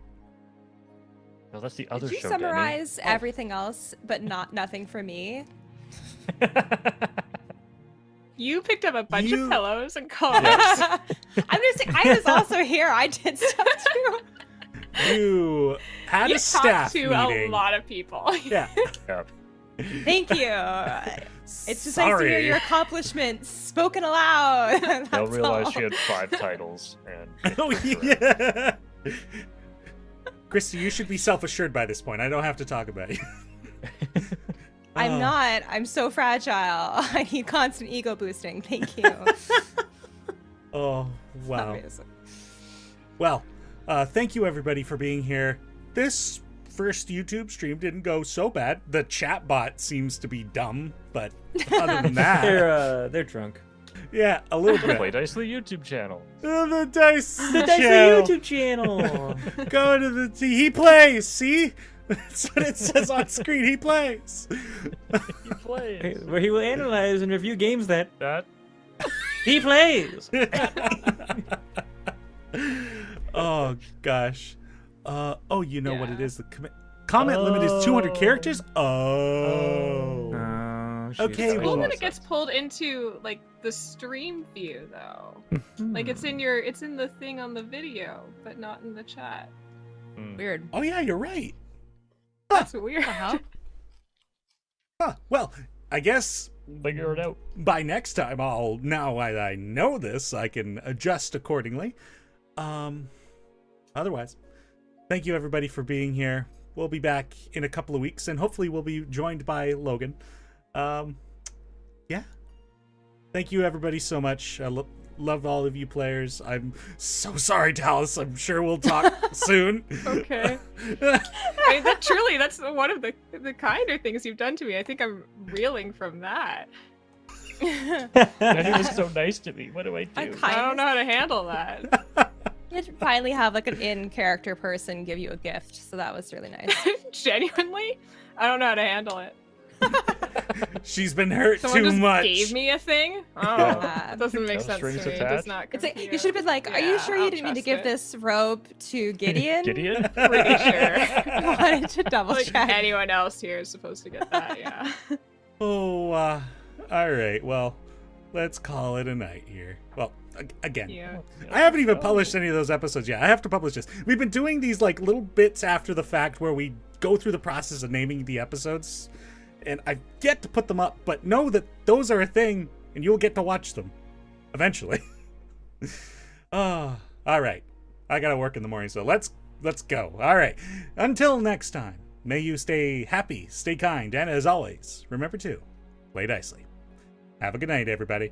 No, that's the other Did you show, summarize everything else, but nothing for me? Danny. You picked up a bunch You- of pillows and covers. I'm just saying, I was also here. I did stuff too. You had You a staff talked to meeting. a lot of people. Yeah. Yeah. Thank you. It's just nice to hear your accomplishments spoken aloud. They'll That's realize all. she had 5 titles. And Oh, yeah. Christy, you should be self-assured by this point. I don't have to talk about you. I'm Oh. not. I'm so fragile. I need constant ego boosting. Thank you. Oh, wow. Obviously. Well, thank you everybody for being here. This first YouTube stream didn't go so bad. The chat bot seems to be dumb, but other than that, They're drunk. yeah, a little the bit. Play Dicely YouTube channel. The dice, The Dicely channel. YouTube channel. Go to the he plays. See, that's what it says on screen. He plays. He plays. Where he will analyze and review games that That he plays. Oh gosh. Oh, you know what it is? The comment limit is 200 characters. Oh. Oh, Okay, It's well- cool that it gets pulled into like the stream view though. Like it's in the thing on the video, but not in the chat. Weird. Oh yeah, you're right. That's weird. Uh-huh. Huh. Well, I guess figure it out. by next time now I know this, I can adjust accordingly. Otherwise, thank you everybody for being here. We'll be back in a couple of weeks and hopefully we'll be joined by Logan. Yeah. Thank you everybody so much. I love all of you players. I'm so sorry, Dallas. I'm sure we'll talk soon. Okay. I mean, that's one of the kinder things you've done to me. I think I'm reeling from that. Danny was so nice to me. What do I do? I don't know how to handle that. You'd finally have like an in-character person give you a gift, so that was really nice. Genuinely, I don't know how to handle it. She's been hurt Someone too just much. gave me a thing. Oh, Yeah. that doesn't make No sense to me. strings It does attached. not. It's like compute. you should have been like, "Are you Yeah, sure you I'll didn't mean to trust give it. this robe to Gideon?" Gideon? Pretty sure. I wanted to double Like check. anyone else here is supposed to get that. Yeah. Oh, all right. Well, let's call it a night here. Well, again, Yeah. I haven't even published any of those episodes yet. I have to publish this. We've been doing these like little bits after the fact where we go through the process of naming the episodes, and I've yet to put them up, but know that those are a thing, and you'll get to watch them eventually. Oh, all right. I gotta work in the morning, so let's go. All right. Until next time, may you stay happy, stay kind, and as always, remember to play nicely. Have a good night, everybody.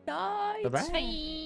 Night. Bye-bye. Bye.